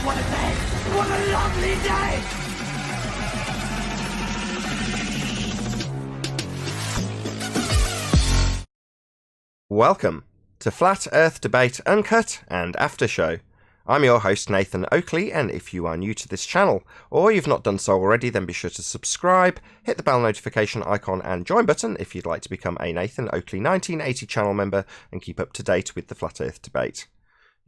What a day! What a lovely day! Welcome to Flat Earth Debate Uncut and After Show. I'm your host Nathan Oakley, and if you are new to this channel, or you've not done so already, then be sure to subscribe, hit the bell notification icon and join button if you'd like to become a Nathan Oakley 1980 channel member and keep up to date with the Flat Earth Debate.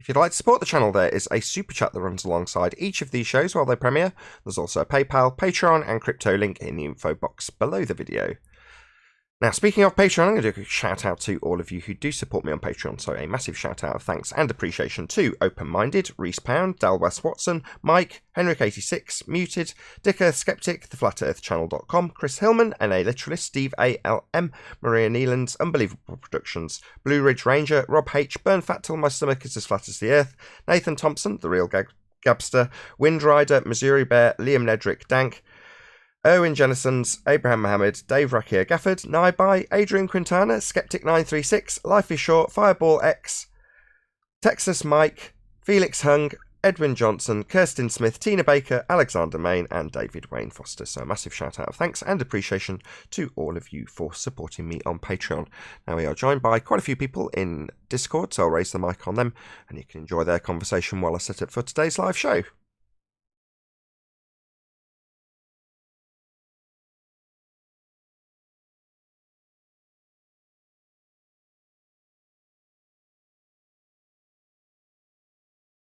If you'd like to support the channel, there is a super chat that runs alongside each of these shows while they premiere. There's also a PayPal, Patreon and crypto link in the info box below the video. Now, speaking of Patreon, I'm going to do a quick shout out to all of you who do support me on Patreon. So a massive shout out of thanks and appreciation to Open Minded, Reese Pound, Dal West Watson, Mike, Henrik86, Muted, Dicker Skeptic, TheFlatEarthChannel.com, Chris Hillman, NA Literalist, Steve ALM, Maria Nealands, Unbelievable Productions, Blue Ridge Ranger, Rob H, Burn Fat Till My Stomach Is As Flat As the Earth, Nathan Thompson, The Real Gabster, Wind Rider, Missouri Bear, Liam Nedrick, Dank, Owen Jennisons, Abraham Mohammed, Dave Rakir Gafford, Naibai, Adrian Quintana, Skeptic936, Life is Short, Fireball X, Texas Mike, Felix Hung, Edwin Johnson, Kirsten Smith, Tina Baker, Alexander Main, and David Wayne Foster. So a massive shout out of thanks and appreciation to all of you for supporting me on Patreon. Now we are joined by quite a few people in Discord, so I'll raise the mic on them and you can enjoy their conversation while I set up for today's live show.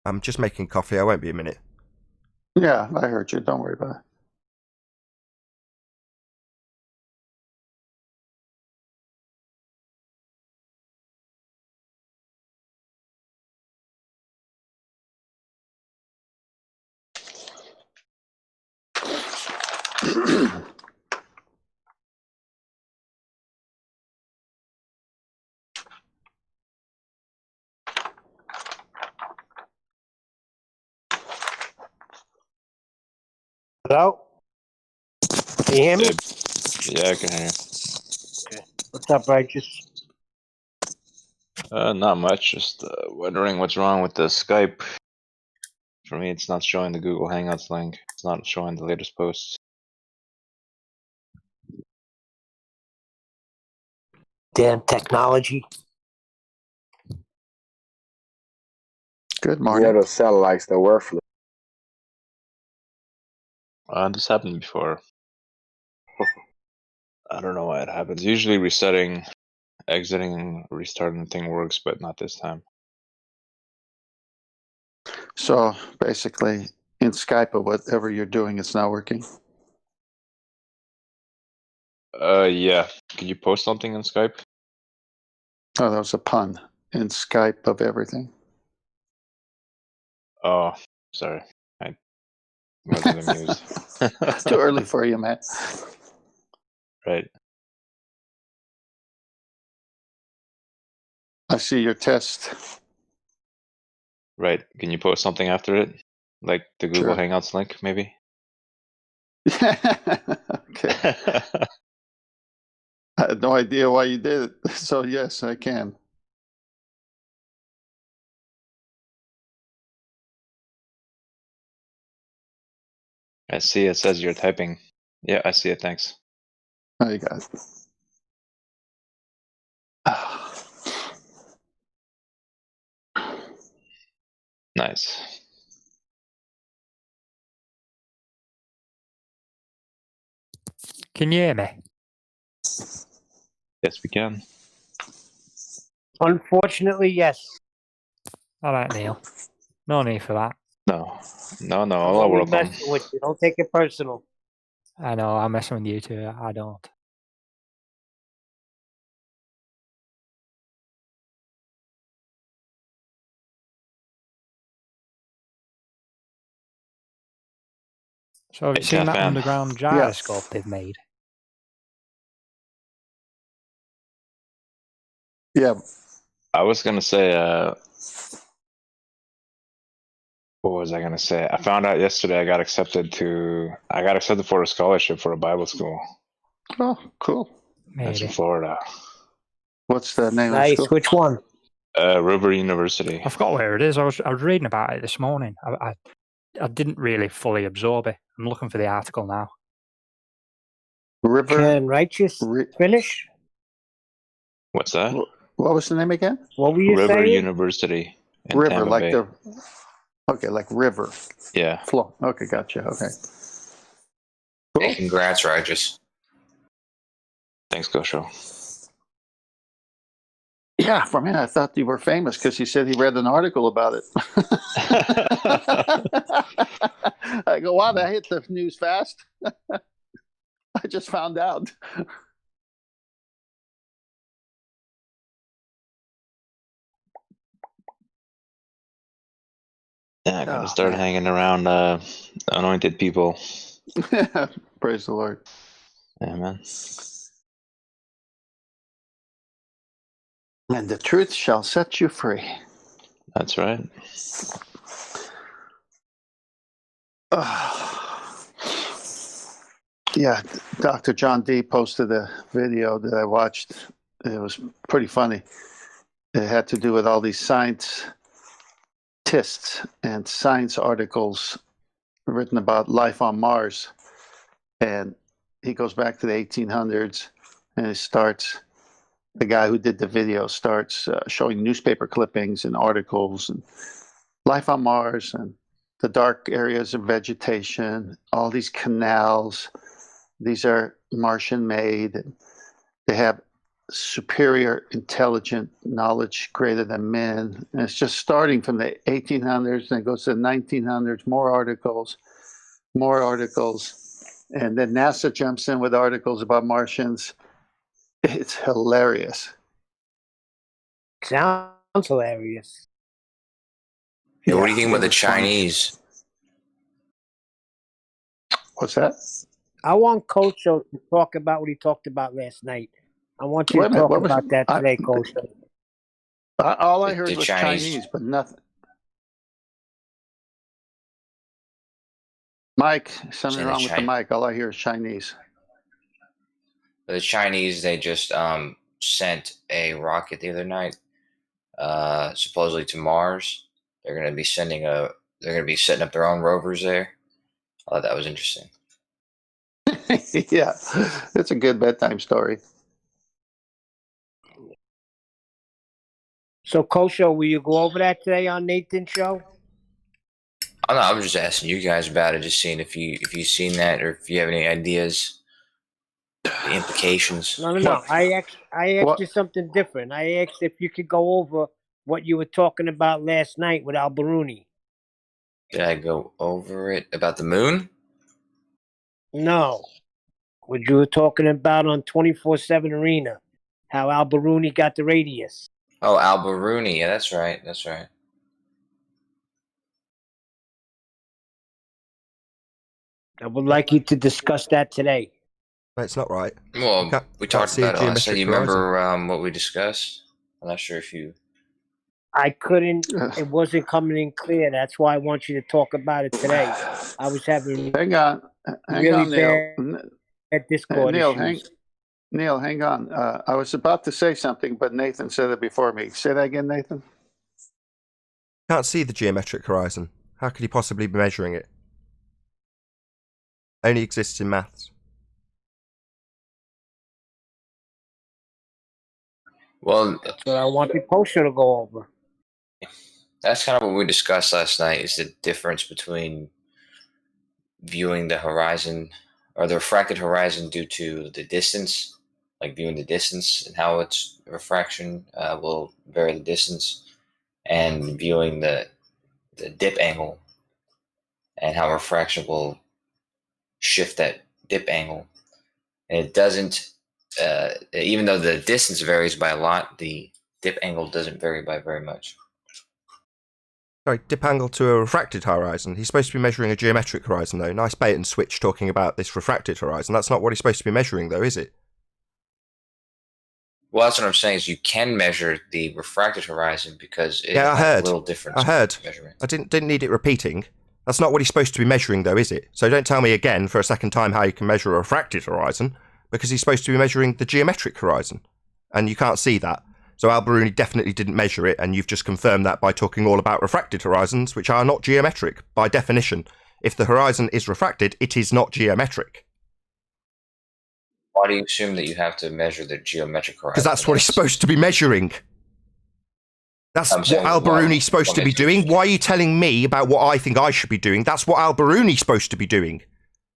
I'm just making coffee. I won't be a minute. Yeah, I heard you. Don't worry about it. Hello? Can you hear me? Yeah, I can hear you. Okay. What's up, Righteous? Not much, just wondering what's wrong with the Skype. For me, it's not showing the Google Hangouts link. It's not showing the latest posts. Damn technology. Good morning. Yeah, the satellites that worthless. This happened before. I don't know why it happens. Usually resetting, exiting, restarting the thing works, but not this time. So basically, in Skype or whatever you're doing, it's not working. Yeah. Could you post something in Skype? Oh, that was a pun. In Skype of everything. Oh, sorry. I wasn't amused. Too early for you, Matt. Right. I see your test. Right. Can you post something after it? Like the Google Sure. Hangouts link, maybe? Okay. I had no idea why you did it. So yes, I can. I see it says you're typing. Yeah, I see it. Thanks. Oh, you got it. Nice. Can you hear me? Yes, we can. Unfortunately, yes. All right, Neil. No need for that. No. I'm All only welcome. messing with you. Don't take it personal. I know, I'm messing with you too. I don't. So have you Hey, seen that Catman. underground gyroscope they've made? Yeah. I was gonna say, what was I gonna say? I found out yesterday I got accepted for a scholarship for a Bible school. Oh, cool. That's in Maybe. Florida. What's the name Nice. of the school? Which one? River University. I forgot where it is. I was reading about it this morning. I didn't really fully absorb it. I'm looking for the article now. River. Can righteous finish? What's that? What was the name again? What were you River saying? University in River, Tampa like Bay. the. Okay, like river Yeah. flow. Okay, gotcha. Okay. Hey, congrats, Righteous. Thanks, Gosho. Yeah, for me, I thought you were famous because he said he read an article about it. I go, wow, that hit the news fast. I just found out. Yeah, I gotta Oh, start man. hanging around anointed people. Praise the Lord. Yeah, man. And the truth shall set you free. That's right. Yeah, Dr. John D posted a video that I watched. It was pretty funny. It had to do with all these scientists and science articles written about life on Mars. And he goes back to the 1800s and he starts, the guy who did the video starts showing newspaper clippings and articles and life on Mars and the dark areas of vegetation, all these canals. These are Martian made. They have superior intelligent knowledge greater than men. And it's just starting from the 1800s and it goes to the 1900s, more articles. And then NASA jumps in with articles about Martians. It's hilarious. Sounds hilarious. Hey, what do you think it about the was funny. Chinese? What's that? I want Kocho to talk about what he talked about last night. I want you Wait a to minute, talk what was- about that I- today, Kocho. All I heard The was Chinese. Chinese, but nothing. Mike, something Saying the wrong with the mic. All I hear is Chinese. The Chinese, they just sent a rocket the other night, supposedly to Mars. They're going to be setting up their own rovers there. I thought that was interesting. Yeah, it's a good bedtime story. So, Kocho, will you go over that today on Nathan's show? I don't know, I'm just asking you guys about it, just seeing if you've seen that or if you have any ideas, the implications. No. I asked What? you something different. I asked if you could go over what you were talking about last night with Al-Baruni. Did I go over it about the moon? No. What you were talking about on 24/7 Arena. How Al-Baruni got the radius. Oh, Al-Baruni. Yeah, that's right. I would like you to discuss that today. No, it's not right. Well, we talked see a about it last night. geometric You remember what we discussed? I'm not sure if you... I couldn't. It wasn't coming in clear. That's why I want you to talk about it today. I was having Hang on, really Neil. bad Discord Neil, issues. Neil, hang on. I was about to say something, but Nathan said it before me. Say that again, Nathan. Can't see the geometric horizon. How could he possibly be measuring it? Only exists in maths. Well, That's what I wanted Kosher to go over. that's kind of what we discussed last night, is the difference between viewing the horizon or the refracted horizon due to the distance, like viewing the distance and how its refraction will vary the distance, and viewing the dip angle and how refraction will shift that dip angle. And it doesn't, even though the distance varies by a lot, the dip angle doesn't vary by very much. Sorry, dip angle to a refracted horizon. He's supposed to be measuring a geometric horizon, though. Nice bait and switch talking about this refracted horizon. That's not what he's supposed to be measuring, though, is it? Well, that's what I'm saying, is you can measure the refracted horizon because it Yeah, I has heard. a little difference. I heard. Measurement. I didn't need it repeating. That's not what he's supposed to be measuring, though, is it? So don't tell me again for a second time how you can measure a refracted horizon, because he's supposed to be measuring the geometric horizon, and you can't see that. So Al-Biruni definitely didn't measure it, and you've just confirmed that by talking all about refracted horizons, which are not geometric by definition. If the horizon is refracted, it is not geometric. Why do you assume that you have to measure the geometric horizon? Because that's what he's supposed to be measuring. That's what Al-Biruni's supposed to be doing. Why are you telling me about what I think I should be doing? That's what Al-Biruni's supposed to be doing.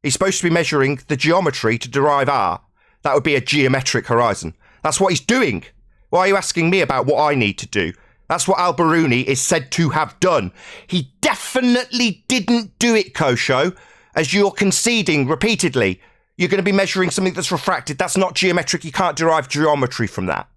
He's supposed to be measuring the geometry to derive R. That would be a geometric horizon. That's what he's doing. Why are you asking me about what I need to do? That's what Al-Biruni is said to have done. He definitely didn't do it, Kosho, as you're conceding repeatedly. You're going to be measuring something that's refracted. That's not geometric. You can't derive geometry from that.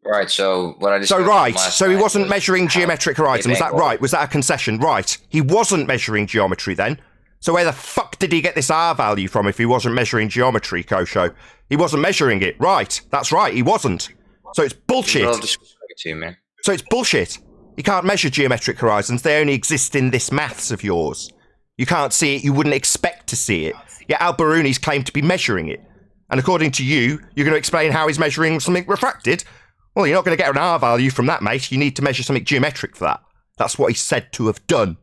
Right, so what I just So he wasn't measuring geometric horizon. Was that right? Was that a concession? Right. He wasn't measuring geometry then. So where the fuck did he get this R value from if he wasn't measuring geometry, Kosho? He wasn't measuring it. Right. That's right. He wasn't. So it's bullshit. So it's bullshit. You can't measure geometric horizons. They only exist in this maths of yours. You can't see it. You wouldn't expect to see it. Yet Al-Biruni's claimed to be measuring it. And according to you, you're going to explain how he's measuring something refracted? Well, you're not going to get an R value from that, mate. You need to measure something geometric for that. That's what he's said to have done.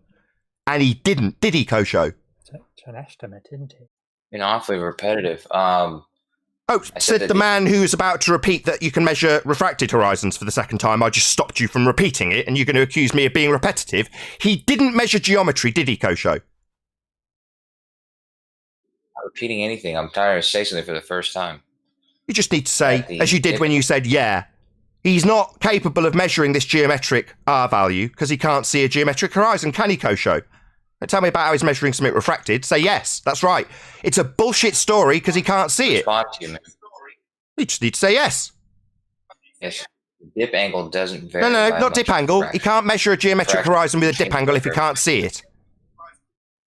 And he didn't, did he, Kosho? It's an estimate, isn't it? Awfully repetitive. Said the man who's about to repeat that you can measure refracted horizons for the second time. I just stopped you from repeating it, and you're going to accuse me of being repetitive. He didn't measure geometry, did he, Kosho? Not repeating anything. I'm tired of saying something for the first time. You just need to say, as you did when you said, yeah. He's not capable of measuring this geometric R value because he can't see a geometric horizon, can he, Kosho? Don't tell me about how he's measuring something refracted. Say yes, that's right. It's a bullshit story because he can't see it. You just need to say yes. Yes. Dip angle doesn't vary. No, not dip angle. He can't measure a geometric horizon with a dip angle if he can't see it.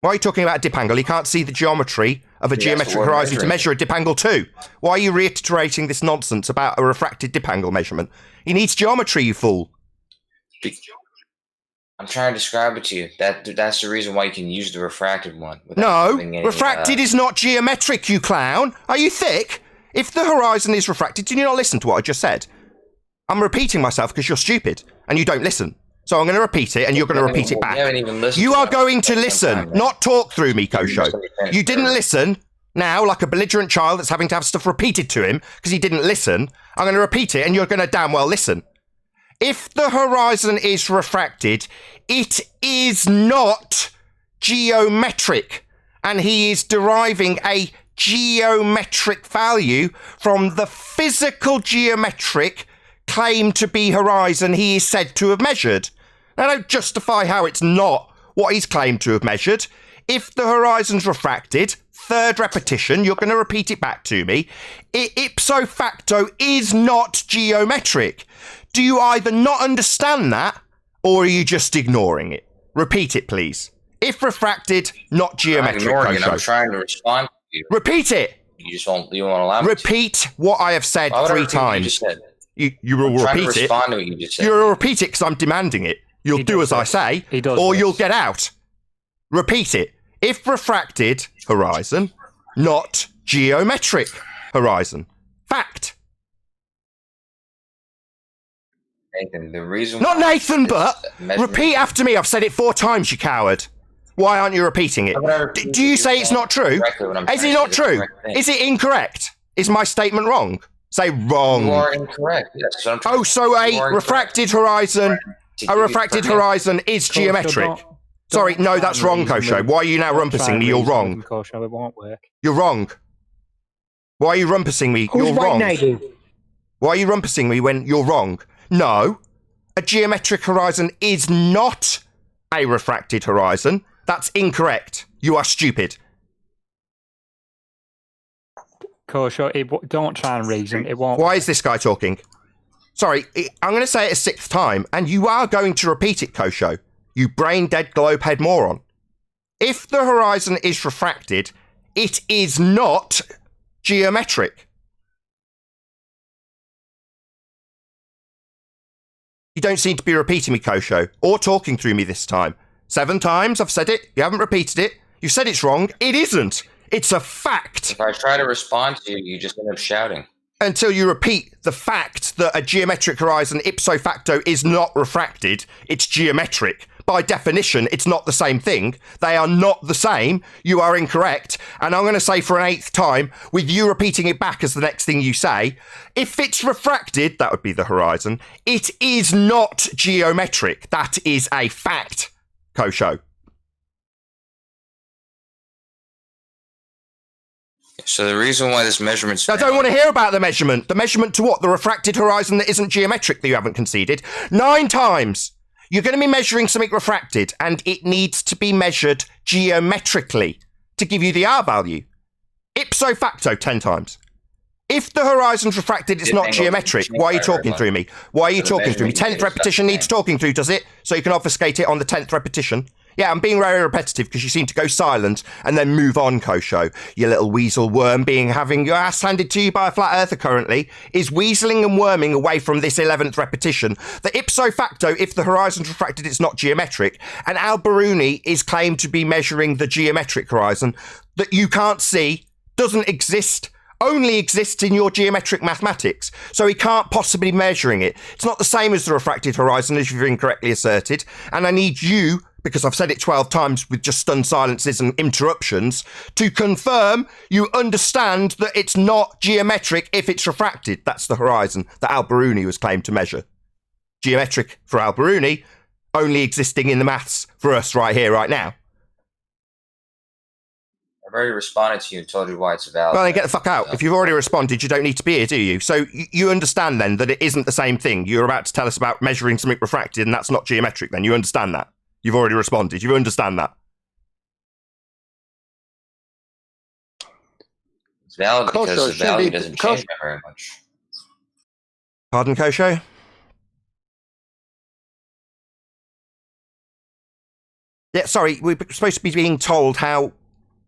Why are you talking about dip angle? He can't see the geometry of a geometric horizon to measure a dip angle too. Why are you reiterating this nonsense about a refracted dip angle measurement? He needs geometry, you fool. I'm trying to describe it to you. That's the reason why you can use the refracted one. No, refracted is not geometric, you clown. Are you thick? If the horizon is refracted, did you not listen to what I just said? I'm repeating myself because you're stupid and you don't listen. So I'm going to repeat it and you're going to repeat it back. You are going to listen, not talk through me, Kosho. You didn't listen. Now, like a belligerent child that's having to have stuff repeated to him because he didn't listen, I'm going to repeat it and you're going to damn well listen. If the horizon is refracted, it is not geometric. And he is deriving a geometric value from the physical geometric claim to be horizon he is said to have measured. Now, don't justify how it's not what he's claimed to have measured. If the horizon's refracted, third repetition, you're going to repeat it back to me. It ipso facto is not geometric. Do you either not understand that, or are you just ignoring it? Repeat it, please. If refracted, not geometric. I'm trying to respond to you. Repeat it. You won't allow me Repeat what I have said 3 times. You will repeat it. To what you just said. You'll repeat it because I'm demanding it. You'll do as I say, or you'll get out. Repeat it. If refracted, horizon, not geometric horizon. Fact. Nathan, the reason not Nathan, but repeat after me. I've said it 4 times, you coward. Why aren't you repeating it? Do you say it's not true? Is it not true? Is it incorrect? Is my statement wrong? Say wrong. You are incorrect. Yes, so a refracted horizon. A refracted horizon is geometric. Sorry, no, that's wrong, Kosho. Why are you now rumpusing me? You're wrong. Kosho, it won't work. You're wrong. Why are you rumpusing me? You're wrong. Why are you rumpusing me when you're wrong? No, a geometric horizon is not a refracted horizon. That's incorrect. You are stupid. Kosho, don't try and reason. It won't. Why is this guy talking? Sorry, I'm going to say it a 6th time, and you are going to repeat it, Kosho. You brain-dead globe-head moron. If the horizon is refracted, it is not geometric. You don't seem to be repeating me, Kosho, or talking through me this time. 7 times I've said it. You haven't repeated it. You said it's wrong. It isn't. It's a fact. If I try to respond to you, you just end up shouting. until you repeat the fact that a geometric horizon ipso facto is not refracted, it's geometric. By definition, it's not the same thing. They are not the same. You are incorrect. And I'm going to say for an 8th time, with you repeating it back as the next thing you say, if it's refracted, that would be the horizon, it is not geometric. That is a fact, Kosho. So the reason why this measurement's... I don't want to hear about the measurement. The measurement to what? The refracted horizon that isn't geometric that you haven't conceded. 9 times. You're going to be measuring something refracted, and it needs to be measured geometrically to give you the R value. Ipso facto 10 times. If the horizon's refracted, it's not geometric. Why are you talking through me? Why are you talking through me? 10th repetition needs talking through, does it? So you can obfuscate it on the 10th repetition. Yeah, I'm being very repetitive because you seem to go silent and then move on, Kosho. You little weasel worm having your ass handed to you by a flat earther currently is weaseling and worming away from this 11th repetition. The ipso facto, if the horizon's refracted, it's not geometric. And Al-Biruni is claimed to be measuring the geometric horizon that you can't see, doesn't exist, only exists in your geometric mathematics. So he can't possibly be measuring it. It's not the same as the refracted horizon, as you've incorrectly asserted. And I need you, because I've said it 12 times with just stunned silences and interruptions, to confirm you understand that it's not geometric if it's refracted. That's the horizon that Al-Biruni was claimed to measure. Geometric for Al-Biruni, only existing in the maths for us right here, right now. I've already responded to you and told you why it's valid. Well, then get the fuck out. If you've already responded, you don't need to be here, do you? So you understand then that it isn't the same thing. You're about to tell us about measuring something refracted and that's not geometric then. You understand that. You've already responded. You understand that. It's valid because Kosho, the value doesn't change that very much. Pardon, Kosho? Yeah, sorry, we're supposed to be being told how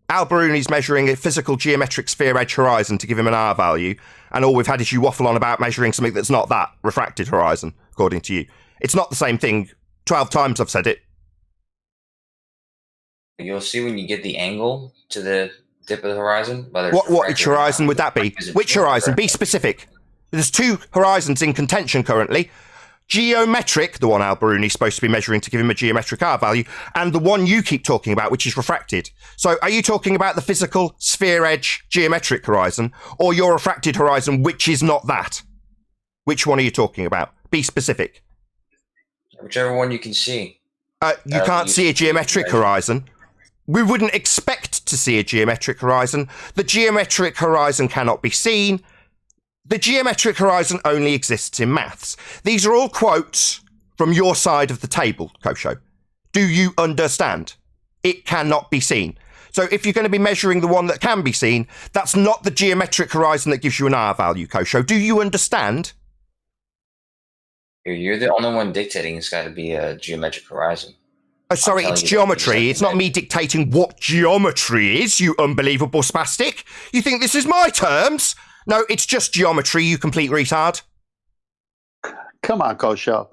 Al-Biruni's measuring a physical geometric sphere edge horizon to give him an R value, and all we've had is you waffle on about measuring something that's not that refracted horizon, according to you. It's not the same thing. 12 times I've said it. You'll see when you get the angle to the dip of the horizon. Which horizon would that be? Which horizon? Be specific. There's 2 horizons in contention currently. Geometric, the one Al-Biruni's supposed to be measuring to give him a geometric R value, and the one you keep talking about, which is refracted. So are you talking about the physical sphere edge geometric horizon, or your refracted horizon, which is not that? Which one are you talking about? Be specific. Whichever one you can see. You can't see a geometric horizon. We wouldn't expect to see a geometric horizon. The geometric horizon cannot be seen. The geometric horizon only exists in maths. These are all quotes from your side of the table, Kosho. Do you understand? It cannot be seen. So if you're going to be measuring the one that can be seen, that's not the geometric horizon that gives you an R value, Kosho. Do you understand? You're the only one dictating it's got to be a geometric horizon. Oh, sorry, it's geometry. It's not me dictating what geometry is, you unbelievable spastic. You think this is my terms? No, it's just geometry, you complete retard. Come on, Kosho.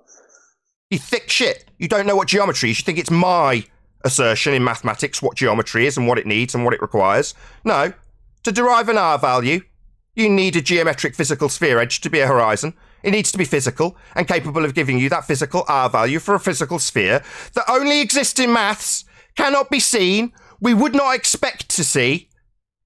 You thick shit. You don't know what geometry is. You think it's my assertion in mathematics what geometry is and what it needs and what it requires. No. To derive an R value, you need a geometric physical sphere edge to be a horizon. It needs to be physical and capable of giving you that physical R value for a physical sphere that only exists in maths, cannot be seen, we would not expect to see.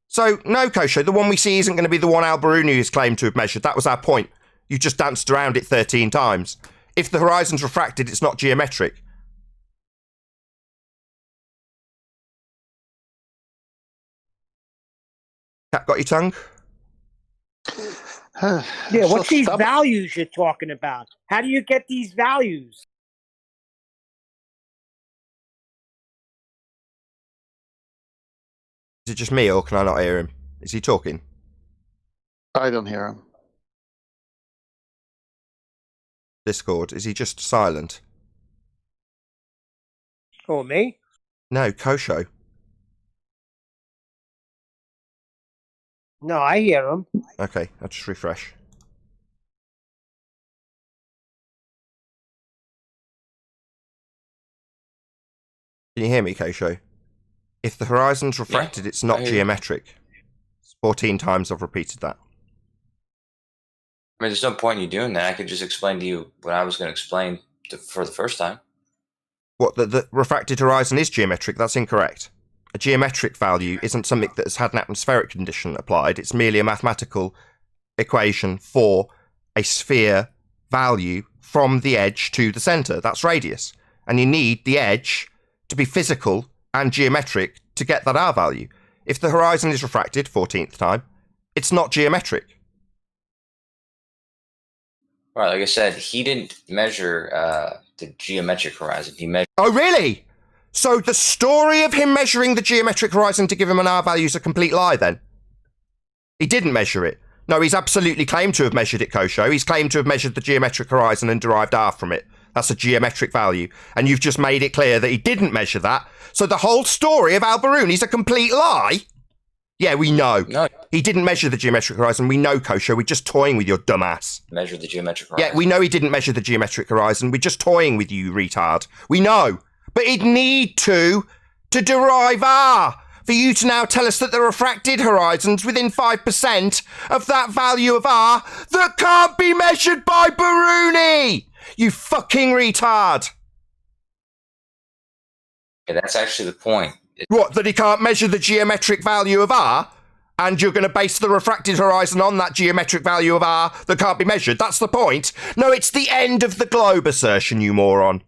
So, no, Kosho, the one we see isn't going to be the one Al-Biruni has claimed to have measured. That was our point. You just danced around it 13 times. If the horizon's refracted, it's not geometric. Cat got your tongue? Yeah, what's these values you're talking about? How do you get these values? Is it just me or can I not hear him? Is he talking? I don't hear him. Discord, is he just silent? Oh, me? No, Kosho. No, I hear him. Okay, I'll just refresh. Can you hear me, Kosho? If the horizon's refracted, it's not geometric. 14 times I've repeated that. I mean, there's no point in you doing that. I could just explain to you what I was going to explain for the first time. What, the refracted horizon is geometric? That's incorrect. A geometric value isn't something that has had an atmospheric condition applied. It's merely a mathematical equation for a sphere value from the edge to the centre. That's radius. And you need the edge to be physical and geometric to get that R value. If the horizon is refracted, 14th time, it's not geometric. Right, like I said, he didn't measure the geometric horizon. He measured... Oh, really? So the story of him measuring the geometric horizon to give him an R value is a complete lie, then? He didn't measure it. No, he's absolutely claimed to have measured it, Kosho. He's claimed to have measured the geometric horizon and derived R from it. That's a geometric value. And you've just made it clear that he didn't measure that. So the whole story of Al-Biruni's a complete lie? Yeah, we know. No. He didn't measure the geometric horizon. We know, Kosho. We're just toying with your dumbass. Measure the geometric horizon. Yeah, we know he didn't measure the geometric horizon. We're just toying with you, retard. We know. But he'd need to derive R. For you to now tell us that the refracted horizon's within 5% of that value of R that can't be measured by Biruni! You fucking retard! Yeah, that's actually the point. What, that he can't measure the geometric value of R? And you're going to base the refracted horizon on that geometric value of R that can't be measured? That's the point. No, it's the end of the globe assertion, you moron.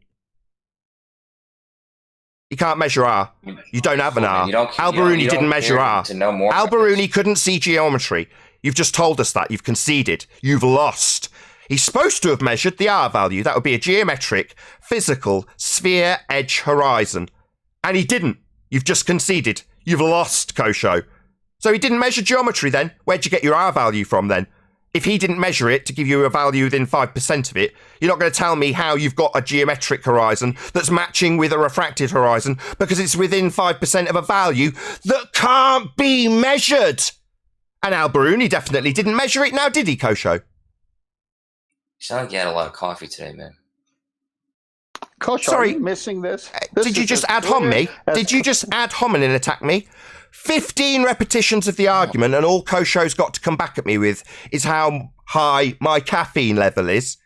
You can't measure R. You don't have an R. Al-Biruni didn't measure R. Al-Biruni couldn't see geometry. You've just told us that. You've conceded. You've lost. He's supposed to have measured the R value. That would be a geometric, physical, sphere, edge, horizon. And he didn't. You've just conceded. You've lost, Kosho. So he didn't measure geometry then? Where'd you get your R value from then? If he didn't measure it to give you a value within 5% of it, you're not going to tell me how you've got a geometric horizon that's matching with a refracted horizon because it's within 5% of a value that can't be measured. And Al-Biruni definitely didn't measure it now, did he, Kosho? You sound like you had a lot of coffee today, man. Coach, Sorry. are you missing this? Did you just ad hom me? Did you just ad hominem and attack me? 15 repetitions of the argument, and all Kosho's got to come back at me with is how high my caffeine level is.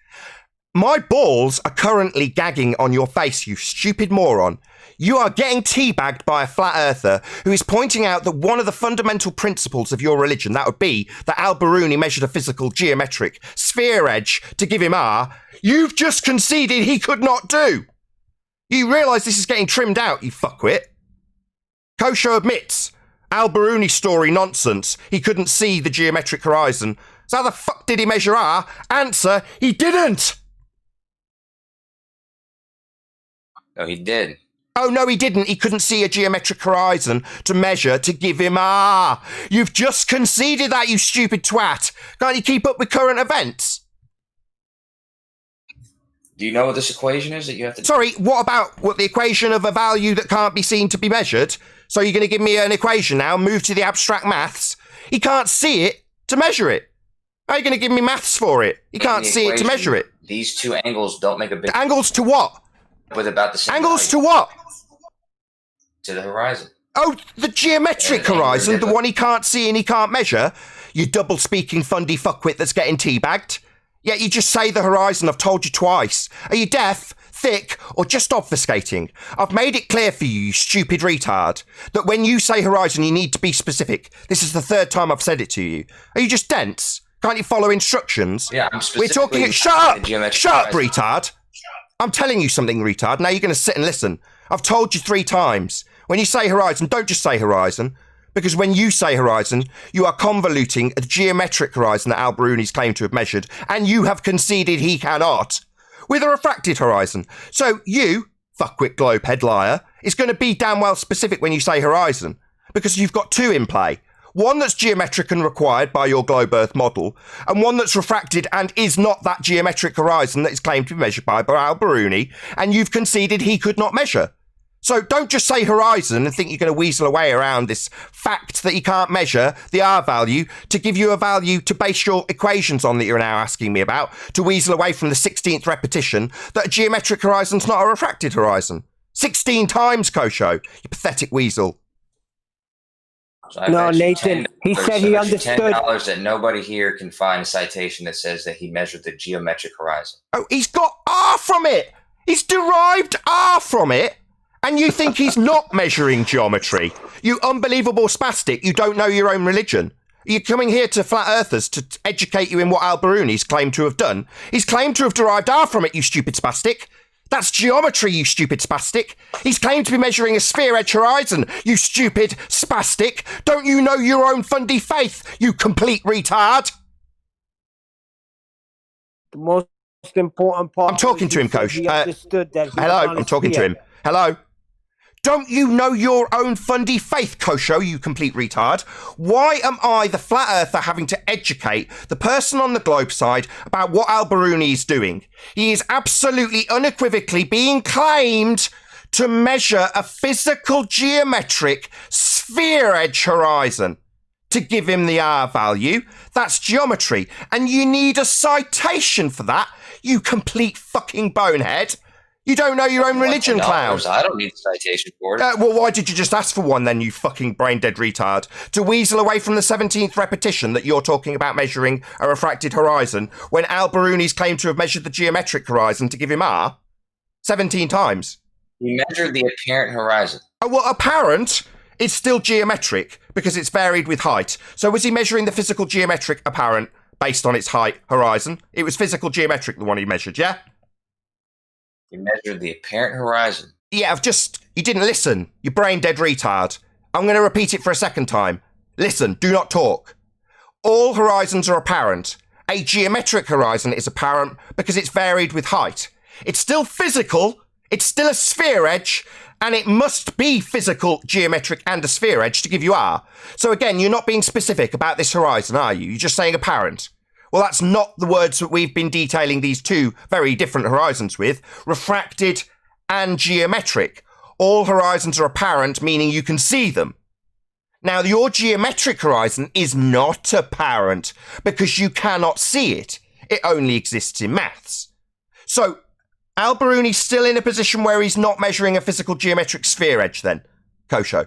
My balls are currently gagging on your face, you stupid moron. You are getting teabagged by a flat earther who is pointing out that one of the fundamental principles of your religion, that would be that Al-Biruni measured a physical geometric sphere edge to give him R, you've just conceded he could not do. You realise this is getting trimmed out, you fuckwit. Kosho admits Al-Biruni story nonsense. He couldn't see the geometric horizon. So how the fuck did he measure R? Answer, he didn't. No, he did. Oh, no, he didn't. He couldn't see a geometric horizon to measure to give him R. You've just conceded that, you stupid twat. Can't you keep up with current events? Do you know what this equation is that you have to... Sorry, what about the equation of a value that can't be seen to be measured? So you're going to give me an equation now, move to the abstract maths? He can't see it to measure it. How are you going to give me maths for it? You can't see it to measure it. These two angles don't make a big... Angles to what? With about the same Angles value. to what? To the horizon. Oh, the geometric horizon, the one he can't see and he can't measure? You double-speaking fundy fuckwit that's getting teabagged? Yet you just say the horizon, I've told you twice. Are you deaf, thick, or just obfuscating? I've made it clear for you, you stupid retard, that when you say horizon, you need to be specific. This is the third time I've said it to you. Are you just dense? Can't you follow instructions? Yeah, I'm We're specifically... talking... Shut up! Shut Shut up, retard! I'm telling you something, retard. Now you're going to sit and listen. I've told you 3 times. When you say horizon, don't just say horizon. Because when you say horizon, you are convoluting a geometric horizon that Al-Biruni's claimed to have measured, and you have conceded he cannot, with a refracted horizon. So you, fuckwit globehead liar, is going to be damn well specific when you say horizon, because you've got 2 in play. One that's geometric and required by your globe Earth model, and one that's refracted and is not that geometric horizon that is claimed to be measured by Al-Biruni, and you've conceded he could not measure. So don't just say horizon and think you're going to weasel away around this fact that you can't measure the R value to give you a value to base your equations on that you're now asking me about, to weasel away from the 16th repetition that a geometric horizon's not a refracted horizon. 16 times, Kosho, you pathetic weasel. So I No, bet you Nathan, he $10 said he understood. $10 that nobody here can find a citation that says that he measured the geometric horizon. Oh, he's got R from it. He's derived R from it. And you think he's not measuring geometry? You unbelievable spastic. You don't know your own religion. You're coming here to flat earthers to educate you in what Al-Biruni's claimed to have done. He's claimed to have derived R from it, you stupid spastic. That's geometry, you stupid spastic. He's claimed to be measuring a sphere-edge horizon, you stupid spastic. Don't you know your own fundy faith, you complete retard? The most important part. I'm talking to him, Coach. He understood that. Hello, I'm talking to him. Hello? Don't you know your own fundy faith, Kosho, you complete retard? Why am I, the flat earther, having to educate the person on the globe side about what Al-Biruni is doing? He is absolutely unequivocally being claimed to measure a physical geometric sphere-edge horizon. To give him the R value, that's geometry. And you need a citation for that, you complete fucking bonehead. You don't know your own religion, clown. I don't need a citation for it. Well, why did you just ask for one then, you fucking brain-dead retard? To weasel away from the 17th repetition that you're talking about measuring a refracted horizon when Al-Biruni's claimed to have measured the geometric horizon to give him R? 17 times. He measured the apparent horizon. Oh, well, apparent is still geometric because it's varied with height. So was he measuring the physical geometric apparent based on its height horizon? It was physical geometric, the one he measured, yeah? He measured the apparent horizon. Yeah, you didn't listen, you brain-dead retard. I'm going to repeat it for a second time. Listen, do not talk. All horizons are apparent. A geometric horizon is apparent because it's varied with height. It's still physical, it's still a sphere edge, and it must be physical, geometric, and a sphere edge to give you R. So again, you're not being specific about this horizon, are you? You're just saying apparent. Well, that's not the words that we've been detailing these two very different horizons with. Refracted and geometric. All horizons are apparent, meaning you can see them. Now, your geometric horizon is not apparent because you cannot see it. It only exists in maths. So, Al-Biruni's still in a position where he's not measuring a physical geometric sphere edge then, Kosho.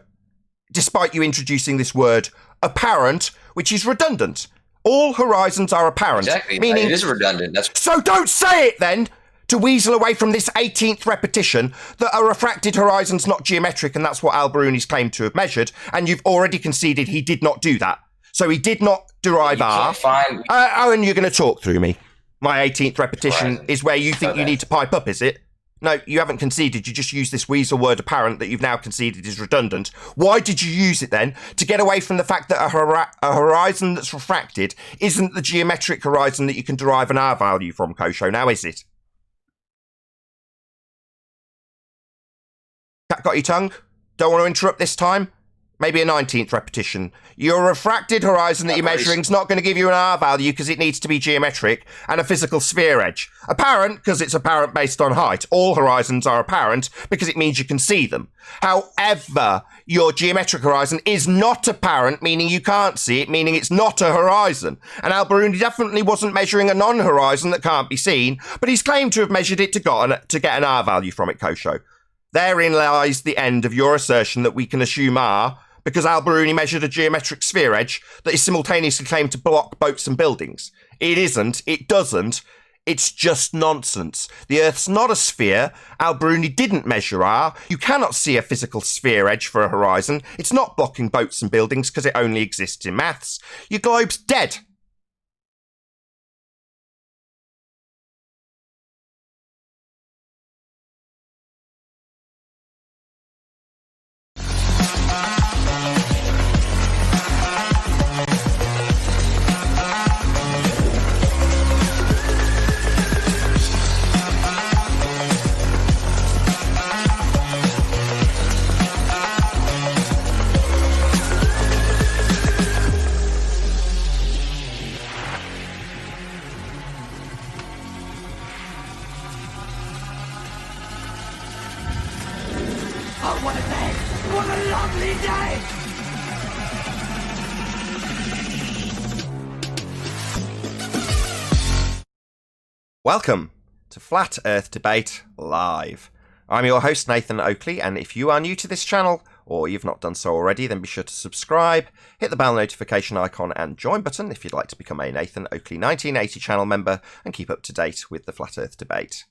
Despite you introducing this word apparent, which is redundant. All horizons are apparent. Exactly. Meaning, it is redundant. So don't say it then! To weasel away from this 18th repetition that a refracted horizon's not geometric and that's what Al-Biruni's claimed to have measured, and you've already conceded he did not do that. So he did not derive R. And you're going to talk through me. My 18th repetition is where you think you need to pipe up, is it? No, you haven't conceded. You just used this weasel word apparent that you've now conceded is redundant. Why did you use it then? To get away from the fact that a horizon that's refracted isn't the geometric horizon that you can derive an R value from, Kosho, now is it? Cat got your tongue? Don't want to interrupt this time? Maybe a 19th repetition. Your refracted horizon that you're measuring is not going to give you an R value because it needs to be geometric and a physical sphere edge. Apparent because it's apparent based on height. All horizons are apparent because it means you can see them. However, your geometric horizon is not apparent, meaning you can't see it, meaning it's not a horizon. And Al-Biruni definitely wasn't measuring a non-horizon that can't be seen, but he's claimed to have measured it to get an R value from it, Kosho. Therein lies the end of your assertion that we can assume R because Al-Biruni measured a geometric sphere edge that is simultaneously claimed to block boats and buildings. It isn't. It doesn't. It's just nonsense. The Earth's not a sphere. Al-Biruni didn't measure R. You cannot see a physical sphere edge for a horizon. It's not blocking boats and buildings because it only exists in maths. Your globe's dead. Oh, what a day! What a lovely day! Welcome to Flat Earth Debate Live. I'm your host, Nathan Oakley, and if you are new to this channel, or you've not done so already, then be sure to subscribe, hit the bell notification icon and join button if you'd like to become a Nathan Oakley 1980 channel member and keep up to date with the Flat Earth debate.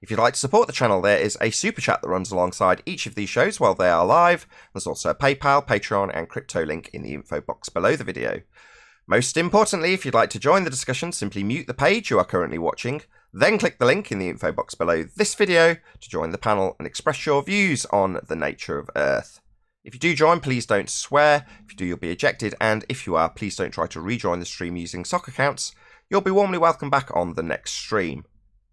If you'd like to support the channel, there is a super chat that runs alongside each of these shows while they are live. There's also a PayPal, Patreon and crypto link in the info box below the video. Most importantly, if you'd like to join the discussion, simply mute the page you are currently watching, then click the link in the info box below this video to join the panel and express your views on the nature of Earth. If you do join, please don't swear. If you do, you'll be ejected, and if you are, please don't try to rejoin the stream using sock accounts. You'll be warmly welcomed back on the next stream.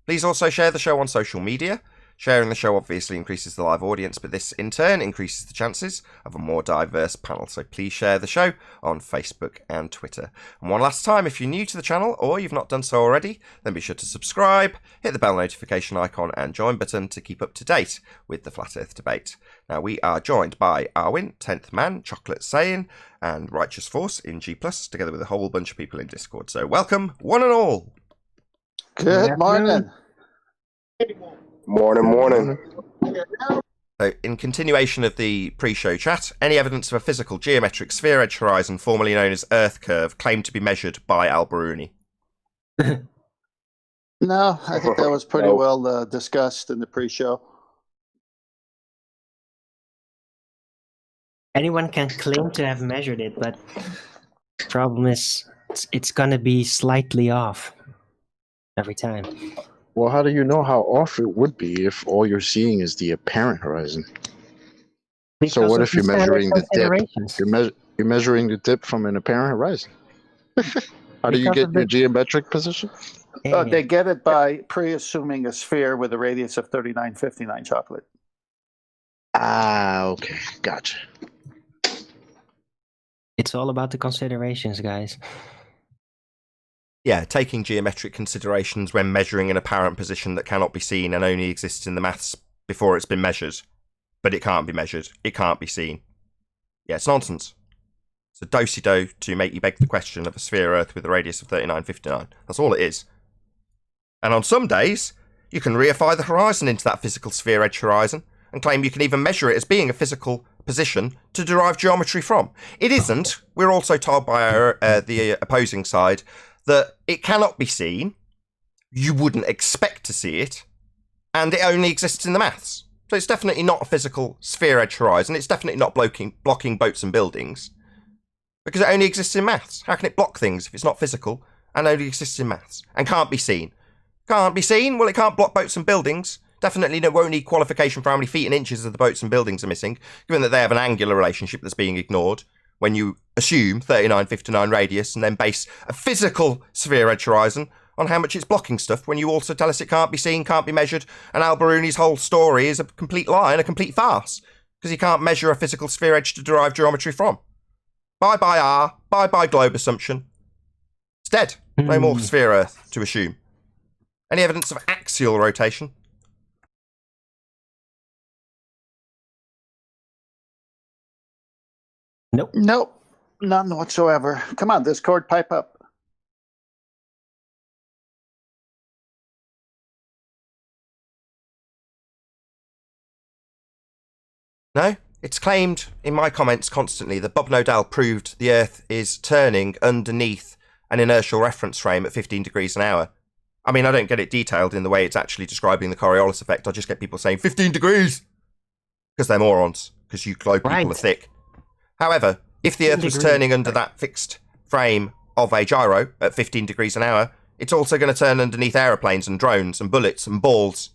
Please also share the show on social media. Sharing the show obviously increases the live audience, but this in turn increases the chances of a more diverse panel. So please share the show on Facebook and Twitter. And one last time, if you're new to the channel or you've not done so already, then be sure to subscribe, hit the bell notification icon and join button to keep up to date with the Flat Earth debate. Now we are joined by Arwin, 10th Man, Chocolate Saiyan, and Righteous Force in G+, together with a whole bunch of people in Discord. So welcome, one and all. Good morning. Morning. So, in continuation of the pre-show chat, any evidence of a physical geometric sphere edge horizon, formerly known as Earth curve, claimed to be measured by Al-Biruni? No, I think that was pretty well discussed in the pre-show. Anyone can claim to have measured it, but the problem is it's gonna be slightly off every time. Well, how do you know how off it would be if all you're seeing is the apparent horizon? So what if you're measuring the dip? You're measuring the dip from an apparent horizon. How do you get your geometric position? They get it by pre-assuming a sphere with a radius of 3959 chocolate. Ah, okay, gotcha. It's all about the considerations, guys. Yeah, taking geometric considerations when measuring an apparent position that cannot be seen and only exists in the maths before it's been measured. But it can't be measured. It can't be seen. Yeah, it's nonsense. It's a do-si-do to make you beg the question of a sphere Earth with a radius of 3959. That's all it is. And on some days, you can reify the horizon into that physical sphere edge horizon and claim you can even measure it as being a physical position to derive geometry from. It isn't. We're also told by the opposing side that it cannot be seen, you wouldn't expect to see it, and it only exists in the maths. So it's definitely not a physical sphere edge horizon, it's definitely not blocking boats and buildings, because it only exists in maths. How can it block things if it's not physical and only exists in maths and can't be seen? Can't be seen? Well, it can't block boats and buildings. Definitely won't need qualification for how many feet and inches of the boats and buildings are missing, given that they have an angular relationship that's being ignored when you assume 3959 radius and then base a physical sphere edge horizon on how much it's blocking stuff when you also tell us it can't be seen, can't be measured, and Al-Biruni's whole story is a complete lie and a complete farce, because he can't measure a physical sphere edge to derive geometry from. Bye-bye R, bye-bye globe assumption. It's dead. No more sphere Earth to assume. Any evidence of axial rotation? Nope. Nope, none whatsoever. Come on, Discord, pipe up. No? It's claimed in my comments constantly that Bob Nodal proved the Earth is turning underneath an inertial reference frame at 15 degrees an hour. I mean, I don't get it detailed in the way it's actually describing the Coriolis effect. I just get people saying 15 degrees! Because they're morons. Because you globe people are thick. However, if the Earth was turning under that fixed frame of a gyro at 15 degrees an hour, it's also going to turn underneath aeroplanes and drones and bullets and balls,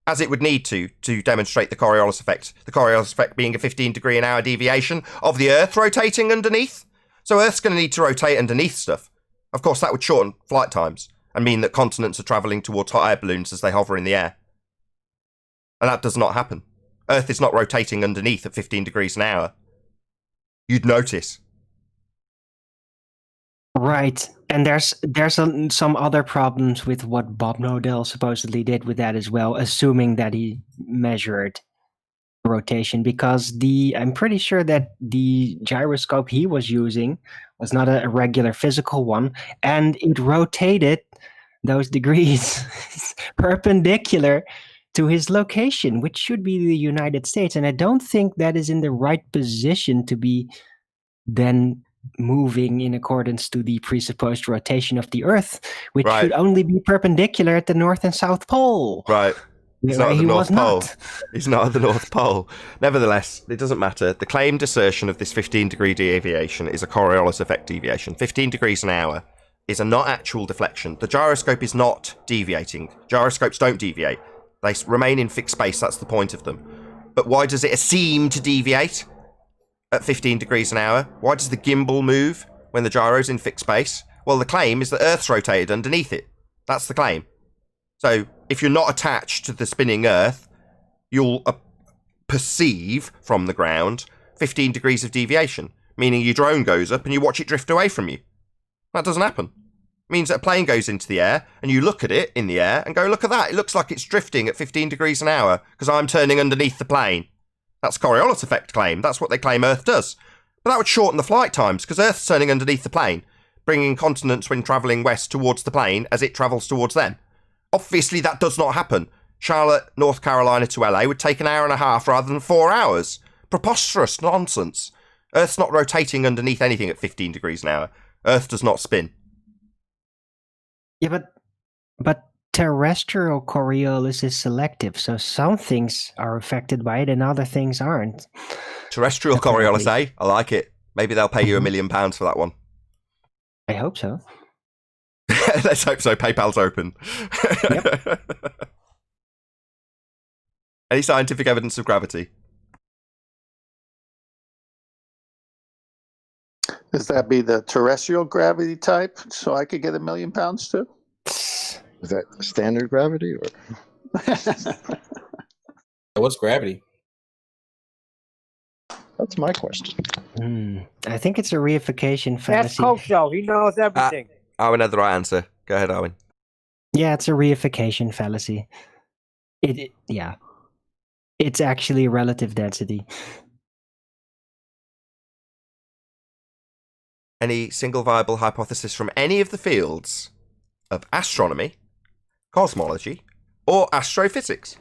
as it would need to demonstrate the Coriolis effect. The Coriolis effect being a 15 degree an hour deviation of the Earth rotating underneath. So Earth's going to need to rotate underneath stuff. Of course, that would shorten flight times and mean that continents are travelling towards hot air balloons as they hover in the air. And that does not happen. Earth is not rotating underneath at 15 degrees an hour. You'd notice. Right, and there's some other problems with what Bob Nodal supposedly did with that as well, assuming that he measured rotation, because I'm pretty sure that the gyroscope he was using was not a regular physical one, and it rotated those degrees perpendicular to his location, which should be the United States. And I don't think that is in the right position to be then moving in accordance to the presupposed rotation of the Earth, which Right. should only be perpendicular at the North and South Pole. Right. He's not where at the he North was Pole. not. He's not at the North Pole. Nevertheless, it doesn't matter. The claimed assertion of this 15-degree deviation is a Coriolis effect deviation. 15 degrees an hour is a not actual deflection. The gyroscope is not deviating. Gyroscopes don't deviate. They remain in fixed space. That's the point of them. But why does it seem to deviate at 15 degrees an hour? Why does the gimbal move when the gyro's in fixed space? Well, the claim is that Earth's rotated underneath it. That's the claim. So if you're not attached to the spinning Earth, you'll perceive from the ground 15 degrees of deviation, meaning your drone goes up and you watch it drift away from you. That doesn't happen. It means that a plane goes into the air and you look at it in the air and go, look at that. It looks like it's drifting at 15 degrees an hour because I'm turning underneath the plane. That's Coriolis effect claim. That's what they claim Earth does. But that would shorten the flight times because Earth's turning underneath the plane, bringing continents when travelling west towards the plane as it travels towards them. Obviously, that does not happen. Charlotte, North Carolina to LA would take an hour and a half rather than 4 hours. Preposterous nonsense. Earth's not rotating underneath anything at 15 degrees an hour. Earth does not spin. Yeah, but terrestrial Coriolis is selective, so some things are affected by it and other things aren't. Terrestrial Coriolis, eh? I like it. Maybe they'll pay you £1 million for that one. I hope so. Let's hope so. PayPal's open. Yep. Any scientific evidence of gravity? Does that be the terrestrial gravity type so I could get £1 million too? Is that standard gravity? Or? What's gravity? That's my question. I think it's a reification Ask fallacy. Kosho. He knows everything. Owen had the right answer. Go ahead, Owen. Yeah, it's a reification fallacy. Yeah. It's actually relative density. Any single viable hypothesis from any of the fields of astronomy, cosmology, or astrophysics?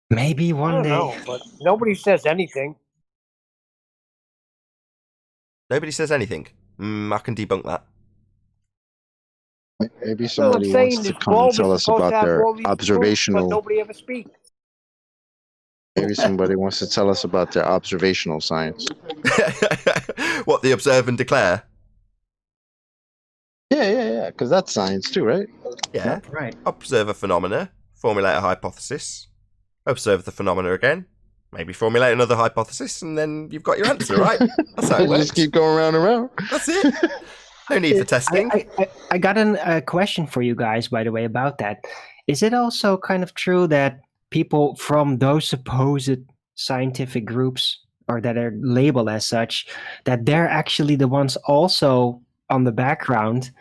Maybe I one don't day. know, but nobody says anything. Nobody says anything. I can debunk that. Maybe No, I'm somebody saying wants to this come and globe is tell us supposed to about have their all these proofs, observational. but nobody ever speaks. Maybe somebody wants to tell us about their observational science. What, the observe and declare? Yeah. Because that's science too, right? Yeah. Right. Observe a phenomena, formulate a hypothesis, observe the phenomena again, maybe formulate another hypothesis, and then you've got your answer, right? That's how it works. Just keep going round and round. That's it. No need for testing. I got a question for you guys, by the way, about that. Is it also kind of true that people from those supposed scientific groups, or that are labeled as such, that they're actually the ones also on the background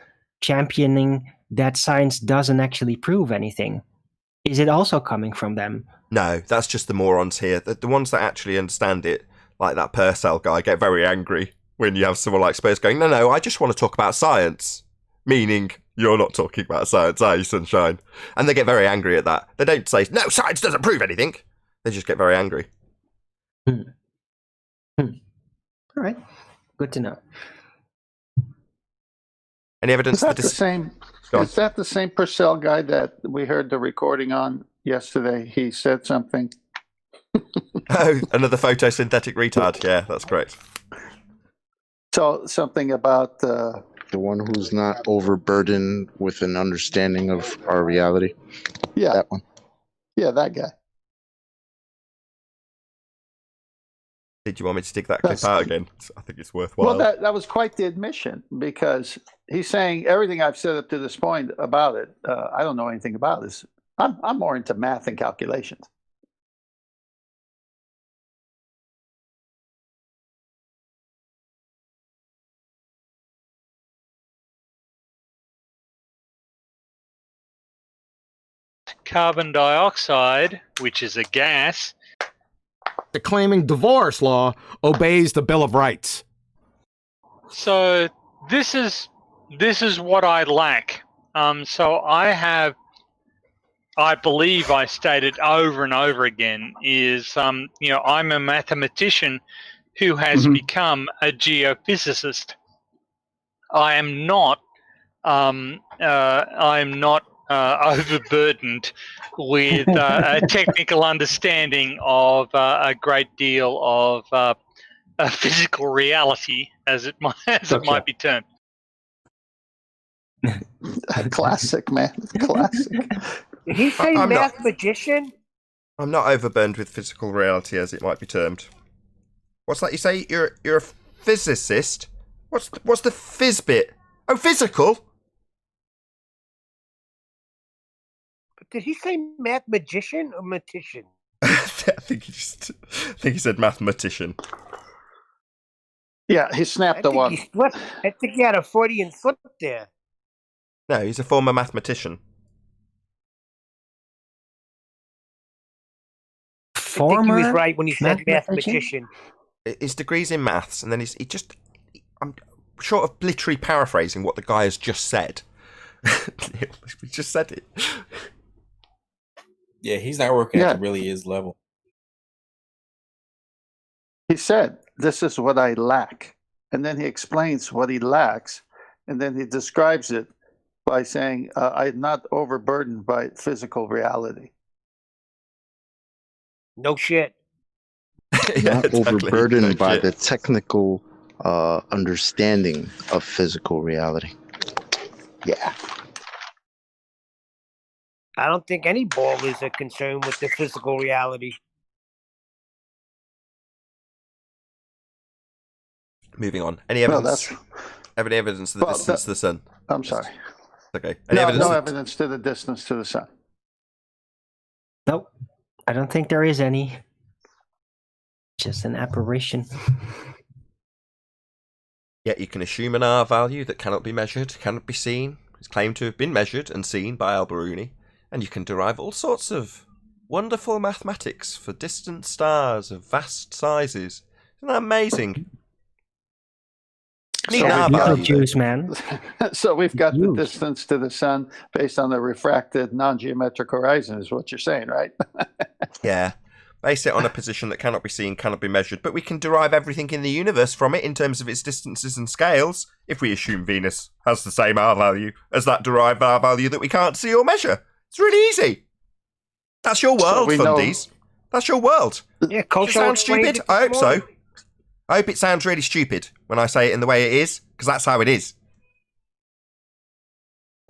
championing that science doesn't actually prove anything? Is it also coming from them? No, that's just the morons here. The ones that actually understand it, like that Purcell guy, get very angry when you have someone like Spurs going, no, I just want to talk about science. Meaning, you're not talking about science, are you, sunshine? And they get very angry at that. They don't say, no, science doesn't prove anything. They just get very angry. All right. Good to know. Any evidence Is that the same? Is that the same Purcell guy that we heard the recording on yesterday? He said something. Oh, another photosynthetic retard. Yeah, that's correct. So something about the one who's not overburdened with an understanding of our reality. Yeah, that one. Yeah, that guy. Did you want me to dig that clip out again? I think it's worthwhile. Well, that was quite the admission, because he's saying everything I've said up to this point about it, I don't know anything about this. I'm more into math and calculations. Carbon dioxide, which is a gas. The claiming divorce law obeys the Bill of Rights. So this is what I lack. So I believe I stated over and over again is, I'm a mathematician who has become a geophysicist. I am not overburdened with a technical understanding of a great deal of physical reality, as it might be termed. Classic, man. Classic. Did he say I'm not- mathematician? I'm not overburdened with physical reality, as it might be termed. What's that you say? You're a physicist? What's the phys bit? Oh, physical? Did he say mathematician or matician? I think he said mathematician. Yeah, he snapped the one. I think he had a Freudian slip there. No, he's a former mathematician. I think he was right when he said mathematician. His degree's in maths, and then I'm short of literally paraphrasing what the guy has just said. He just said it. Yeah, he's not working at really his level. He said, "This is what I lack," and then he explains what he lacks, and then he describes it by saying, "I'm not overburdened by physical reality." No shit. Not overburdened by the technical understanding of physical reality. Yeah. I don't think any ballers are concerned with the physical reality. Moving on. Any evidence? Any evidence of the distance to the sun? I'm sorry. Okay. No evidence to the distance to the sun. Nope. I don't think there is any. Just an apparition. Yet you can assume an R value that cannot be measured, cannot be seen, is claimed to have been measured and seen by Al-Biruni, and you can derive all sorts of wonderful mathematics for distant stars of vast sizes. Isn't that amazing? Man. So we've got the distance to the sun based on the refracted non-geometric horizon, is what you're saying, right? Yeah. Base it on a position that cannot be seen, cannot be measured, but we can derive everything in the universe from it in terms of its distances and scales, if we assume Venus has the same R value as that derived R value that we can't see or measure. It's really easy. That's your world, fundies. That's your world. Yeah, Does it sound stupid? I hope so. I hope it sounds really stupid when I say it in the way it is, because that's how it is.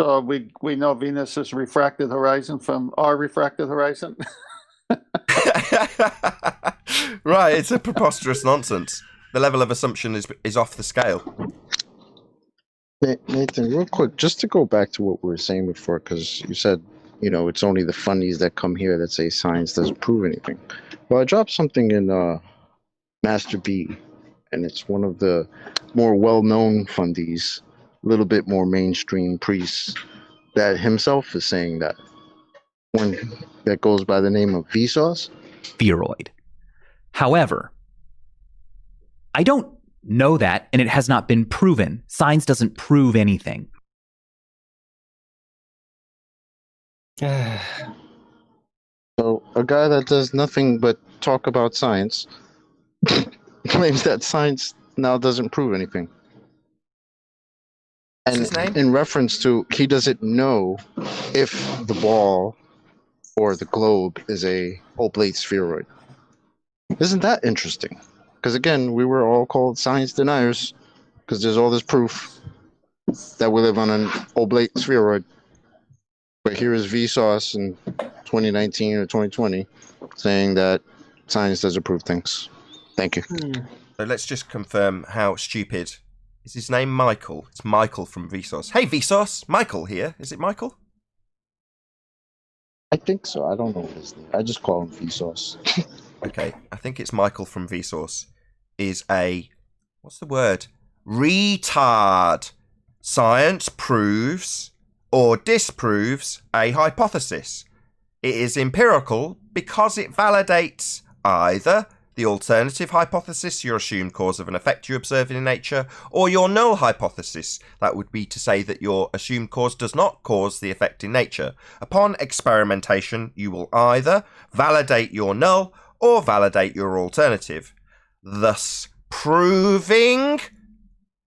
So we know Venus is refracted horizon from our refracted horizon? Right, it's a preposterous nonsense. The level of assumption is off the scale. Nathan, real quick, just to go back to what we were saying before, because you said, it's only the funnies that come here that say science doesn't prove anything. Well, I dropped something in Master B, and it's one of the more well-known fundies, a little bit more mainstream priests, that himself is saying that. One that goes by the name of Vsauce. Spheroid. However, I don't know that, and it has not been proven. Science doesn't prove anything. So a guy that does nothing but talk about science claims that science now doesn't prove anything. And his name? In reference to, he doesn't know if the ball or the globe is a oblate spheroid. Isn't that interesting? Because again, we were all called science deniers because there's all this proof that we live on an oblate spheroid. But here is Vsauce in 2019 or 2020 saying that science doesn't prove things. Thank you. So let's just confirm how stupid. Is his name Michael? It's Michael from Vsauce. Hey Vsauce, Michael here. Is it Michael? I think so. I don't know his name. I just call him Vsauce. Okay, I think it's Michael from Vsauce. Is a, what's the word? Retard. Science proves or disproves a hypothesis. It is empirical because it validates either the alternative hypothesis, your assumed cause of an effect you observe in nature, or your null hypothesis, that would be to say that your assumed cause does not cause the effect in nature. Upon experimentation, you will either validate your null or validate your alternative, thus proving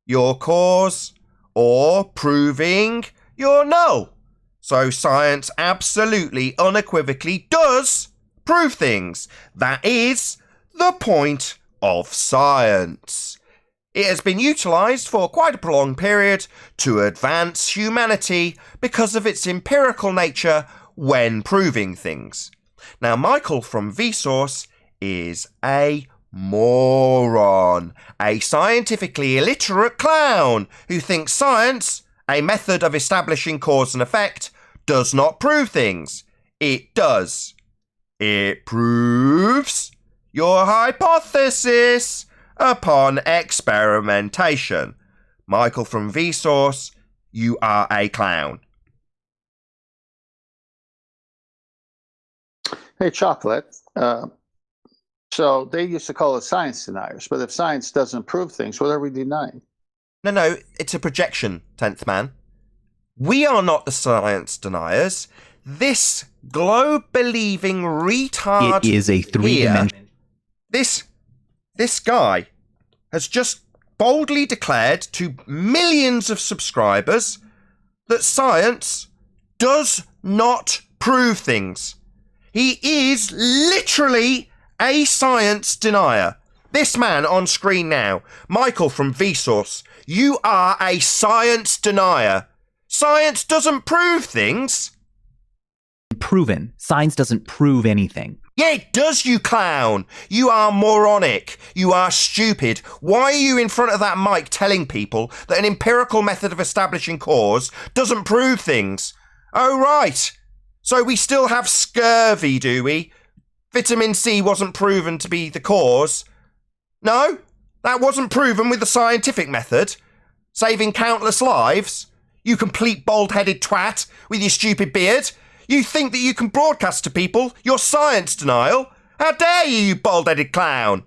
your cause or proving your null. So science absolutely, unequivocally does prove things. That is the point of science. It has been utilised for quite a prolonged period to advance humanity because of its empirical nature when proving things. Now, Michael from Vsauce is a moron, a scientifically illiterate clown who thinks science, a method of establishing cause and effect, does not prove things. It does. It proves your hypothesis upon experimentation. Michael from Vsauce, you are a clown. Hey, Chocolate. So they used to call it science deniers, but if science doesn't prove things, what are we denying? No, it's a projection, 10th man. We are not the science deniers. This globe-believing retard. It is a three-dimensional. This guy has just boldly declared to millions of subscribers that science does not prove things. He is literally a science denier. This man on screen now, Michael from Vsauce, you are a science denier. Science doesn't prove things. Proven. Science doesn't prove anything. Yeah, it does, you clown. You are moronic. You are stupid. Why are you in front of that mic telling people that an empirical method of establishing cause doesn't prove things? Oh, right. So we still have scurvy, do we? Vitamin C wasn't proven to be the cause. No, that wasn't proven with the scientific method. Saving countless lives. You complete bald-headed twat with your stupid beard. You think that you can broadcast to people your science denial? How dare you, you bald-headed clown?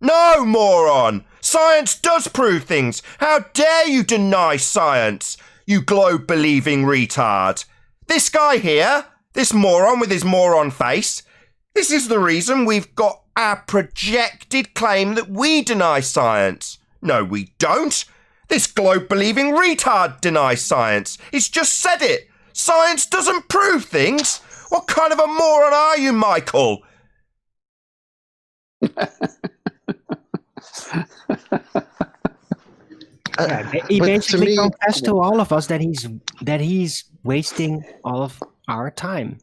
No, moron! Science does prove things. How dare you deny science, you globe-believing retard? This guy here, this moron with his moron face, this is the reason we've got our projected claim that we deny science. No, we don't. This globe-believing retard denies science. He's just said it. Science doesn't prove things. What kind of a moron are you, Michael? He basically confessed to all of us that he's wasting all of our time.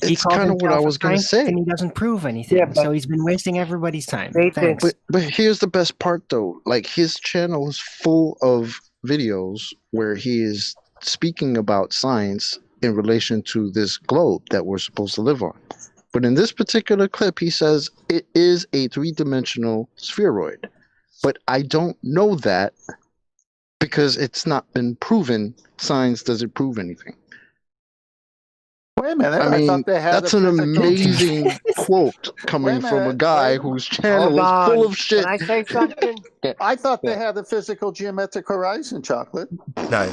It's kind of what I was going to say. And he doesn't prove anything. Yeah, so he's been wasting everybody's time. But here's the best part, though. Like, his channel is full of videos where he is speaking about science in relation to this globe that we're supposed to live on. But in this particular clip, he says it is a three-dimensional spheroid. But I don't know that because it's not been proven. Science doesn't prove anything. Wait a minute. I mean, thought they had that's an amazing quote coming from a guy whose channel is full of shit. Can I say something? I thought they had a physical geometric horizon, Chocolate. No.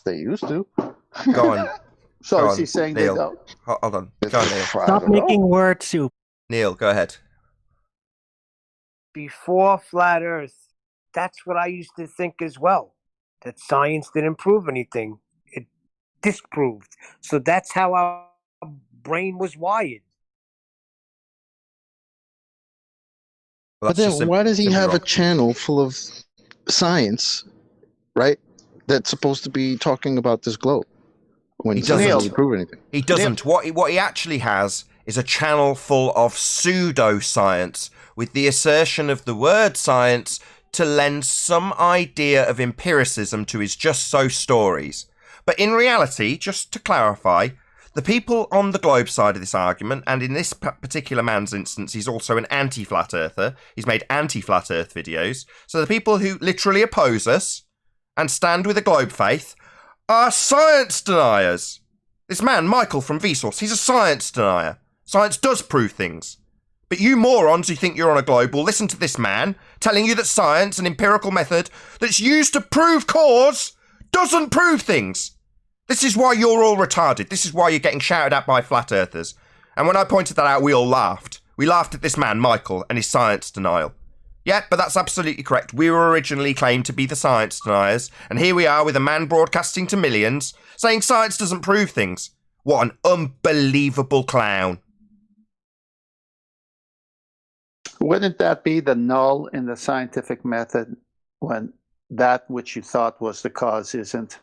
They used to. Go on. So Go is on, he saying Neil. they don't? Hold on. Go on, Neil. Stop making word soup. Neil, go ahead. Before Flat Earth, that's what I used to think as well. That science didn't prove anything. It disproved. So that's how our brain was wired. Well, but then why does he have a channel full of science, right? That's supposed to be talking about this globe when he doesn't prove anything. He doesn't. What he actually has is a channel full of pseudoscience with the assertion of the word science to lend some idea of empiricism to his just so stories. But in reality, just to clarify, the people on the globe side of this argument, and in this particular man's instance, he's also an anti-flat earther. He's made anti-flat earth videos. So the people who literally oppose us and stand with the globe faith are science deniers. This man, Michael from Vsauce, he's a science denier. Science does prove things. But you morons who think you're on a globe will listen to this man telling you that science, an empirical method that's used to prove cause, doesn't prove things. This is why you're all retarded. This is why you're getting shouted at by flat earthers. And when I pointed that out, we all laughed. We laughed at this man, Michael, and his science denial. Yeah, but that's absolutely correct. We were originally claimed to be the science deniers, and here we are with a man broadcasting to millions, saying science doesn't prove things. What an unbelievable clown. Wouldn't that be the null in the scientific method when that which you thought was the cause isn't?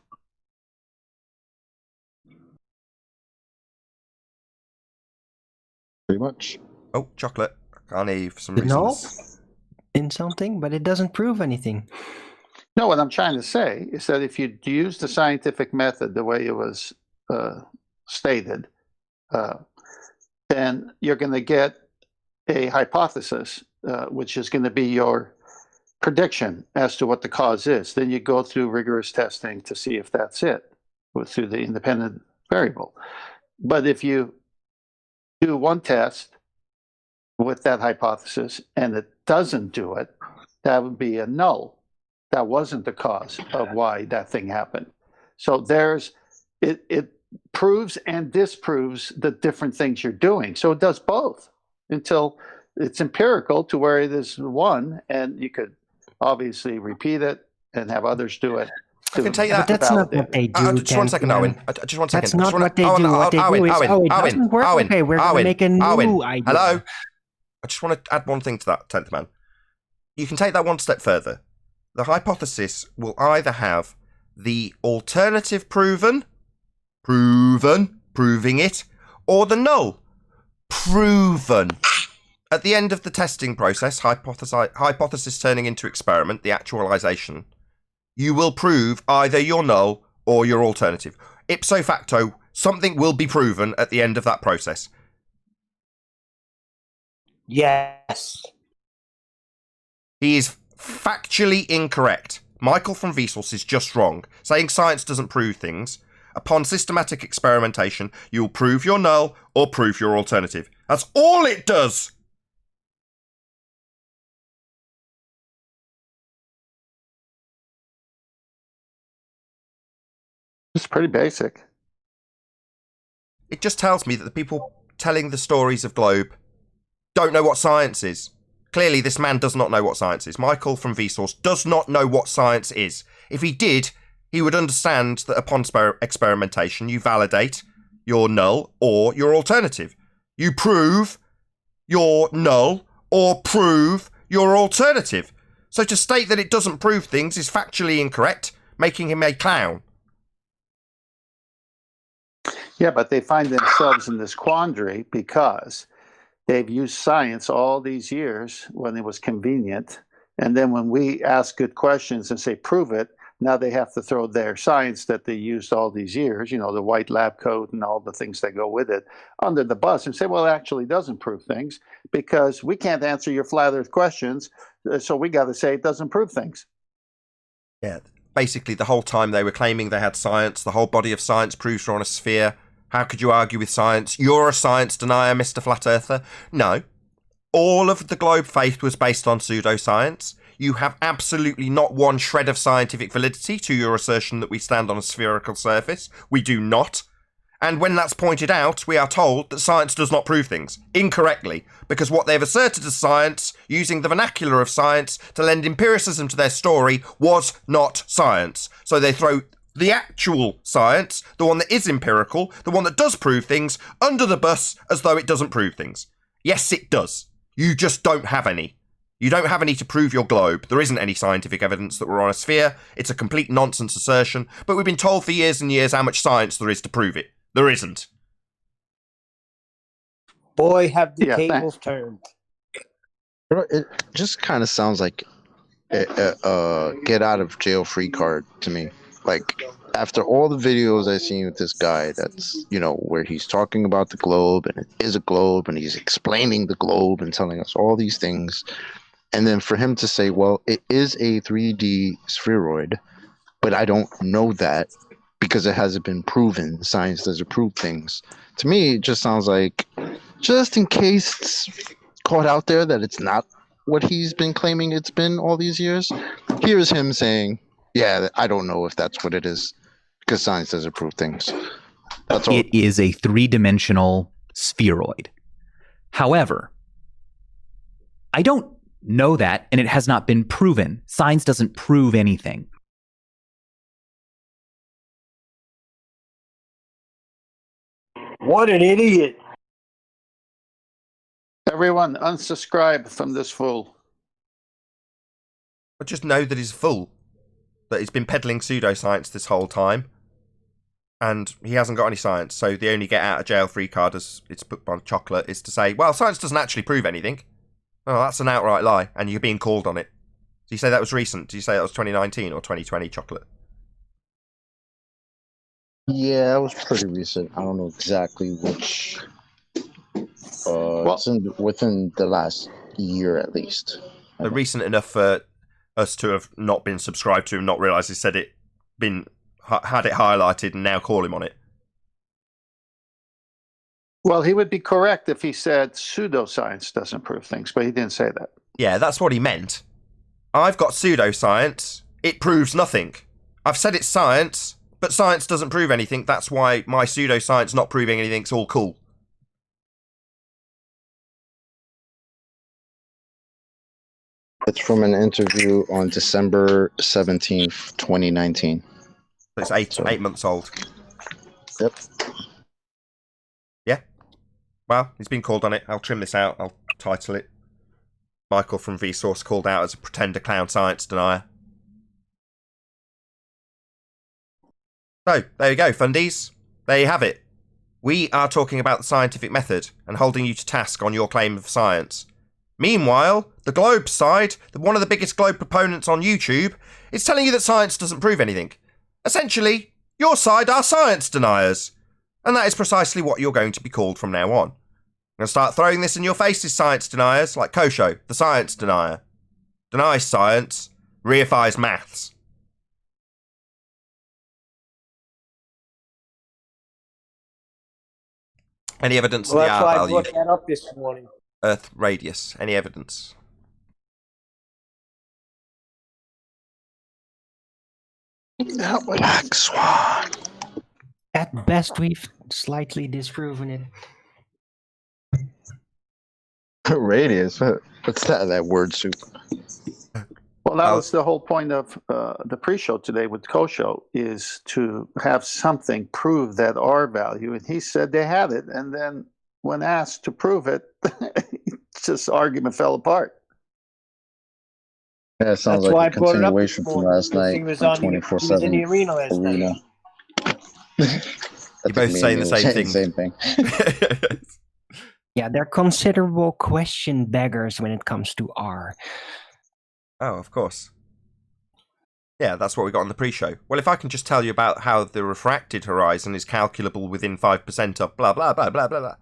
Pretty much. Oh, chocolate. I can't hear you for some The reason. null in something, but it doesn't prove anything. No, what I'm trying to say is that if you use the scientific method the way it was stated, then you're going to get a hypothesis, which is going to be your prediction as to what the cause is. Then you go through rigorous testing to see if that's it, through the independent variable. But if you do one test with that hypothesis and it doesn't do it, that would be a null. That wasn't the cause of why that thing happened. So it proves and disproves the different things you're doing. So it does both until it's empirical to where it is one, and you could obviously repeat it and have others do it. I can take that. But that's not what they do. Just one second, Owen. Just one second. That's not what they do. What they do is, oh, it doesn't work? Okay, we're going to make a new idea. Hello? I just want to add one thing to that, 10th man. You can take that one step further. The hypothesis will either have the alternative proving it, or the null, proven. At the end of the testing process, hypothesis turning into experiment, the actualization, you will prove either your null or your alternative. Ipso facto, something will be proven at the end of that process. Yes. He is factually incorrect. Michael from Vsauce is just wrong, saying science doesn't prove things. Upon systematic experimentation, you'll prove your null or prove your alternative. That's all it does! It's pretty basic. It just tells me that the people telling the stories of Globe don't know what science is. Clearly, this man does not know what science is. Michael from Vsauce does not know what science is. If he did, he would understand that upon experimentation, you validate your null or your alternative. You prove your null or prove your alternative. So to state that it doesn't prove things is factually incorrect, making him a clown. Yeah, but they find themselves in this quandary because they've used science all these years when it was convenient. And then when we ask good questions and say, prove it, now they have to throw their science that they used all these years, you know, the white lab coat and all the things that go with it, under the bus and say, well, it actually doesn't prove things because we can't answer your flat earth questions. So we got to say it doesn't prove things. Yeah, basically the whole time they were claiming they had science, the whole body of science proves you're on a sphere. How could you argue with science? You're a science denier, Mr. Flat Earther. No. All of the globe faith was based on pseudoscience. You have absolutely not one shred of scientific validity to your assertion that we stand on a spherical surface. We do not. And when that's pointed out, we are told that science does not prove things. Incorrectly. Because what they've asserted as science, using the vernacular of science to lend empiricism to their story, was not science. So they throw the actual science, the one that is empirical, the one that does prove things, under the bus as though it doesn't prove things. Yes, it does. You just don't have any. You don't have any to prove your globe. There isn't any scientific evidence that we're on a sphere. It's a complete nonsense assertion, but we've been told for years and years how much science there is to prove it. There isn't. Boy, have the tables turned. It just kind of sounds like a get out of jail free card to me. Like, after all the videos I've seen with this guy, that's, you know, where he's talking about the globe and it is a globe and he's explaining the globe and telling us all these things. And then for him to say, well, it is a 3D spheroid, but I don't know that because it hasn't been proven. Science doesn't prove things. To me, it just sounds like, just in case it's caught out there that it's not what he's been claiming it's been all these years. Here's him saying, yeah, I don't know if that's what it is because science doesn't prove things. That's all. It is a three-dimensional spheroid. However, I don't know that, and it has not been proven. Science doesn't prove anything. What an idiot. Everyone, unsubscribe from this fool. But just know that he's a fool. That he's been peddling pseudoscience this whole time. And he hasn't got any science, so the only get out of jail free card, as it's put on chocolate, is to say, well, science doesn't actually prove anything. Oh, that's an outright lie, and you're being called on it. Do you say that was recent? Do you say that was 2019 or 2020 chocolate? Yeah, it was pretty recent. I don't know exactly which. It's within the last year at least. They're recent enough for us to have not been subscribed to and not realised he said it, had it highlighted and now call him on it. Well, he would be correct if he said pseudoscience doesn't prove things, but he didn't say that. Yeah, that's what he meant. I've got pseudoscience. It proves nothing. I've said it's science, but science doesn't prove anything. That's why my pseudoscience not proving anything's all cool. It's from an interview on December 17th, 2019. It's eight months old. Yep. Yeah. Well, he's been called on it. I'll trim this out. I'll title it. Michael from Vsauce called out as a pretender clown science denier. So, there you go, fundies. There you have it. We are talking about the scientific method and holding you to task on your claim of science. Meanwhile, the Globe side, one of the biggest Globe proponents on YouTube, is telling you that science doesn't prove anything. Essentially, your side are science deniers. And that is precisely what you're going to be called from now on. I'm going to start throwing this in your faces, science deniers, like Kosho, the science denier. Denies science, reifies maths. Any evidence of the That's why R I value? brought that up this morning. Earth radius. Any evidence? Black Swan. At best, we've slightly disproven it. Radius? What's that word soup? Well, that was the whole point of the pre-show today with Kosho, is to have something prove that R value. And he said they had it. And then when asked to prove it, just argument fell apart. Yeah, it sounds That's why like a I brought it up continuation this from morning, last because night. he was on on the- he was in the arena last night. You're both saying the same thing. Same thing. Yeah, they're considerable question beggars when it comes to R. Oh, of course. Yeah, that's what we got on the pre-show. Well, if I can just tell you about how the refracted horizon is calculable within 5% of blah, blah, blah, blah, blah, blah.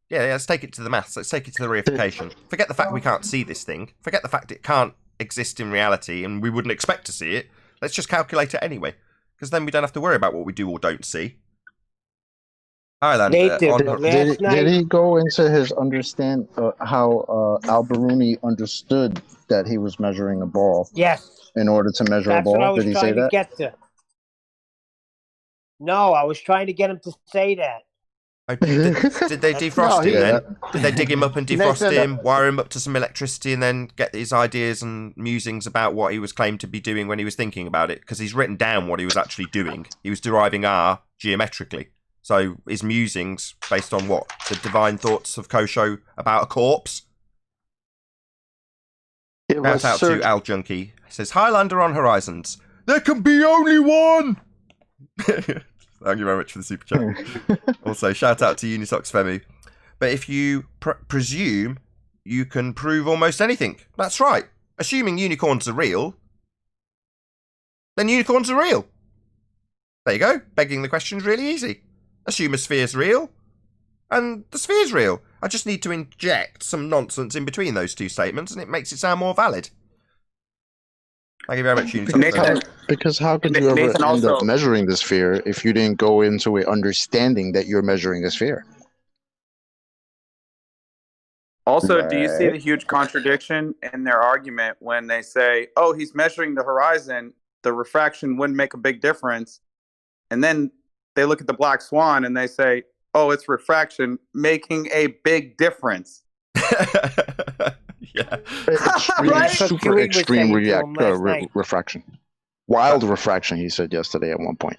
Yeah, let's take it to the maths. Let's take it to the reification. Forget the fact we can't see this thing. Forget the fact it can't exist in reality and we wouldn't expect to see it. Let's just calculate it anyway. Because then we don't have to worry about what we do or don't see. Did he go into his understand how Al-Biruni understood that he was measuring a ball? Yes. In order to measure a That's what I ball, was did he say trying to that? get to. No, I was trying to get him to say that. Did they defrost him then? Yeah. Did they dig him up and defrost Nathan, him, wire him up to some electricity, and then get his ideas and musings about what he was claimed to be doing when he was thinking about it? Because he's written down what he was actually doing. He was deriving R geometrically. So his musings, based on what? The divine thoughts of Kosho about a corpse? Shout out to Al Junkie. He says, Highlander on horizons. There can be only one! Thank you very much for the super chat. Also, shout out to Unisox Femu. But if you presume you can prove almost anything, that's right. Assuming unicorns are real, then unicorns are real. There you go. Begging the question's really easy. Assume a sphere's real, and the sphere's real. I just need to inject some nonsense in between those two statements, and it makes it sound more valid. Thank you very much, Unisox. Because how could you ever end up measuring the sphere if you didn't go into it understanding that you're measuring a sphere? Also, do you see the huge contradiction in their argument when they say, oh, he's measuring the horizon, the refraction wouldn't make a big difference. And then they look at the black swan and they say, oh, it's refraction making a big difference. Yeah. Super extreme refraction. Wild refraction, he said yesterday at one point.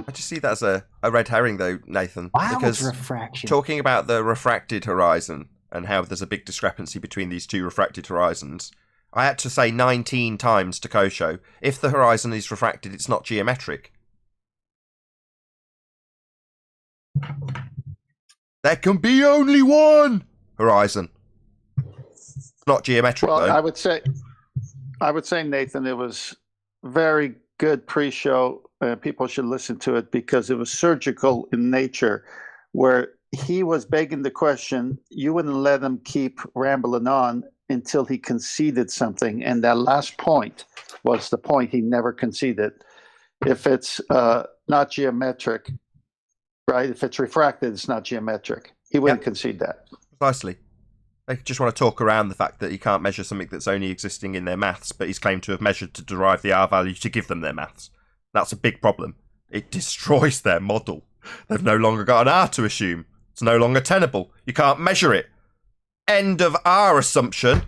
I just see that as a red herring, though, Nathan. Wild because refraction. Talking about the refracted horizon and how there's a big discrepancy between these two refracted horizons, I had to say 19 times to Kosho, if the horizon is refracted, it's not geometric. There can be only one horizon. It's not geometric, Well, though. I would say, Nathan, it was very good pre-show. People should listen to it because it was surgical in nature, where he was begging the question. You wouldn't let him keep rambling on until he conceded something, and that last point was the point he never conceded. If it's not geometric, right? If it's refracted, it's not geometric. He wouldn't concede that. Precisely. They just want to talk around the fact that you can't measure something that's only existing in their maths, but he's claimed to have measured to derive the R value to give them their maths. That's a big problem. It destroys their model. They've no longer got an R to assume. It's no longer tenable. You can't measure it. End of R assumption.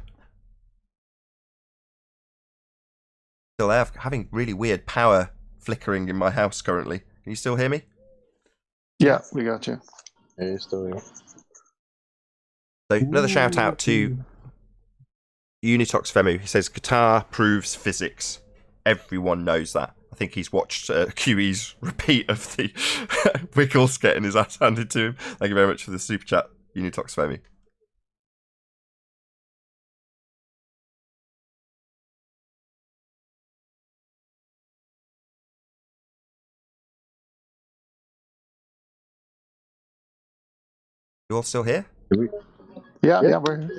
Still there, having really weird power flickering in my house currently. Can you still hear me? Yeah, we got you. Yeah, you're still here. So another shout out to Unitox Femu. He says guitar proves physics. Everyone knows that. I think he's watched QE's repeat of the Wiggles getting his ass handed to him. Thank you very much for the super chat, Unitox Femu. You all still here? Yeah, we're here.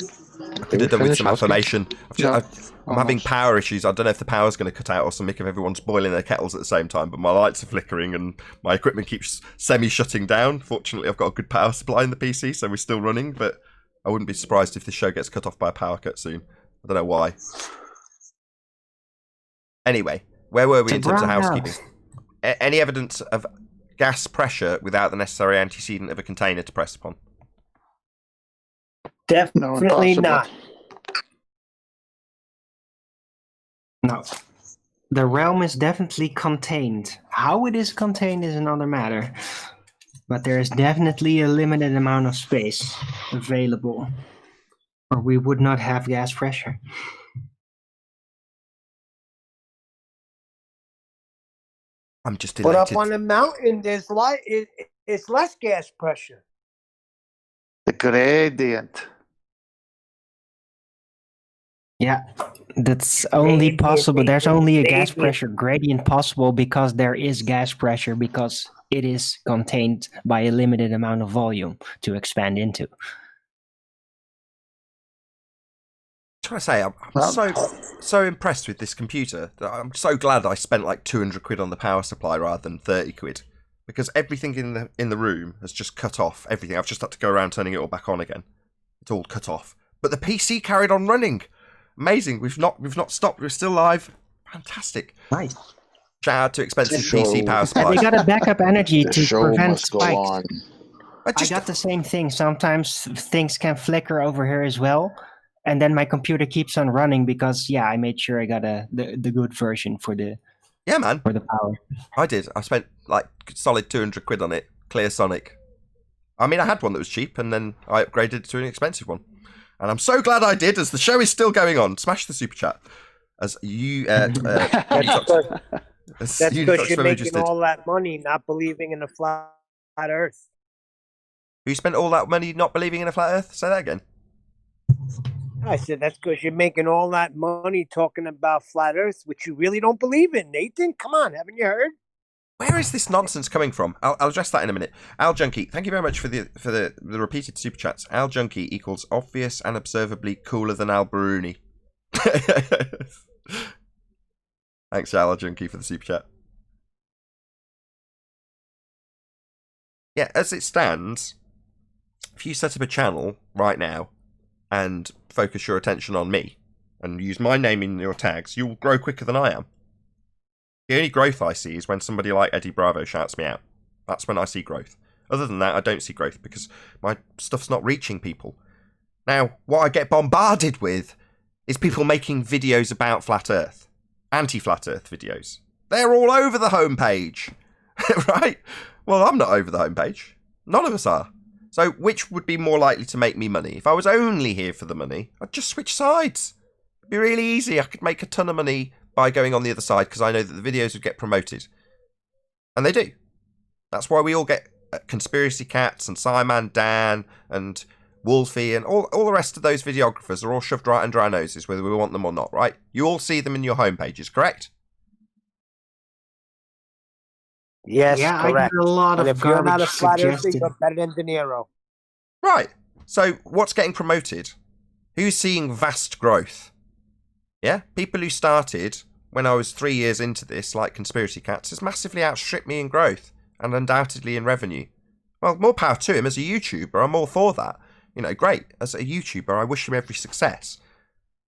I could have done with some affirmation. I'm having power issues. I don't know if the power's going to cut out or something, if everyone's boiling their kettles at the same time, but my lights are flickering and my equipment keeps semi-shutting down. Fortunately, I've got a good power supply in the PC, so we're still running, but I wouldn't be surprised if this show gets cut off by a power cut soon. I don't know why. Anyway, where were we in terms of housekeeping? Any evidence of gas pressure without the necessary antecedent of a container to press upon? Definitely not. No. The realm is definitely contained. How it is contained is another matter. But there is definitely a limited amount of space available, or we would not have gas pressure. I'm just But elated. up on the mountain, there's it's less gas pressure. The gradient. Yeah, that's only possible. There's only a gas pressure gradient possible because there is gas pressure because it is contained by a limited amount of volume to expand into. I'm trying to say, I'm so impressed with this computer that I'm so glad I spent like 200 quid on the power supply rather than 30 quid. Because everything in the room has just cut off. Everything. I've just had to go around turning it all back on again. It's all cut off. But the PC carried on running. Amazing. We've not stopped. We're still live. Fantastic. Nice. Shout out to expensive PC power supply. They got a backup energy to prevent spikes. On. I got the same thing. Sometimes things can flicker over here as well. And then my computer keeps on running because, I made sure I got the good version for the for the power. I did. I spent like solid 200 quid on it. Clear Sonic. I mean, I had one that was cheap, and then I upgraded it to an expensive one. And I'm so glad I did, as the show is still going on. Smash the super chat. As you... That's because you're making all that money not believing in a flat earth. You spent all that money not believing in a flat earth? Say that again. I said that's because you're making all that money talking about flat earth, which you really don't believe in, Nathan. Come on, haven't you heard? Where is this nonsense coming from? I'll address that in a minute. Al Junkie, thank you very much for the repeated super chats. Al Junkie equals obvious and observably cooler than Al Bruni. Thanks, Al Junkie, for the super chat. Yeah, as it stands, if you set up a channel right now and focus your attention on me and use my name in your tags, you'll grow quicker than I am. The only growth I see is when somebody like Eddie Bravo shouts me out. That's when I see growth. Other than that, I don't see growth because my stuff's not reaching people. Now, what I get bombarded with is people making videos about Flat Earth. Anti-Flat Earth videos. They're all over the homepage. Right? Well, I'm not over the homepage. None of us are. So which would be more likely to make me money? If I was only here for the money, I'd just switch sides. It'd be really easy. I could make a ton of money by going on the other side because I know that the videos would get promoted. And they do. That's why we all get Conspiracy Cats and Simon Dan and Wolfie and all the rest of those videographers are all shoved right under our noses, whether we want them or not, right? You all see them in your homepages, correct? Yes, yeah, correct. I get a lot and of if you're not a garbage flat earther, suggested. you're better than De Niro. Right. So what's getting promoted? Who's seeing vast growth? Yeah? People who started when I was 3 years into this, like Conspiracy Cats, has massively outstripped me in growth and undoubtedly in revenue. Well, more power to him as a YouTuber. I'm all for that. You know, great. As a YouTuber, I wish him every success.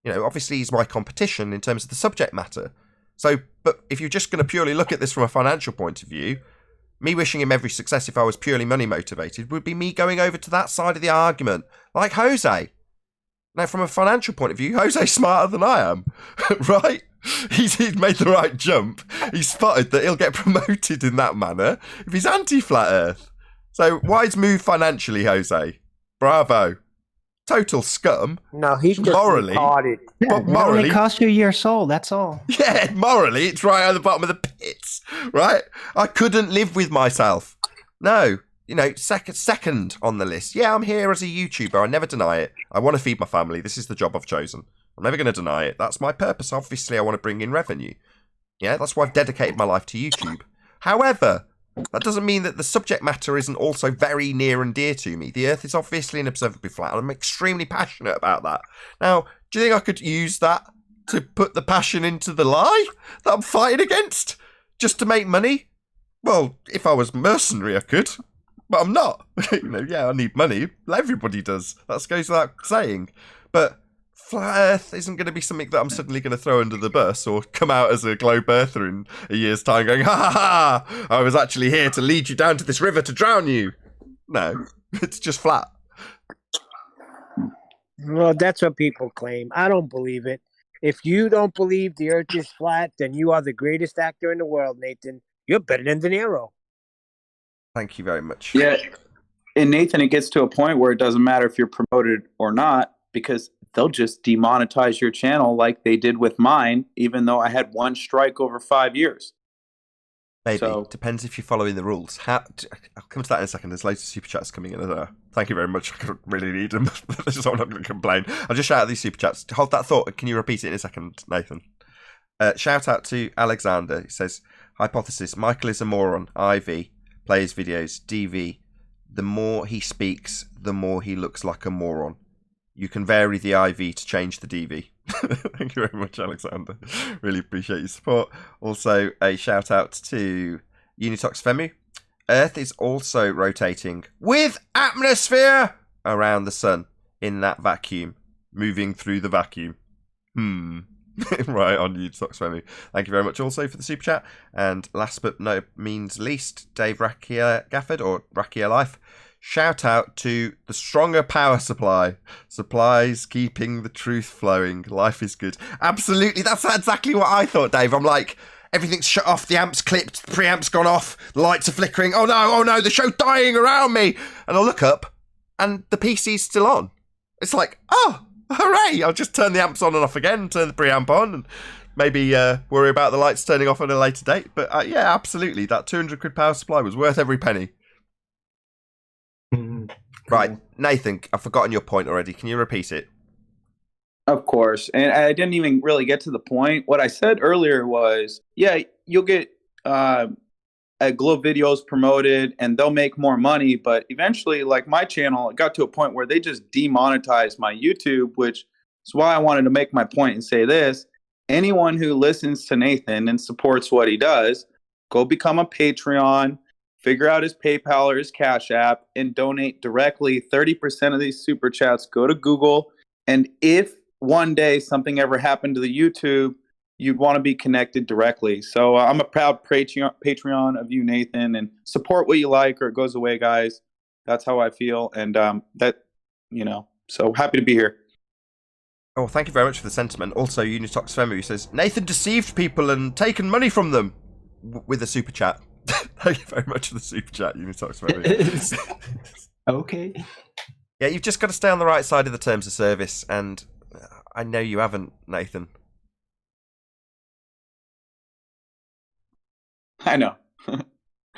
You know, obviously he's my competition in terms of the subject matter. So, but if you're just going to purely look at this from a financial point of view, me wishing him every success if I was purely money motivated would be me going over to that side of the argument, like Jose. Now, from a financial point of view, Jose's smarter than I am, right? He's made the right jump. He's spotted that he'll get promoted in that manner if he's anti-Flat Earth. So, wise move financially, Jose. Bravo. Total scum. No, he's just morally, retarded. but It morally, only costs you your soul, that's all. yeah, morally, it's right at the bottom of the pits, right? I couldn't live with myself. No, you know, second on the list. Yeah, I'm here as a YouTuber. I never deny it. I want to feed my family. This is the job I've chosen. I'm never going to deny it. That's my purpose. Obviously, I want to bring in revenue. Yeah, that's why I've dedicated my life to YouTube. However, that doesn't mean that the subject matter isn't also very near and dear to me. The Earth is obviously inobservably flat, and I'm extremely passionate about that. Now, do you think I could use that to put the passion into the lie that I'm fighting against? Just to make money? Well, if I was mercenary, I could. But I'm not. You know, yeah, I need money. Everybody does. That goes without saying. But Flat Earth isn't going to be something that I'm suddenly going to throw under the bus or come out as a globe earther in a year's time going, ha ha ha, I was actually here to lead you down to this river to drown you. No, it's just flat. Well, that's what people claim. I don't believe it. If you don't believe the earth is flat, then you are the greatest actor in the world, Nathan. You're better than De Niro. Thank you very much. Yeah. And Nathan, it gets to a point where it doesn't matter if you're promoted or not, because they'll just demonetize your channel like they did with mine, even though I had one strike over 5 years. Maybe. So, depends if you're following the rules. I'll come to that in a second. There's loads of super chats coming in. Thank you very much. I don't really need them. This is all I'm not going to complain. I'll just shout out these super chats. Hold that thought. Can you repeat it in a second, Nathan? Shout out to Alexander. He says, hypothesis, Michael is a moron. IV, plays videos. DV, the more he speaks, the more he looks like a moron. You can vary the IV to change the DV. Thank you very much, Alexander. Really appreciate your support. Also, a shout out to Unitox Femu. Earth is also rotating with atmosphere around the sun in that vacuum, moving through the vacuum. Right, on Unitox Femu. Thank you very much also for the super chat. And last but no means least, Dave Rakia Gafford, or Rakia Life. Shout out to the stronger power supply. Supplies keeping the truth flowing. Life is good. Absolutely. That's exactly what I thought, Dave. I'm like, everything's shut off. The amp's clipped. The preamp's gone off. The lights are flickering. Oh no, the show's dying around me. And I'll look up and the PC's still on. It's like, oh, hooray. I'll just turn the amps on and off again, turn the preamp on, and maybe worry about the lights turning off at a later date. But yeah, absolutely. That 200 quid power supply was worth every penny. Right, Nathan, I've forgotten your point already. Can you repeat it? of course. And I didn't even really get to the point. What I said earlier was, yeah, you'll get Glow videos promoted and they'll make more money. But eventually, like my channel, it got to a point where they just demonetized my YouTube, which is why I wanted to make my point and say this. Anyone who listens to Nathan and supports what he does, go become a Patreon, figure out his PayPal or his Cash App, and donate directly. 30% of these super chats go to Google, And if one day something ever happened to the YouTube, you'd want to be connected directly. So I'm a proud Patreon of you, Nathan, and support what you like or it goes away, guys. That's how I feel. And so happy to be here. Oh, thank you very much for the sentiment. Also, Unitox Femu says, Nathan deceived people and taken money from them with a super chat. Thank you very much for the super chat, Unitox Femu. Okay. Yeah, you've just got to stay on the right side of the terms of service, and I know you haven't, Nathan. I know.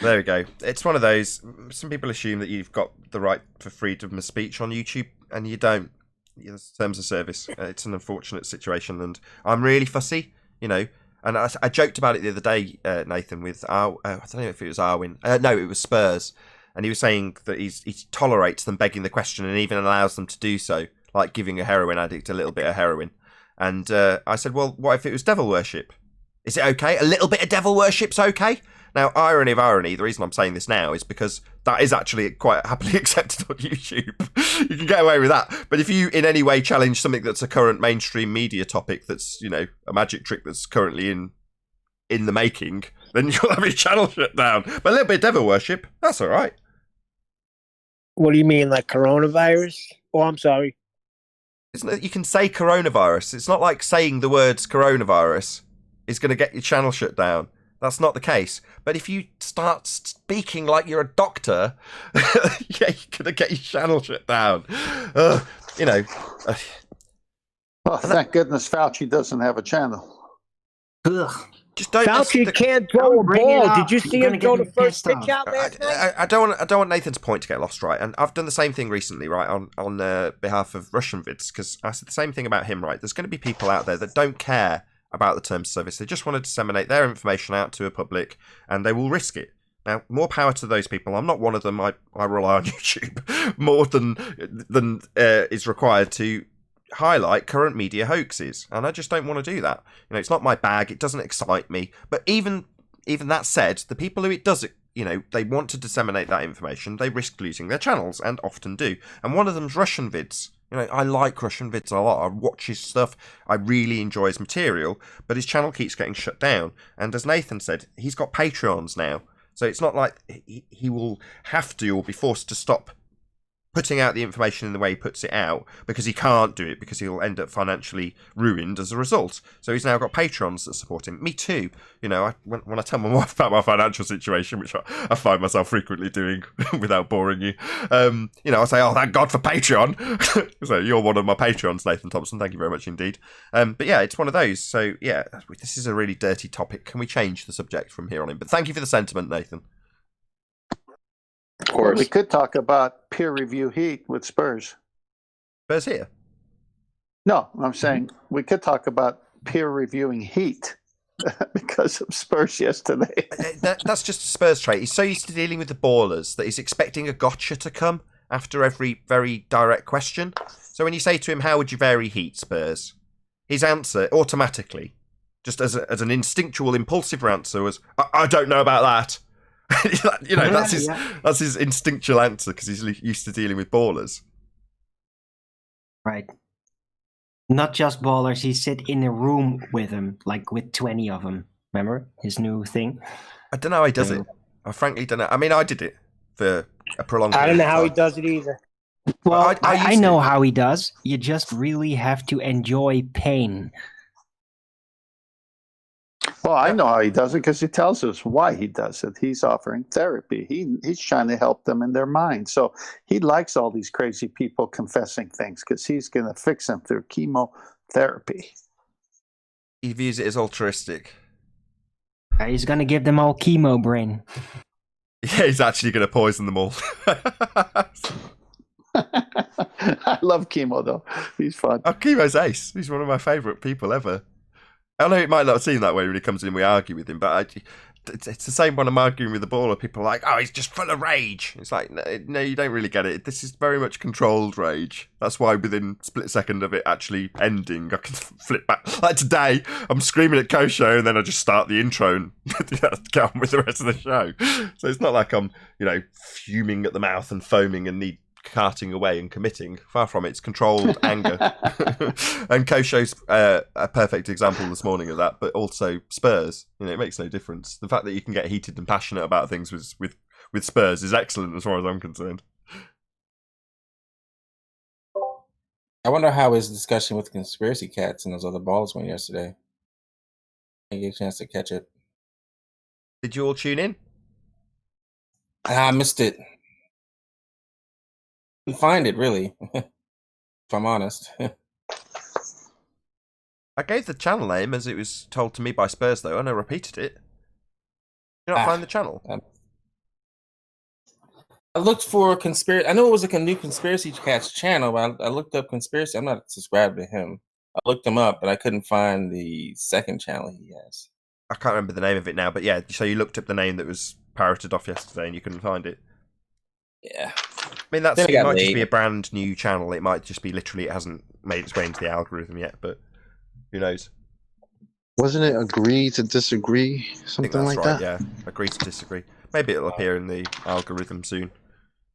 There we go. It's one of those. Some people assume that you've got the right for freedom of speech on YouTube, and you don't. It's terms of service. It's an unfortunate situation, and I'm really fussy, And I joked about it the other day, Nathan, with I don't know if it was Arwin. No, it was Spurs, and he was saying that he tolerates them begging the question and even allows them to do so, like giving a heroin addict a little bit of heroin. And I said, well, what if it was devil worship? Is it okay? A little bit of devil worship's okay? Now, irony of irony, the reason I'm saying this now is because that is actually quite happily accepted on YouTube. You can get away with that. But if you in any way challenge something that's a current mainstream media topic that's, a magic trick that's currently in the making, then you'll have your channel shut down. But a little bit of devil worship, that's all right. What do you mean, like coronavirus? Oh, I'm sorry. You can say coronavirus. It's not like saying the words coronavirus is going to get your channel shut down. That's not the case. But if you start speaking like you're a doctor, yeah, you're going to get your channel shut down. Well, thank goodness Fauci doesn't have a channel. Ugh. Just don't. Fauci can't throw a ball. Did you see him throw the first pitch out last night? I don't want Nathan's point to get lost, right? And I've done the same thing recently, right, on behalf of Russian vids, because I said the same thing about him, right? There's going to be people out there that don't care about the terms of service. They just want to disseminate their information out to a public, and they will risk it. Now, more power to those people. I'm not one of them. I rely on YouTube more than is required to highlight current media hoaxes, and I just don't want to do that. It's not my bag. It doesn't excite me. But even that said, the people who it does, they want to disseminate that information. They risk losing their channels, and often do. And one of them's Russian vids. I like Russian vids a lot. I watch his stuff. I really enjoy his material, but his channel keeps getting shut down. And as Nathan said, he's got Patreons now. So it's not like he will have to or be forced to stop putting out the information in the way he puts it out because he can't do it because he'll end up financially ruined as a result. So he's now got patrons that support him. Me too. When I tell my wife about my financial situation, which I find myself frequently doing without boring you, I say, oh, thank God for Patreon. So you're one of my patrons, Nathan Thompson. Thank you very much indeed. But yeah, it's one of those. So yeah, this is a really dirty topic. Can we change the subject from here on in? But thank you for the sentiment, Nathan. Of course. We could talk about peer review heat with Spurs. Spurs here? No, I'm saying we could talk about peer reviewing heat because of Spurs yesterday. That's just a Spurs trait. He's so used to dealing with the ballers that he's expecting a gotcha to come after every very direct question. So when you say to him, how would you vary heat, Spurs? His answer automatically, just as an instinctual, impulsive answer was, I don't know about that. That's his instinctual answer because he's used to dealing with ballers. Right. Not just ballers, he sit in a room with them, like with 20 of them. Remember his new thing? I don't know how he does it. I frankly don't know. I mean, I did it for a prolonged period. I don't know how he does it either. Well, I know how he does. You just really have to enjoy pain. Well, I know how he does it because he tells us why he does it. He's offering therapy. He's trying to help them in their mind. So he likes all these crazy people confessing things because he's going to fix them through chemotherapy. He views it as altruistic. He's going to give them all chemo brain. Yeah, he's actually going to poison them all. I love chemo, though. He's fun. Oh, chemo's ace. He's one of my favourite people ever. I know it might not seem that way when he comes in and we argue with him, but it's the same when I'm arguing with the baller. People are like, oh, he's just full of rage. It's like, no, you don't really get it. This is very much controlled rage. That's why within a split second of it actually ending, I can flip back. Like today, I'm screaming at Kosho and then I just start the intro and get on with the rest of the show. So it's not like I'm, fuming at the mouth and foaming and need carting away and committing. Far from it. It's controlled anger. And Kosho's a perfect example this morning of that, but also Spurs. It makes no difference. The fact that you can get heated and passionate about things with Spurs is excellent as far as I'm concerned. I wonder how his discussion with conspiracy cats and those other balls went yesterday. I didn't get a chance to catch it. Did you all tune in? I missed it. Couldn't find it, really. If I'm honest. I gave the channel name as it was told to me by Spurs, though, and I repeated it. Did you not find the channel? I looked for conspiracy. I knew it was a new conspiracy cats channel, but I looked up conspiracy. I'm not subscribed to him. I looked him up, but I couldn't find the second channel he has. I can't remember the name of it now, but yeah, so you looked up the name that was pirated off yesterday and you couldn't find it. Yeah. I mean, it might just be a brand new channel. It might just be literally it hasn't made its way into the algorithm yet, but who knows? Wasn't it agree to disagree? Something like that? Yeah, agree to disagree. Maybe it'll appear in the algorithm soon.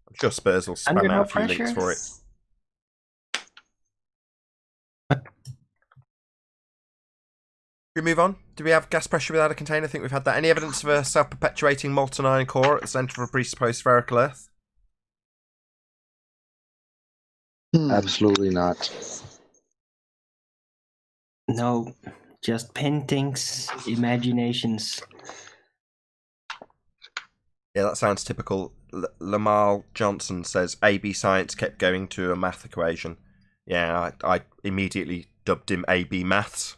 I'm sure Spurs will spam out a few links for it. We move on. Do we have gas pressure without a container? I think we've had that. Any evidence of a self-perpetuating molten iron core at the centre of a presupposed spherical Earth? Absolutely not. No, just paintings, imaginations. Yeah, that sounds typical. Lamal Johnson says AB science kept going to a math equation. Yeah, I immediately dubbed him AB maths.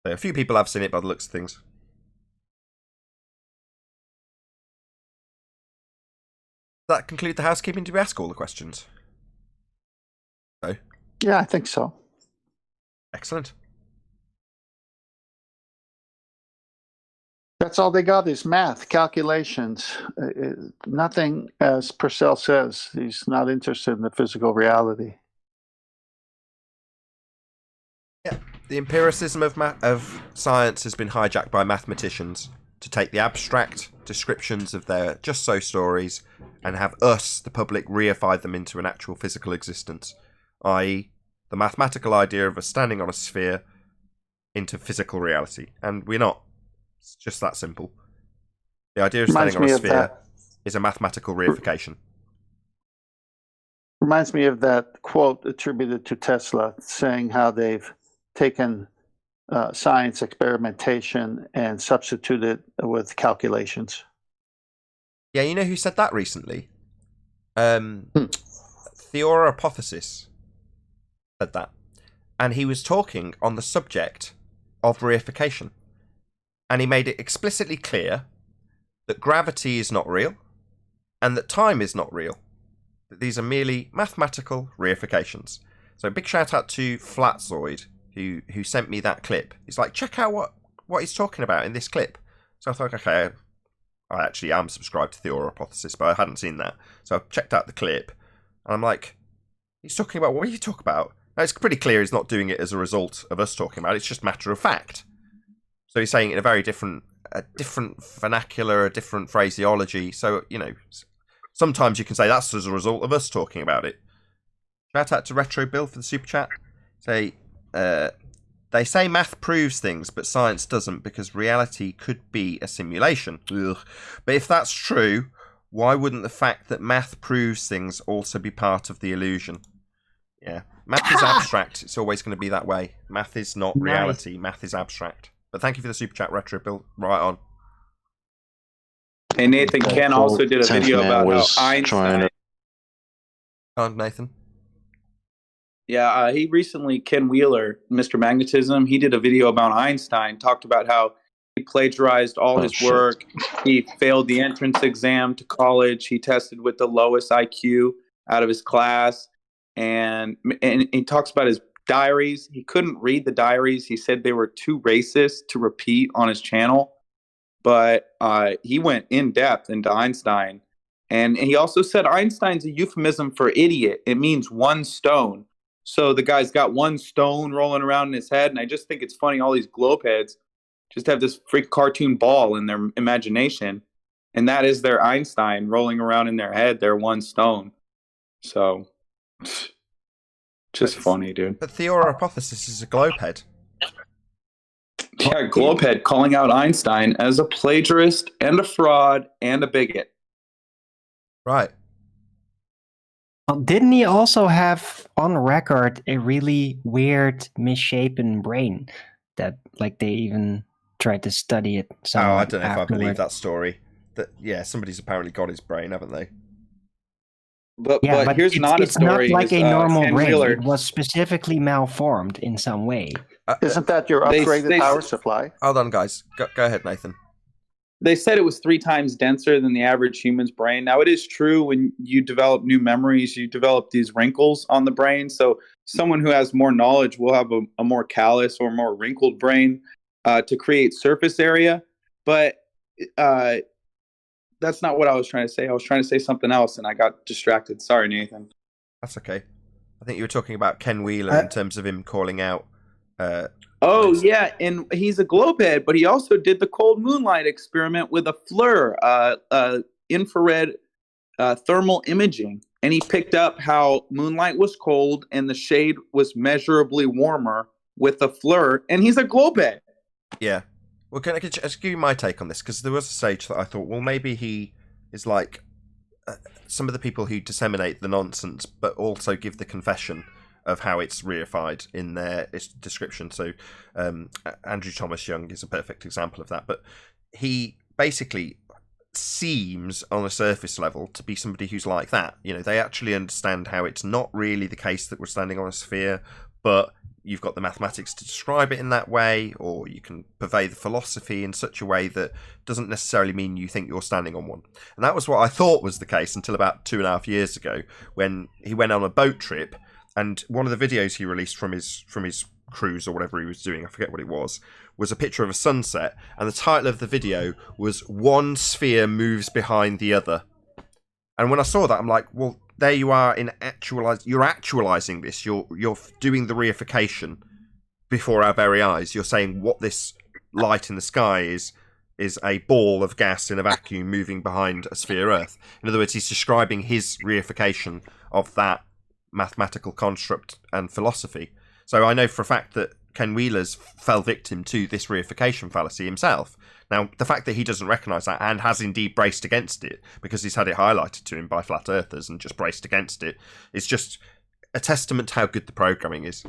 So a few people have seen it by the looks of things. Does that conclude the housekeeping? Did we ask all the questions? No. Yeah, I think so. Excellent. That's all they got is math, calculations. Nothing, as Purcell says, he's not interested in the physical reality. Yeah, the empiricism of science has been hijacked by mathematicians to take the abstract descriptions of their just-so stories and have us, the public, reify them into an actual physical existence, i.e. the mathematical idea of us standing on a sphere into physical reality. And we're not. It's just that simple. The idea of standing on a sphere is a mathematical reification. Reminds me of that quote attributed to Tesla saying how they've taken science experimentation and substituted it with calculations. Yeah, you know who said that recently? Theoropothesis said that. And he was talking on the subject of reification. And he made it explicitly clear that gravity is not real and that time is not real. That these are merely mathematical reifications. So big shout out to Flatzoid who sent me that clip. He's like, check out what he's talking about in this clip. So I thought, okay, I actually am subscribed to Theoropothesis, but I hadn't seen that. So I checked out the clip and I'm like, he's talking about what are you talking about? Now it's pretty clear he's not doing it as a result of us talking about it. It's just matter of fact. So he's saying it in a very different vernacular, a different phraseology. So, sometimes you can say that's as a result of us talking about it. Shout out to Retro Bill for the super chat. They say math proves things, but science doesn't because reality could be a simulation. Ugh. But if that's true, why wouldn't the fact that math proves things also be part of the illusion? Yeah. Math is abstract. It's always going to be that way. Math is not reality. Nice. Math is abstract. But thank you for the super chat, Retro Bill. Right on. Hey, Nathan, Ken also did a video about how Einstein... Nathan? Yeah, he recently, Ken Wheeler, Mr. Magnetism, he did a video about Einstein, talked about how he plagiarized all his work. He failed the entrance exam to college. He tested with the lowest IQ out of his class. And he talks about his diaries. He couldn't read the diaries. He said they were too racist to repeat on his channel. But he went in depth into Einstein. And he also said Einstein's a euphemism for idiot. It means one stone. So the guy's got one stone rolling around in his head. And I just think it's funny. All these globe heads just have this freak cartoon ball in their imagination. and that is their Einstein rolling around in their head, their one stone. So, just funny, dude. But Theorypothesis is a globehead. Yeah, Globehead calling out Einstein as a plagiarist and a fraud and a bigot. Right. Well, didn't he also have on record a really weird, misshapen brain that, like, they even tried to study it? Oh, I don't know if I afterward. believe that story. That somebody's apparently got his brain, haven't they? But here's it's, not a it's story. not like a normal Ken brain. Wheeler. It was specifically malformed in some way. Isn't that your upgraded power supply? Hold on, guys. Go ahead, Nathan. They said it was 3 times denser than the average human's brain. Now, it is true when you develop new memories, you develop these wrinkles on the brain. So someone who has more knowledge will have a more callous or more wrinkled brain to create surface area. But that's not what I was trying to say. I was trying to say something else, and I got distracted. Sorry, Nathan. That's okay. I think you were talking about Ken Wheeler in terms of him calling out... yeah, and he's a globehead, but he also did the cold moonlight experiment with a FLIR, infrared thermal imaging, and he picked up how moonlight was cold and the shade was measurably warmer with a FLIR, and he's a globehead. Yeah. Well, can I just give you my take on this? Because there was a stage that I thought, well, maybe he is like some of the people who disseminate the nonsense, but also give the confession of how it's reified in their description. So Andrew Thomas Young is a perfect example of that. But he basically seems on a surface level to be somebody who's like that. You know, they actually understand how it's not really the case that we're standing on a sphere, but you've got the mathematics to describe it in that way, or you can purvey the philosophy in such a way that doesn't necessarily mean you think you're standing on one. And that was what I thought was the case until about 2.5 years ago, when he went on a boat trip. And one of the videos he released from his cruise or whatever he was doing, I forget what it was a picture of a sunset, and the title of the video was "One Sphere Moves Behind the Other." And when I saw that, I'm like, well, there you are you're actualizing this. You're doing the reification before our very eyes. You're saying what this light in the sky is a ball of gas in a vacuum moving behind a sphere Earth. In other words, he's describing his reification of that mathematical construct and philosophy. So I know for a fact that Ken Wheeler's fell victim to this reification fallacy himself. Now, the fact that he doesn't recognise that and has indeed braced against it because he's had it highlighted to him by flat earthers and just braced against it is just a testament to how good the programming is.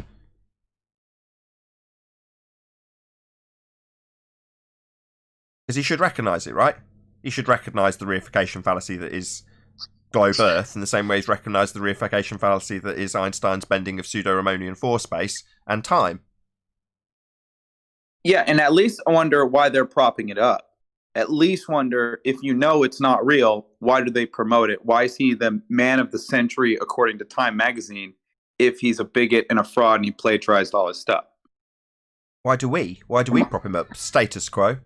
Because he should recognise it, right? He should recognise the reification fallacy that is globe Earth in the same way he's recognised the reification fallacy that is Einstein's bending of pseudo-Riemannian force space and time. Yeah, and at least I wonder why they're propping it up. At least wonder, if you know it's not real, why do they promote it? Why is he the man of the century according to Time magazine if he's a bigot and a fraud and he plagiarized all his stuff? Why do we prop him up? Status quo.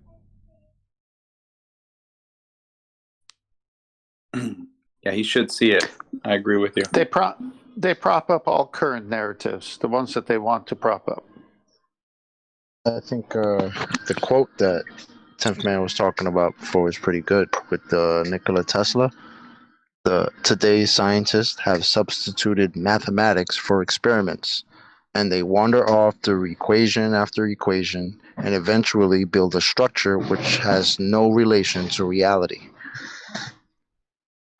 Yeah, he should see it. I agree with you. They prop up all current narratives, the ones that they want to prop up. I think the quote that 10th Man was talking about before was pretty good with Nikola Tesla. Today's scientists have substituted mathematics for experiments, and they wander off through equation after equation and eventually build a structure which has no relation to reality.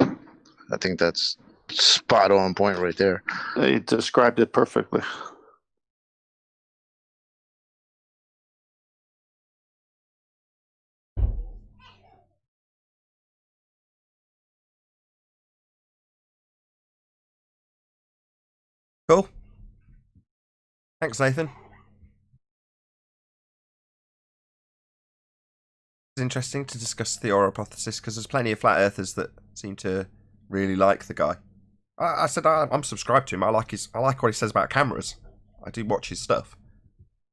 I think that's spot on point right there. They described it perfectly. Cool. Thanks, Nathan. It's interesting to discuss the Theorypothesis because there's plenty of flat earthers that seem to really like the guy. I said I'm subscribed to him. I like what he says about cameras. I do watch his stuff.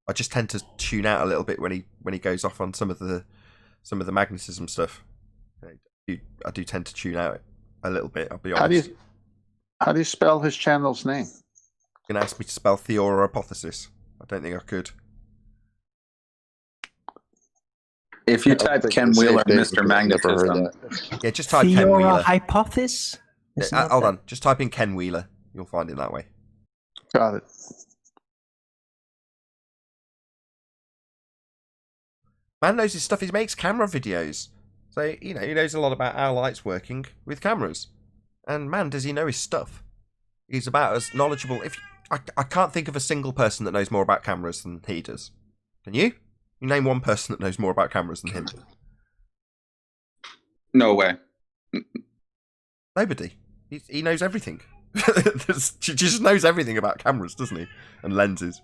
I just tend to tune out a little bit when he goes off on some of the magnetism stuff. I do tend to tune out a little bit. I'll be honest. How do you spell his channel's name? You're gonna ask me to spell Theorypothesis. I don't think I could. If you type Ken Wheeler, Mr. Magnetism. Yeah, just type Ken Theora Wheeler. hypothesis? Hold on, just type in Ken Wheeler. You'll find it that way. Got it. Man knows his stuff. He makes camera videos. So, he knows a lot about how light's working with cameras. And man, does he know his stuff. He's about as knowledgeable. I can't think of a single person that knows more about cameras than he does. Can you? You name one person that knows more about cameras than him. No way. Nobody. He knows everything. He just knows everything about cameras, doesn't he? And lenses.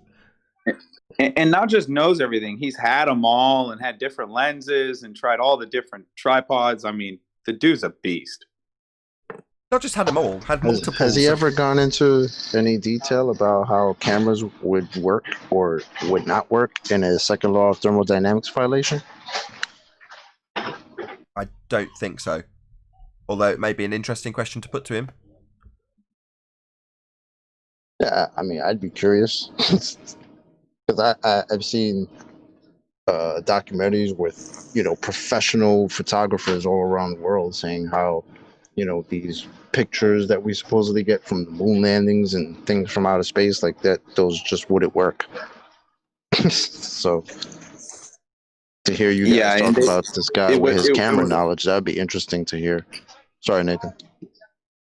And not just knows everything. He's had them all and had different lenses and tried all the different tripods. I mean, the dude's a beast. Not just had them all, had multiple. Has he ever gone into any detail about how cameras would work or would not work in a second law of thermodynamics violation? I don't think so. Although it may be an interesting question to put to him. Yeah, I mean, I'd be curious. Because I've seen documentaries with, professional photographers all around the world saying how, these pictures that we supposedly get from the moon landings and things from outer space like that, those just wouldn't work. So to hear you guys talk about this guy with his camera knowledge, that'd be interesting to hear. Sorry, Nathan.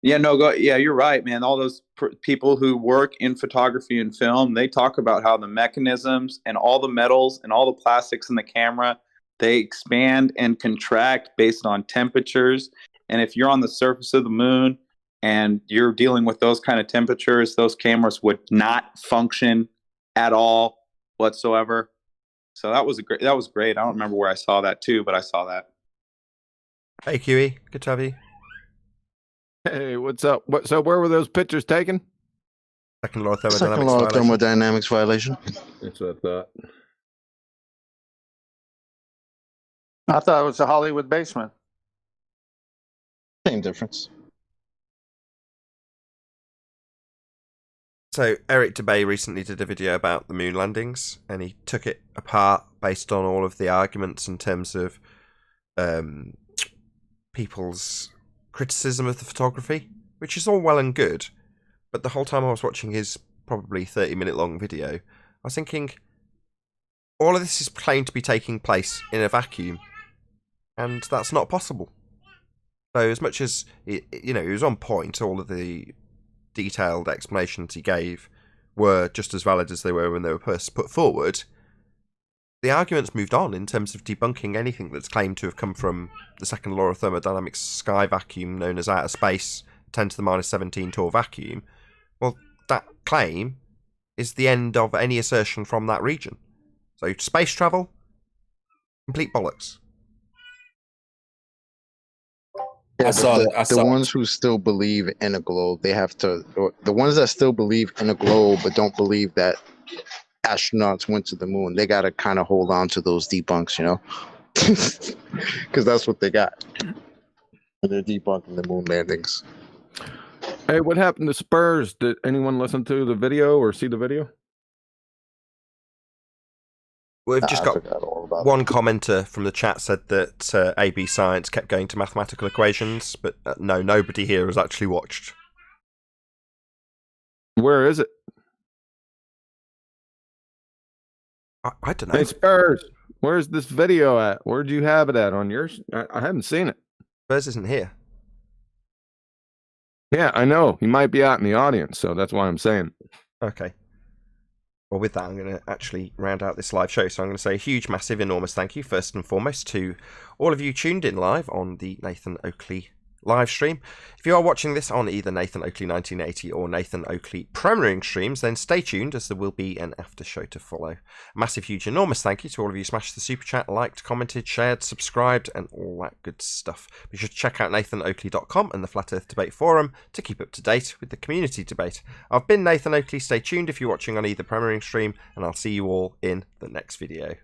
Yeah, no, go. Yeah, you're right, man. All those people who work in photography and film, they talk about how the mechanisms and all the metals and all the plastics in the camera, they expand and contract based on temperatures. And if you're on the surface of the moon and you're dealing with those kind of temperatures, those cameras would not function at all whatsoever. So that was great. I don't remember where I saw that too, but I saw that. Hey, QE, good to have you. Hey, what's up? So where were those pictures taken? Second law of thermodynamics violation. That's what I thought. I thought it was the Hollywood basement. Same difference. So Eric DeBay recently did a video about the moon landings, and he took it apart based on all of the arguments in terms of people's criticism of the photography, which is all well and good, but the whole time I was watching his probably 30-minute long video, I was thinking, all of this is claimed to be taking place in a vacuum, and that's not possible. So as much as he was on point, all of the detailed explanations he gave were just as valid as they were when they were first put forward. The argument's moved on in terms of debunking anything that's claimed to have come from the second law of thermodynamics sky vacuum known as outer space, 10 to the minus 17 Torr vacuum. Well, that claim is the end of any assertion from that region. So space travel, complete bollocks. Yeah, the ones who still believe in a globe, they have to. Or the ones that still believe in a globe but don't believe that astronauts went to the moon, they got to kind of hold on to those debunks, because that's what they got. They're debunking the moon landings. Hey, what happened to Spurs? Did anyone listen to the video or see the video? We've just got one commenter from the chat said that AB Science kept going to mathematical equations, but no, nobody here has actually watched. Where is it? I don't know. Hey, Spurs, where's this video at? Where'd you have it at on yours? I haven't seen it. Spurs isn't here. Yeah, I know. He might be out in the audience, so that's why I'm saying. Okay. Well, with that, I'm going to actually round out this live show. So I'm going to say a huge, massive, enormous thank you, first and foremost, to all of you tuned in live on the Nathan Oakley live stream. If you are watching this on either Nathan Oakley 1980 or Nathan Oakley premiering streams, then stay tuned, as there will be an after show to follow. A massive, huge, enormous thank you to all of you who smashed the super chat, liked, commented, shared, subscribed, and all that good stuff. Be sure to check out nathanoakley.com and the Flat Earth Debate Forum to keep up to date with the community debate. I've been Nathan Oakley. Stay tuned if you're watching on either premiering stream, and I'll see you all in the next video.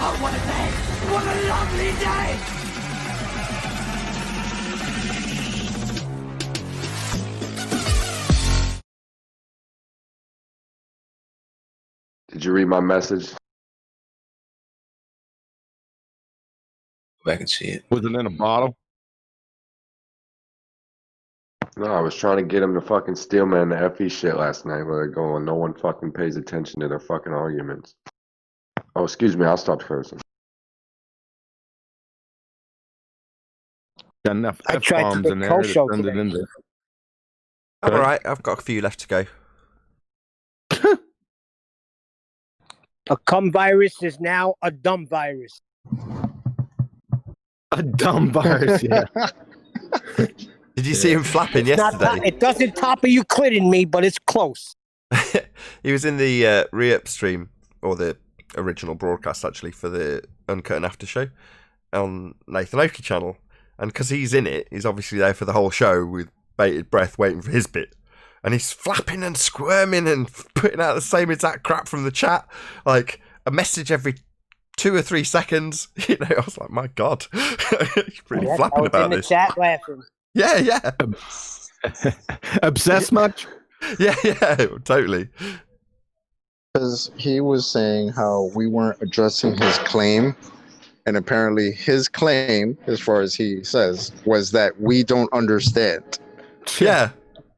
Oh, what a day! What a lovely day! Did you read my message? Go back and see it. Was it in a bottle? No, I was trying to get him to fucking steel man the FE shit last night, but they're going, no one fucking pays attention to their fucking arguments. Oh, excuse me, I'll stop cursing. Got enough I tried to F-bombs get in there to Kosho send it today. in there. I'm alright, I've got a few left to go. A cum virus is now a dumb virus. A dumb virus, yeah. Did you see him flapping It's not yesterday? it doesn't top of Euclid me, but it's close. He was in the re-up stream, or the original broadcast actually, for the Uncut and After show on Nathan Oakley channel. And because he's in it, he's obviously there for the whole show with bated breath waiting for his bit. And he's flapping and squirming and putting out the same exact crap from the chat. Like, a message every 2 or 3 seconds. You know, I was like, my God. He's really flapping about in the this. chat laughing. Yeah, yeah. Obsessed much? Yeah, totally. Because he was saying how we weren't addressing his claim, and apparently his claim, as far as he says, was that we don't understand. Yeah,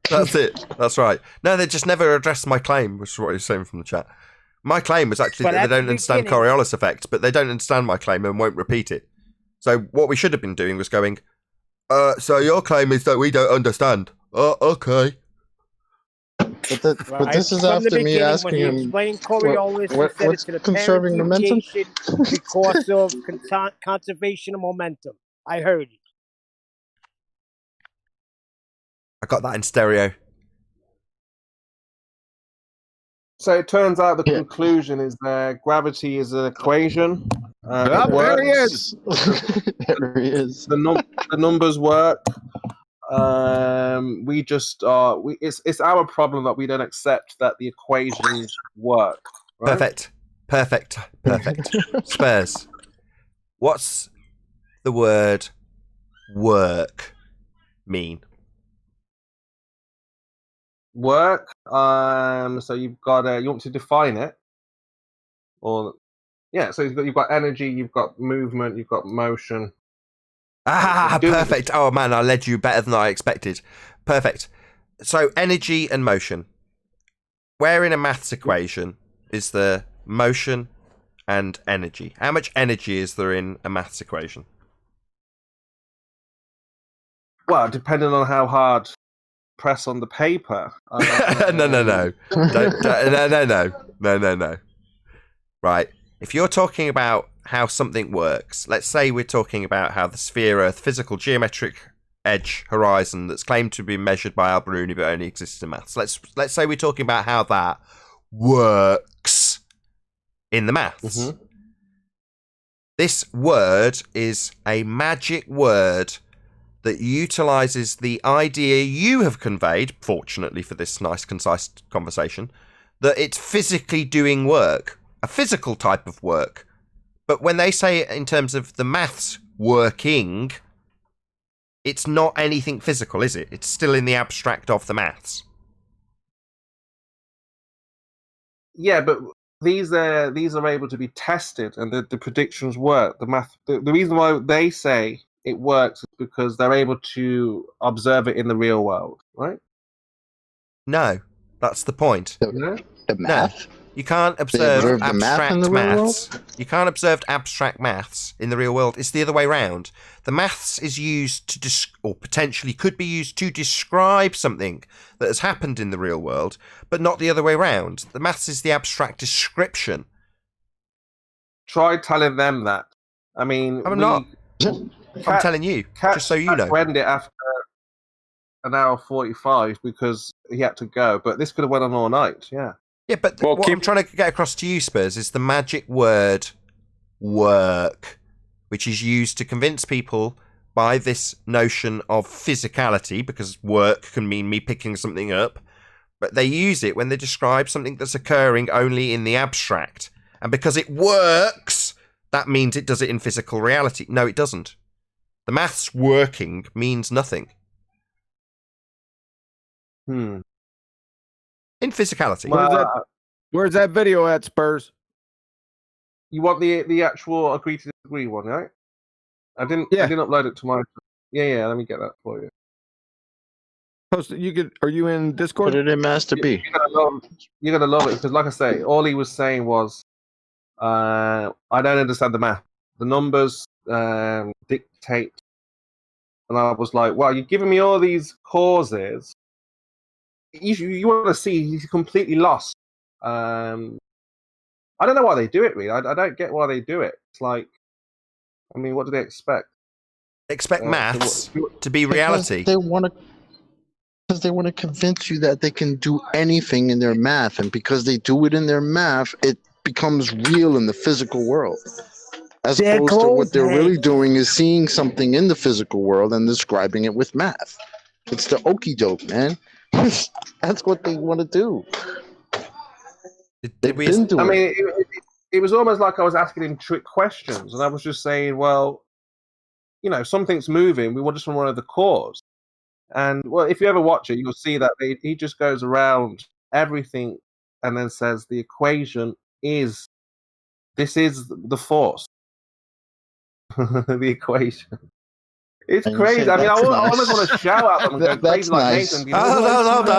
that's it. That's right. No, they just never addressed my claim, which is what he was saying from the chat. My claim was actually But that at they don't the understand beginning- Coriolis effect, but they don't understand my claim and won't repeat it. So what we should have been doing was going, so your claim is that we don't understand. Okay. But this is From the after me beginning, asking when he him explained Coriolis, he said what's it's an conserving apparent momentum. deviation because of conservation of momentum. I heard it. I got that in stereo. So it turns out the conclusion is that gravity is an equation. Oh, It there he works. is. There he is. The numbers work. We just it's our problem that we don't accept that the equations work. Right? Perfect. Spurs. What's the word work mean? Work. So you've got you want to define it, or yeah. So you've got energy, you've got movement, you've got motion. Perfect. Oh man, I led you better than I expected. Perfect. So energy and motion. Where in a maths equation is there motion and energy? How much energy is there in a maths equation? Well, depending on how hard press on the paper. No. No. Right. If you're talking about how something works, let's say we're talking about how the sphere Earth physical geometric edge horizon that's claimed to be measured by Al-Biruni but only exists in maths. Let's say we're talking about how that works in the maths. Mm-hmm. This word is a magic word that utilizes the idea you have conveyed, fortunately for this nice, concise conversation, that it's physically doing work, a physical type of work. But when they say it in terms of the maths working, it's not anything physical, is it? It's still in the abstract of the maths. Yeah, but these are able to be tested, and the predictions work. The reason why they say it works is because they're able to observe it in the real world, right? No, that's the point. The math? No, you can't observe the math in abstract the real maths. You can't observe abstract maths in the real world. It's the other way round. The maths is used to or potentially could be used to describe something that has happened in the real world, but not the other way round. The maths is the abstract description. Try telling them that. I mean, I'm not. I'm telling you, just so you know. To end it after an hour 45 because he had to go, but this could have went on all night. Yeah. Yeah, but what I'm trying to get across to you, Spurs, is the magic word work, which is used to convince people by this notion of physicality, because work can mean me picking something up, but they use it when they describe something that's occurring only in the abstract. And because it works, that means it does it in physical reality. No, it doesn't. The maths working means nothing. Hmm. In physicality. Where's that video at, Spurs? You want the actual agree to disagree one, right? I didn't upload it to my. Yeah. Let me get that for you. Post it. Are you in Discord? Put it in Master B. You're gonna love it because, like I say, all he was saying was, I don't understand the math. The numbers dictate, and I was like, well, you're giving me all these causes. You want to see he's completely lost. I don't know why they do it, really. I don't get why they do it. It's like, I mean, what do they expect? They expect maths to be reality. Because they want to convince you that they can do anything in their math, and because they do it in their math, it becomes real in the physical world. As opposed to what they're really doing is seeing something in the physical world and describing it with math. It's the okie doke, man. That's what they want to do. They've been doing. I mean, it was almost like I was asking him trick questions, and I was just saying, well, something's moving. We just want to know the cause. And well, if you ever watch it, you'll see that he just goes around everything and then says the equation is this is the force. The equation. It's crazy. I mean, I almost want to shout at them and go crazy like Nathan. Hold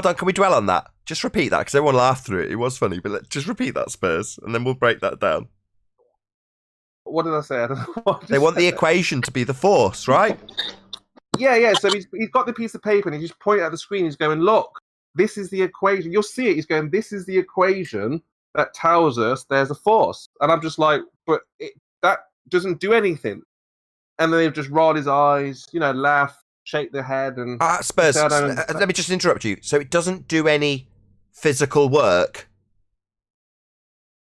on. Can we dwell on that? Just repeat that because everyone laughed through it. It was funny, but just repeat that, Spurs, and then we'll break that down. What did I say? I don't know what they want the equation to be the force, right? Yeah. So he's got the piece of paper and he's just pointing at the screen. He's going, look, this is the equation. You'll see it. He's going, this is the equation that tells us there's a force. And I'm just like, but that doesn't do anything. And then they've just rolled his eyes, laugh, shake their head. And Spurs, let me just interrupt you. So it doesn't do any physical work?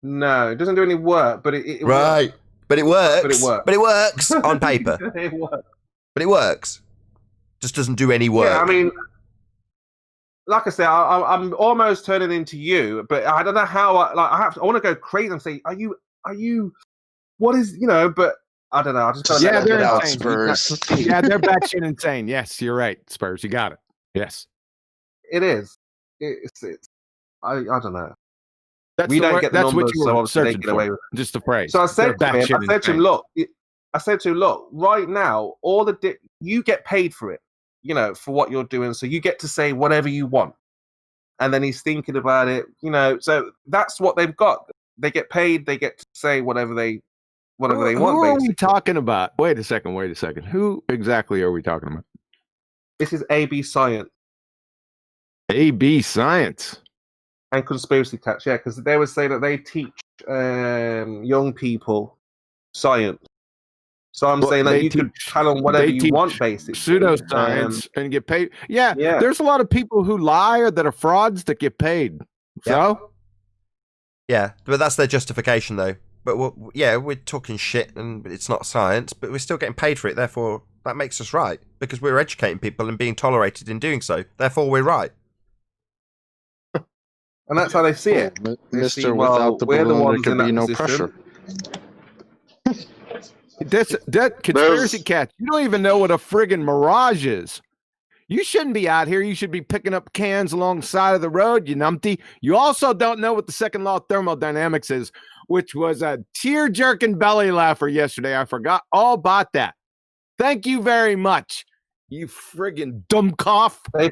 No, it doesn't do any work, but it right. Works. But it works. But it works. On paper. It works. But it works. Just doesn't do any work. Yeah, I mean, like I say, I'm almost turning into you, but I don't know how. I want to go crazy and say, are you? What is but I don't know. I just they're insane. Spurs. Yeah, they're batshit insane. Yes, you're right, Spurs. You got it. Yes, it is. It's. I don't know. That's we don't get the numbers, what you were so searching for. Just the phrase. So I said to him, look, right now, all you get paid for it, for what you're doing. So you get to say whatever you want. And then he's thinking about it, so that's what they've got. They get paid, they get to say whatever they want. Who are we talking about? Wait a second. Who exactly are we talking about? This is AB Science. AB Science. And conspiracy cats, yeah, because they would say that they teach young people science. So I'm saying that you can tell them whatever you want, basically. Pseudoscience and get paid. Yeah, there's a lot of people who lie or that are frauds that get paid. So? Yeah, but that's their justification, though. But we're talking shit and it's not science, but we're still getting paid for it. Therefore, that makes us right because we're educating people and being tolerated in doing so. Therefore, we're right. And that's how they see it. Mister, without the balloon, there could be no pressure. That conspiracy cat, you don't even know what a friggin' mirage is. You shouldn't be out here. You should be picking up cans along the side of the road, you numpty. You also don't know what the second law of thermodynamics is, which was a tear-jerking belly laugher yesterday. I forgot all about that. Thank you very much, you friggin' dumb cough. They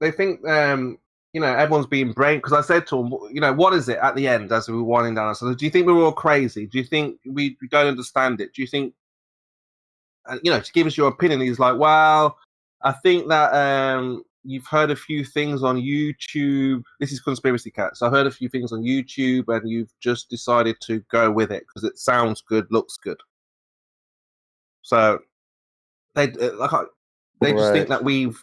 think everyone's being brain, because I said to him, what is it at the end as we were winding down? I said, do you think we were all crazy? Do you think we don't understand it? Do you think, to give us your opinion? He's like, well, I think that you've heard a few things on YouTube. This is Conspiracy Cats. I heard a few things on YouTube and you've just decided to go with it because it sounds good, looks good. So they just think that we've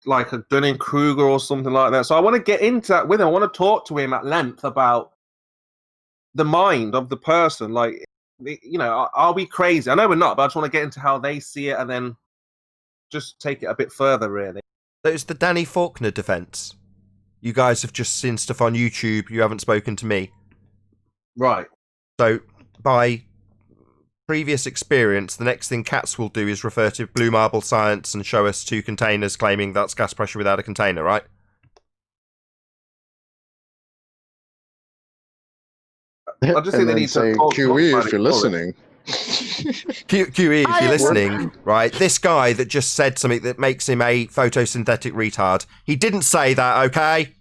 like a Dunning-Kruger or something like that. So I want to get into that with him. I want to talk to him at length about the mind of the person. Like, are we crazy? I know we're not, but I just want to get into how they see it and then just take it a bit further, really. It's the Danny Faulkner defense. You guys have just seen stuff on YouTube. You haven't spoken to me. Right. So, by previous experience, the next thing cats will do is refer to blue marble science and show us 2 containers claiming that's gas pressure without a container, right? I just think they need to talk QE if you're listening. QE if you're listening, right? This guy that just said something that makes him a photosynthetic retard, he didn't say that, okay?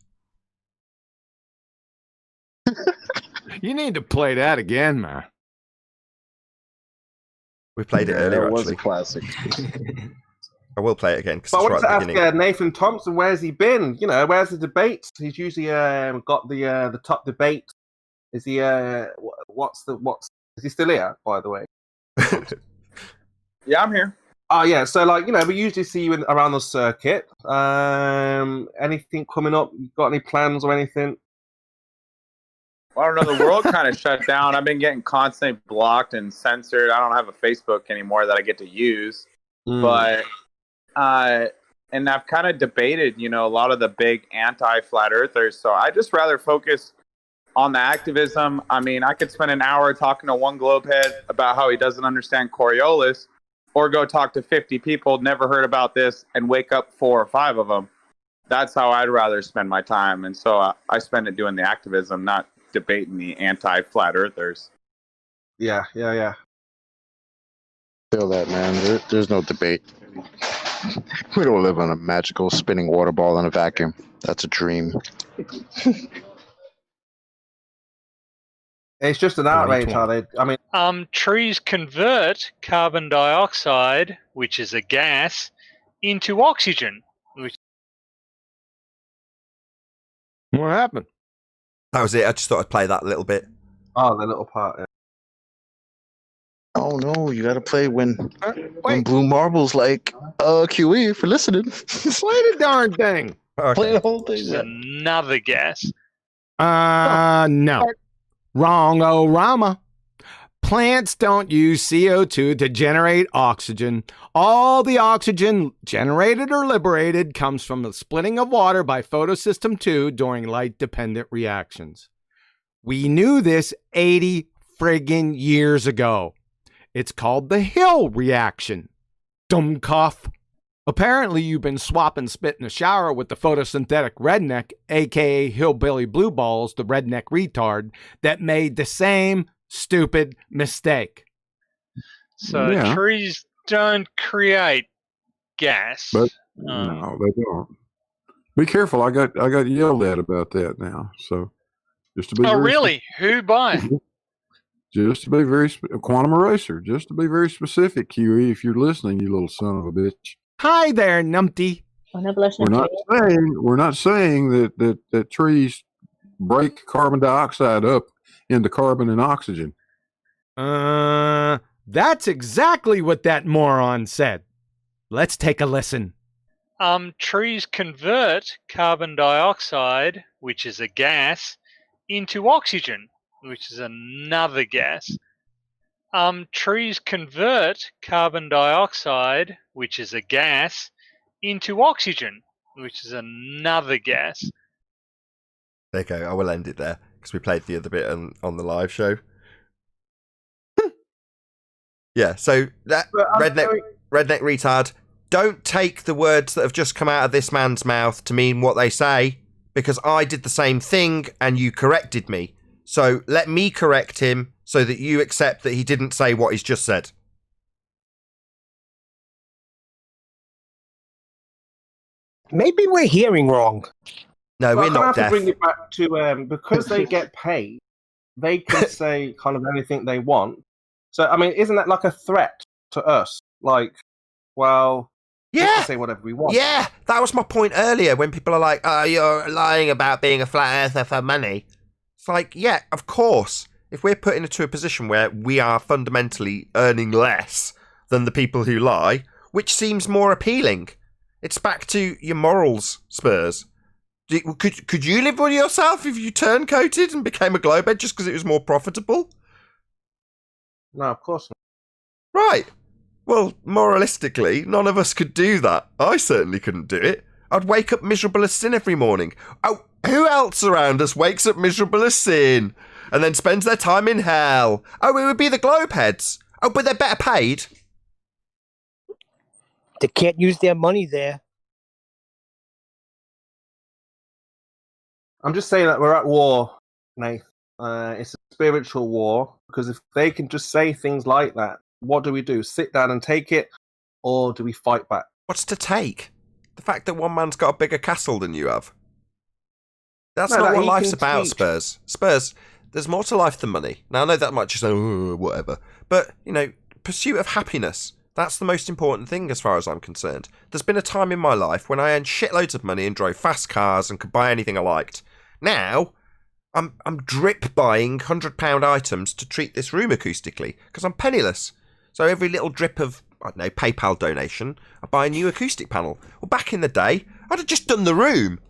You need to play that again, man. We played it earlier, That was actually. a classic. I will play it again because But I it's wanted right at to the ask beginning. Nathan Thompson, where's he been? You know, where's the debates? He's usually got the top debate. Is he? What's? Is he still here? By the way. Yeah, I'm here. Oh yeah, so like, you know, we usually see you around the circuit. Anything coming up? You got any plans or anything? Well, I don't know. The world kind of shut down. I've been getting constantly blocked and censored. I don't have a Facebook anymore that I get to use. But and I've kind of debated, you know, a lot of the big anti-flat earthers. So I just rather focus on the activism. I mean, I could spend an hour talking to one globehead about how he doesn't understand Coriolis, or go talk to 50 people, never heard about this, and wake up 4 or 5 of them. That's how I'd rather spend my time. And so I spend it doing the activism, not debating the anti-flat earthers. Yeah. Feel that, man. There's no debate. We don't live on a magical spinning water ball in a vacuum. That's a dream. It's just an outrage how they. I mean, trees convert carbon dioxide, which is a gas, into oxygen. What happened? That was it. I just thought I'd play that little bit. Oh, the little part. Yeah. Oh no, you gotta play when Blue Marble's like, QE for listening. Play the darn thing. Okay. Play the whole thing. It's another gas. No. Wrong, oh Rama. Plants don't use CO2 to generate oxygen. All the oxygen generated or liberated comes from the splitting of water by photosystem 2 during light-dependent reactions. We knew this 80 friggin' years ago. It's called the Hill reaction. Dummkopf. Apparently, you've been swapping spit in the shower with the photosynthetic redneck, aka Hillbilly Blue Balls, the redneck retard, that made the same stupid mistake. So trees don't create gas. But no, they don't. Be careful. I got yelled at about that now. So just to be really? Who by? Just to be very Quantum Eraser. Just to be very specific, QE. If you're listening, you little son of a bitch. Hi there, numpty. We're not saying that trees break carbon dioxide up into carbon and oxygen. That's exactly what that moron said. Let's take a listen. Trees convert carbon dioxide, which is a gas, into oxygen, which is another gas. Trees convert carbon dioxide, which is a gas, into oxygen, which is another gas. There you go. I will end it there because we played the other bit on the live show. Yeah, so that redneck retard, don't take the words that have just come out of this man's mouth to mean what they say, because I did the same thing and you corrected me. So let me correct him so that you accept that he didn't say what he's just said. Maybe we're hearing wrong. No, we're not I have deaf. to bring it back to because they get paid, they can say kind of anything they want. So I mean, isn't that like a threat to us? Like, well, we can say whatever we want. Yeah, that was my point earlier when people are like, "Oh, you're lying about being a flat earther for money." It's like, yeah, of course. If we're put into a position where we are fundamentally earning less than the people who lie, which seems more appealing? It's back to your morals, Spurs. Could you live with yourself if you turncoated and became a globehead just because it was more profitable? No, of course not. Right. Well, moralistically, none of us could do that. I certainly couldn't do it. I'd wake up miserable as sin every morning. Oh, who else around us wakes up miserable as sin? and then spends their time in hell. Oh, it would be the globeheads. Oh, but they're better paid. They can't use their money there. I'm just saying that we're at war, Nate. It's a spiritual war, because if they can just say things like that, what do we do? Sit down and take it, or do we fight back? What's to take? The fact that one man's got a bigger castle than you have. That's No, not that what he life's can about, teach. Spurs. Spurs, there's more to life than money. Now, I know that might just say, oh, whatever. But, you know, pursuit of happiness. That's the most important thing as far as I'm concerned. There's been a time in my life when I earned shitloads of money and drove fast cars and could buy anything I liked. Now, I'm drip buying £100 items to treat this room acoustically because I'm penniless. So every little drip of, I don't know, PayPal donation, I buy a new acoustic panel. Well, back in the day, I'd have just done the room.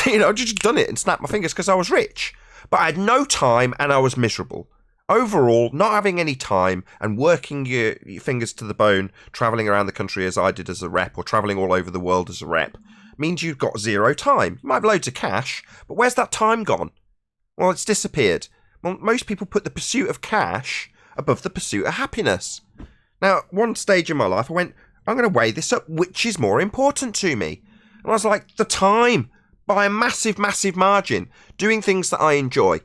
You know, I'd just done it and snapped my fingers because I was rich. But I had no time and I was miserable. Overall, not having any time and working your fingers to the bone, travelling around the country as I did as a rep, or travelling all over the world as a rep, means you've got zero time. You might have loads of cash, but where's that time gone? Well, it's disappeared. Well, most people put the pursuit of cash above the pursuit of happiness. Now, at one stage in my life, I went, I'm going to weigh this up. Which is more important to me? And I was like, the time, by a massive, massive margin, doing things that I enjoy.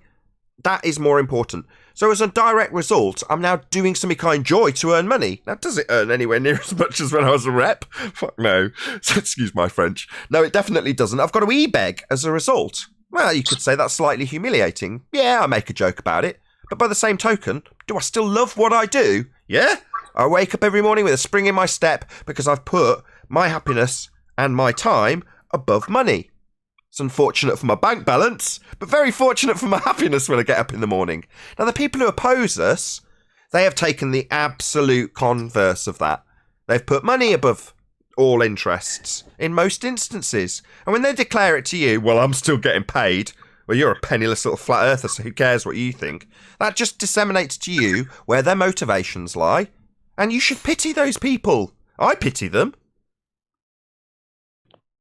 That is more important. So as a direct result, I'm now doing something I enjoy to earn money. Now, does it earn anywhere near as much as when I was a rep? Fuck no. Excuse my French. No, it definitely doesn't. I've got to e-beg as a result. Well, you could say that's slightly humiliating. Yeah, I make a joke about it. But by the same token, do I still love what I do? Yeah? I wake up every morning with a spring in my step because I've put my happiness and my time above money. It's unfortunate for my bank balance, but very fortunate for my happiness when I get up in the morning. Now, the people who oppose us, they have taken the absolute converse of that. They've put money above all interests in most instances. And when they declare it to you, well, I'm still getting paid. Well, you're a penniless little flat earther, so who cares what you think? That just disseminates to you where their motivations lie. And you should pity those people. I pity them.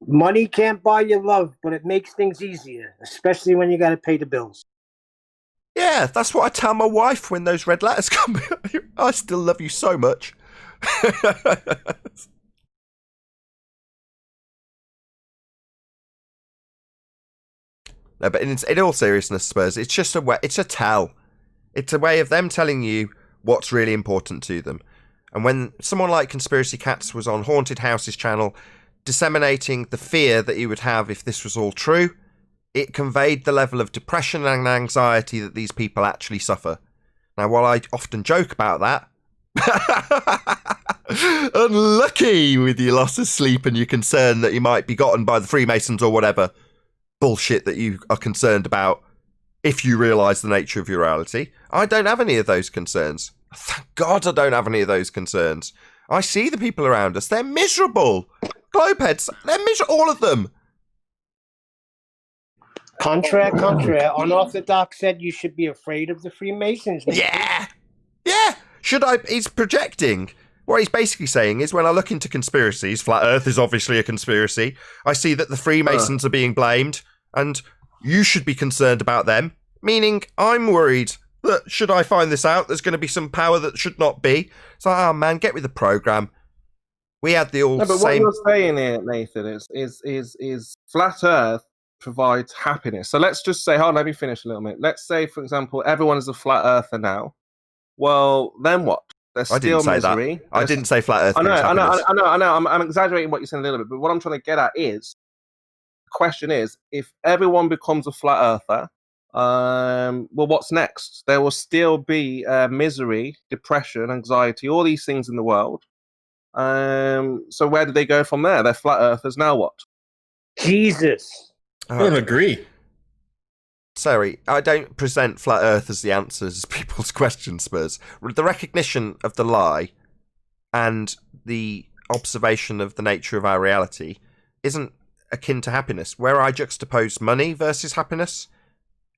Money can't buy you love, but it makes things easier, especially when you got to pay the bills. Yeah, that's what I tell my wife when those red letters come. I still love you so much. No, but in all seriousness, Spurs, it's just it's a tell. It's a way of them telling you what's really important to them. And when someone like Conspiracy Cats was on Haunted House's channel, disseminating the fear that you would have if this was all true, it conveyed the level of depression and anxiety that these people actually suffer. Now, while I often joke about that, unlucky with your loss of sleep and your concern that you might be gotten by the Freemasons or whatever bullshit that you are concerned about if you realise the nature of your reality, I don't have any of those concerns. Thank God I don't have any of those concerns. I see the people around us, they're miserable. Globeheads, they're miserable, all of them. Contraire. Unorthodox said you should be afraid of the Freemasons. Yeah. Should I? He's projecting. What he's basically saying is when I look into conspiracies, Flat Earth is obviously a conspiracy. I see that the Freemasons are being blamed and you should be concerned about them. Meaning I'm worried that should I find this out, there's going to be some power that should not be. It's like, oh man, get with the program. We had the all No, but same... what you're saying here, Nathan, is Flat Earth provides happiness. So let's just say, hold on, let me finish a little bit. Let's say, for example, everyone is a Flat Earther now. Well, then what? There's I still didn't say misery. that. I didn't say Flat Earth. I know. I'm exaggerating what you're saying a little bit, but what I'm trying to get at is, the question is, if everyone becomes a Flat Earther, well, what's next? There will still be misery, depression, anxiety, all these things in the world. So where do they go from there? They're Flat Earthers. Now what? Jesus. I don't agree. Sorry, I don't present Flat Earth as the answers to people's questions, Spurs. The recognition of the lie and the observation of the nature of our reality isn't akin to happiness. Where I juxtapose money versus happiness,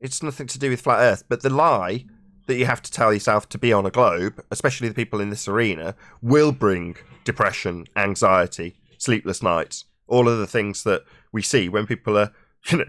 it's nothing to do with Flat Earth, but the lie that you have to tell yourself to be on a globe, especially the people in this arena, will bring depression, anxiety, sleepless nights, all of the things that we see when people are,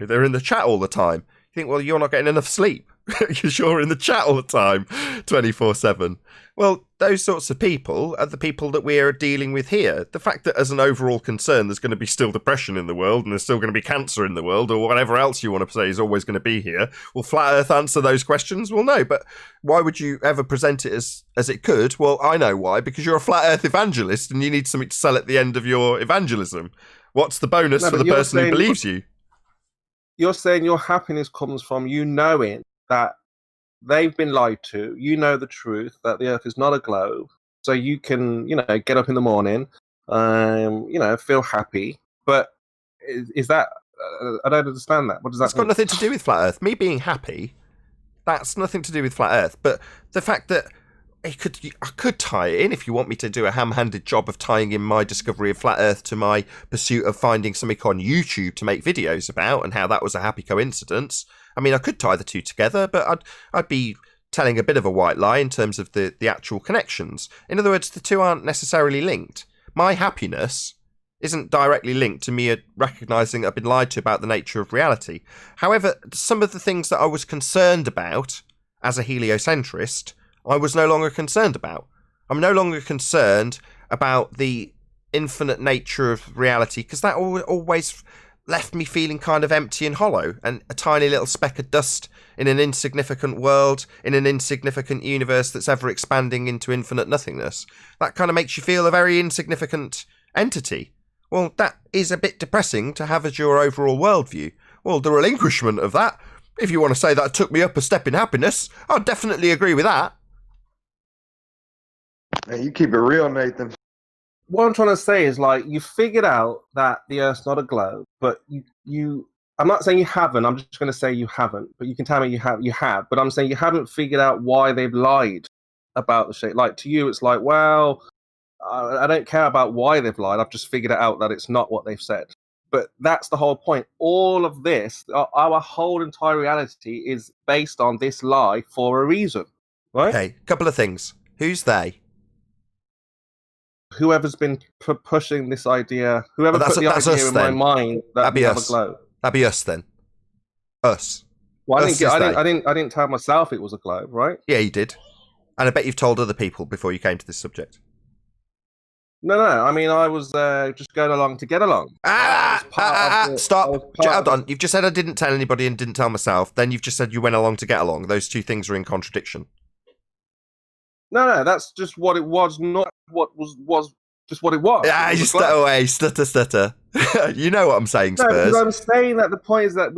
they're in the chat all the time. think, well, you're not getting enough sleep because you're in the chat all the time, 24/7. Well, those sorts of people are the people that we are dealing with here. The fact that as an overall concern, there's going to be still depression in the world and there's still going to be cancer in the world or whatever else you want to say is always going to be here. Will Flat Earth answer those questions? Well, no, but why would you ever present it as it could? Well, I know why, because you're a Flat Earth evangelist and you need something to sell at the end of your evangelism. What's the bonus for the person who believes you? You're saying your happiness comes from you knowing that they've been lied to. You know the truth, that the Earth is not a globe. So you can, get up in the morning, feel happy. But is that, I don't understand that. What does that mean? It's got nothing to do with Flat Earth. Me being happy, that's nothing to do with Flat Earth. But the fact that I could tie it in if you want me to do a ham-handed job of tying in my discovery of Flat Earth to my pursuit of finding something on YouTube to make videos about and how that was a happy coincidence. I mean, I could tie the two together, but I'd be telling a bit of a white lie in terms of the actual connections. In other words, the two aren't necessarily linked. My happiness isn't directly linked to me recognising I've been lied to about the nature of reality. However, some of the things that I was concerned about as a heliocentrist, I was no longer concerned about. I'm no longer concerned about the infinite nature of reality because that always left me feeling kind of empty and hollow and a tiny little speck of dust in an insignificant world, in an insignificant universe that's ever expanding into infinite nothingness. That kind of makes you feel a very insignificant entity. Well, that is a bit depressing to have as your overall worldview. Well, the relinquishment of that, if you want to say that took me up a step in happiness, I'd definitely agree with that. Hey, you keep it real, Nathan. What I'm trying to say is, you figured out that the Earth's not a globe, but you I'm not saying you haven't, I'm just going to say you haven't, but you can tell me you have, but I'm saying you haven't figured out why they've lied about the shit. Like, to you, it's like, well, I don't care about why they've lied, I've just figured it out that it's not what they've said. But that's the whole point. All of this, our whole entire reality is based on this lie for a reason, right? Okay, couple of things. Who's they? Whoever's been pushing this idea, whoever put the idea in my mind that we have a globe. That'd be us then. Us. Well, I didn't tell myself it was a globe, right? Yeah, you did. And I bet you've told other people before you came to this subject. No. I mean, I was just going along to get along. Stop. Hold on. You've just said I didn't tell anybody and didn't tell myself. Then you've just said you went along to get along. Those two things are in contradiction. No, that's just what it was, not what was just what it was. Yeah, you stutter away, stutter. You know what I'm saying, Spurs. No, because I'm saying that the point is that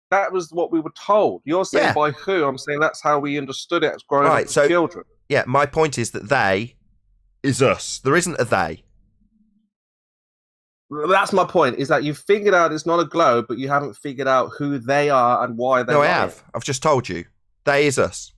that was what we were told. You're saying by who? I'm saying that's how we understood it as growing up as children. Yeah, my point is that they is us. There isn't a they. That's my point, is that you've figured out it's not a globe, but you haven't figured out who they are and why they are. No, I have. I've just told you. They is us.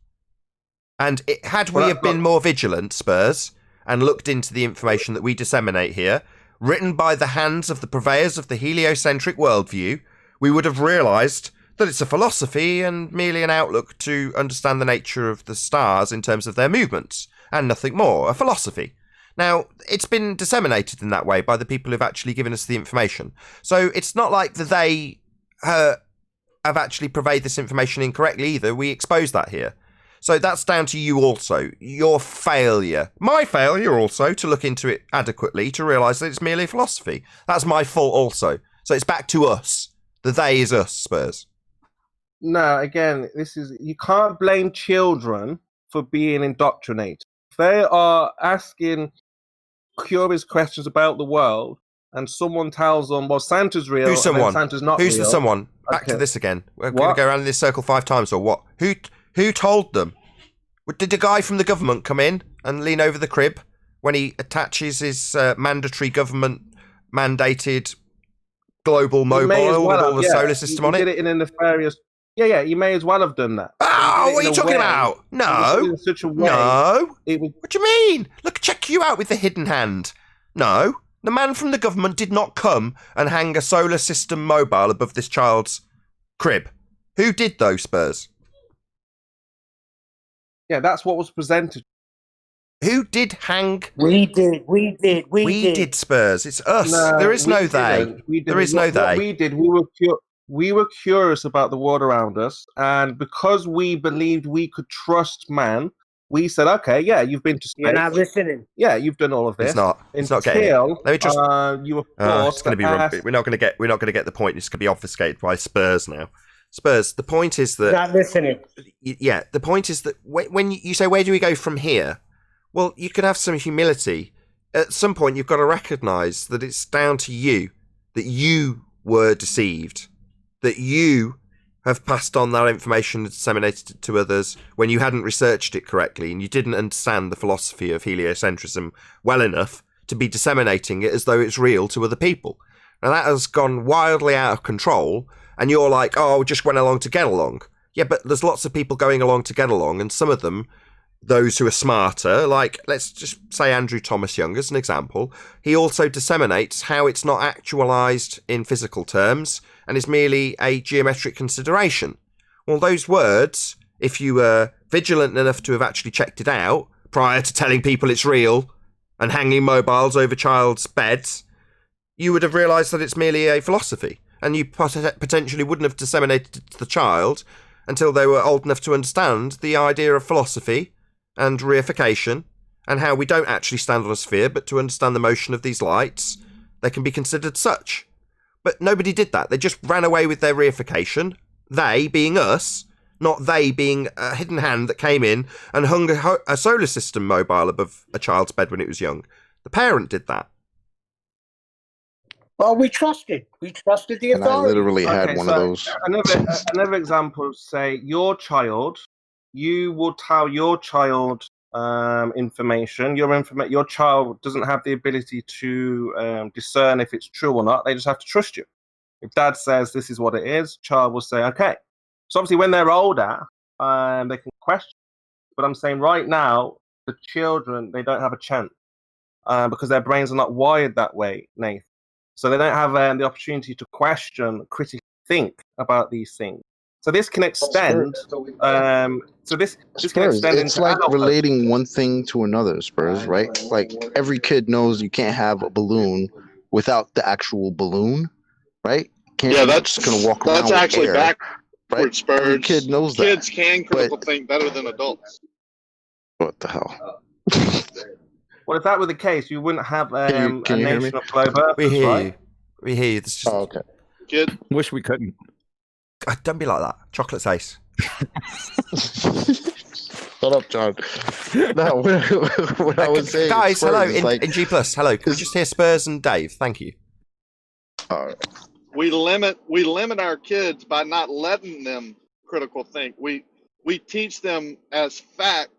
And had we have been more vigilant, Spurs, and looked into the information that we disseminate here, written by the hands of the purveyors of the heliocentric worldview, we would have realised that it's a philosophy and merely an outlook to understand the nature of the stars in terms of their movements, and nothing more, a philosophy. Now, it's been disseminated in that way by the people who've actually given us the information. So it's not like that they have actually purveyed this information incorrectly either. We expose that here. So that's down to you also. Your failure. My failure also to look into it adequately to realise that it's merely a philosophy. That's my fault also. So it's back to us. The they is us, Spurs. No, again, you can't blame children for being indoctrinated. If they are asking curious questions about the world and someone tells them, well, Santa's real, Who's someone? And Santa's not Who's real. the someone? Back to this again. We're going to go around in this circle 5 times or what? Who told them? Did the guy from the government come in and lean over the crib when he attaches his mandatory government-mandated global mobile with all the solar system on it? He did it in a nefarious... Yeah, you may as well have done that. Oh, what are you talking about? No. In such a way, no. What do you mean? Look, check you out with the hidden hand. No. The man from the government did not come and hang a solar system mobile above this child's crib. Who did though, Spurs? Yeah, that's what was presented. Who did hang? We did, Spurs. It's us. There is no they. There is no they. What we did, we were pure. we were curious about the world around us, and because we believed we could trust man, we said, "Okay, yeah, you've been to space. You're not listening. Yeah, you've done all of this." He's not getting it. Until Let me just. you were It's forced going to be. to ask. We're not going to get the point. It's going to be obfuscated by Spurs now. Spurs. The point is that. Not listening. Yeah, the point is that when you say where do we go from here, well, you can have some humility. At some point, you've got to recognise that it's down to you, that you were deceived, that you have passed on that information and disseminated it to others when you hadn't researched it correctly and you didn't understand the philosophy of heliocentrism well enough to be disseminating it as though it's real to other people. Now that has gone wildly out of control, and you're like, oh, just went along to get along. Yeah, but there's lots of people going along to get along, and some of them, those who are smarter, like let's just say Andrew Thomas Young as an example, he also disseminates how it's not actualised in physical terms and is merely a geometric consideration. Well, those words, if you were vigilant enough to have actually checked it out prior to telling people it's real and hanging mobiles over child's beds, you would have realised that it's merely a philosophy, and you potentially wouldn't have disseminated it to the child until they were old enough to understand the idea of philosophy and reification, and how we don't actually stand on a sphere, but to understand the motion of these lights, they can be considered such. But nobody did that. They just ran away with their reification, they being us, not they being a hidden hand that came in and hung a solar system mobile above a child's bed when it was young. The parent did that. Well, we trusted the authority. And I literally had one of those. Another example, say your child, you will tell your child information. Your child doesn't have the ability to discern if it's true or not. They just have to trust you. If dad says this is what it is, child will say, okay. So obviously when they're older, they can question. But I'm saying right now, the children, they don't have a chance because their brains are not wired that way, Nathan. So they don't have the opportunity to question, critically think about these things. So this can extend. This can extend. It's like relating one thing to another, Spurs, right? Like every kid knows you can't have a balloon without the actual balloon, right? That's gonna walk around. That's actually backwards, right? Spurs. Every kid knows that. Kids can critical think better than adults. What the hell? Well, if that were the case, you wouldn't have a nation of globe We earthers, hear right? you. We hear you. It's just... Oh, okay. Kid. Wish we couldn't. Don't be like that. Chocolate's ace. Shut up, John. No, what I was saying, guys, hello like... in G+. Hello, can we just hear Spurs and Dave? Thank you. We limit our kids by not letting them critical think. We teach them as fact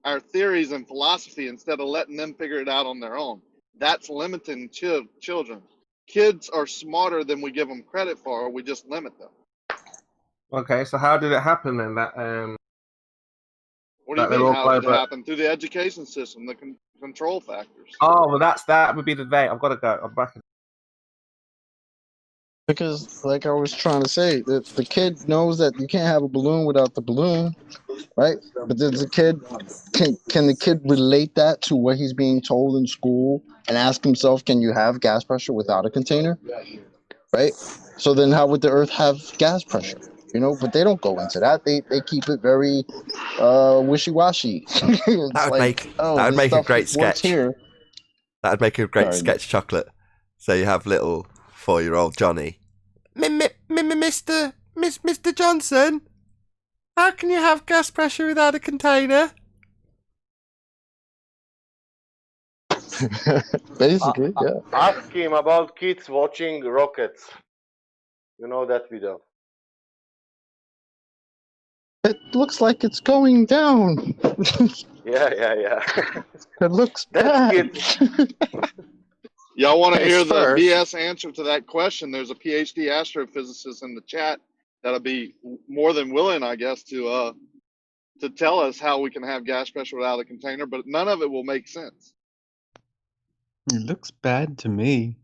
our theories and philosophy instead of letting them figure it out on their own. That's limiting children. Kids are smarter than we give them credit for. We just limit them. Okay, so how did it happen then? That What do you mean? How did it happen? Through the education system, the control factors. Oh, well, that would be the debate. I've got to go. I'm back. Because, like I was trying to say, the kid knows that you can't have a balloon without the balloon, right? But does the kid can the kid relate that to what he's being told in school and ask himself, can you have gas pressure without a container, right? So then, how would the Earth have gas pressure? You know, but they don't go into that. They keep it very wishy-washy. That would make a great sketch. That would make a great sketch, Chocolate. So you have little 4-year-old Johnny. Mr. Johnson, how can you have gas pressure without a container? Basically, yeah. Ask him about kids watching rockets. You know that video. It looks like it's going down. Yeah. It looks bad. Y'all want to hear the BS answer to that question? There's a PhD astrophysicist in the chat that'll be more than willing, I guess, to tell us how we can have gas pressure without a container, but none of it will make sense. It looks bad to me.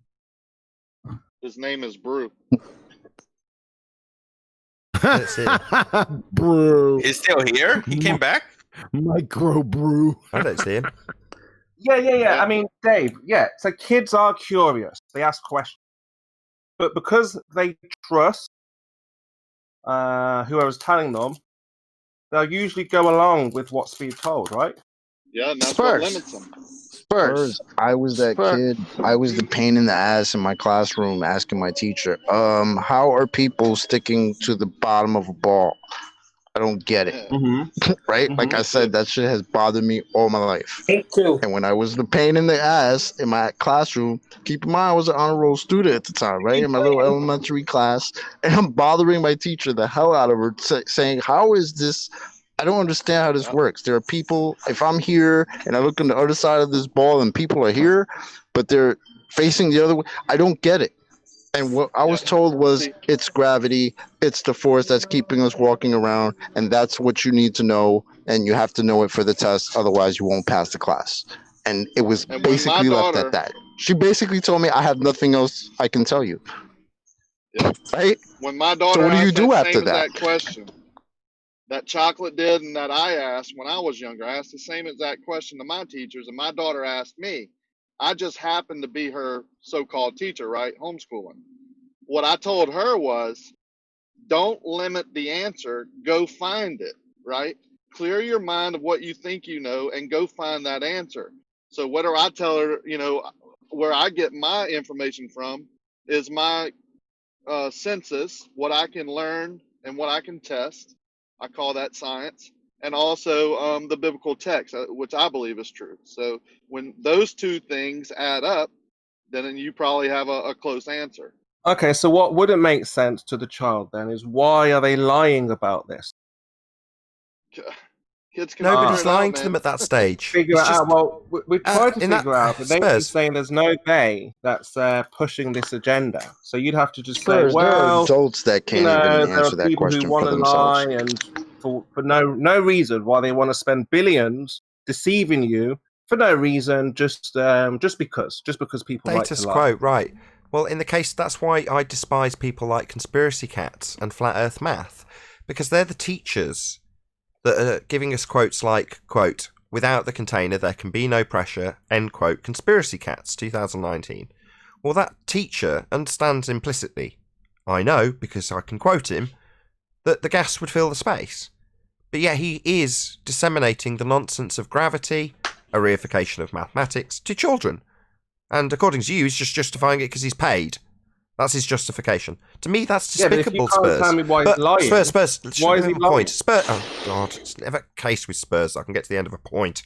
His name is Brew. Brew. He's still here? He came back? Micro brew. I don't see him. Yeah. I mean, Dave, so kids are curious. They ask questions. But because they trust whoever's telling them, they'll usually go along with what's being told, right? Yeah, and that's what limits them. Spurs. I was that kid. I was the pain in the ass in my classroom asking my teacher, how are people sticking to the bottom of a ball? I don't get it. Right? Like I said, that shit has bothered me all my life. Me too. And when I was the pain in the ass in my classroom, keep in mind I was an honor roll student at the time, right? In my little elementary class, and I'm bothering my teacher the hell out of her, saying, how is this? I don't understand how this works. There are people, if I'm here and I look on the other side of this ball and people are here, but they're facing the other way, I don't get it. And what I was told was it's gravity, it's the force that's keeping us walking around, and that's what you need to know, and you have to know it for the test, otherwise you won't pass the class. And it was basically left at that. She basically told me I have nothing else I can tell you. Right? When my daughter So what do you asked do that after same that? exact question, that Chocolate did and that I asked when I was younger, I asked the same exact question to my teachers, and my daughter asked me. I just happened to be her so-called teacher, right? Homeschooling. What I told her was, don't limit the answer, go find it, right? Clear your mind of what you think you know and go find that answer. So whether I tell her, you know, where I get my information from is my census, what I can learn and what I can test. I call that science. And also the biblical text, which I believe is true. So when those two things add up, then you probably have a close answer. Okay, so what wouldn't make sense to the child then is why are they lying about this? Kids can Nobody's figure it lying out, to man. them at that stage. Figure It's it just- out. Well, we tried to in that- figure out, but they keep Spurs. saying there's no they that's pushing this agenda. So you'd have to just Spurs, say, there are well, adults that can't there even answer are that people who question want for to themselves. lie and for no reason why they want to spend billions deceiving you for no reason, just because people like Status to lie. quo, right. Well, in the case, that's why I despise people like Conspiracy Cats and Flat Earth Math, because they're the teachers that are giving us quotes like, quote, without the container there can be no pressure, end quote, Conspiracy Cats, 2019. Well, that teacher understands implicitly, I know, because I can quote him, that the gas would fill the space. But yet he is disseminating the nonsense of gravity, a reification of mathematics, to children. And according to you, he's just justifying it because he's paid. That's his justification. To me, that's Yeah, but if you despicable, can't Spurs. tell me why he's lying, Spurs, why is he lying? point. Spurs, oh God, it's never a case with Spurs. I can get to the end of a point.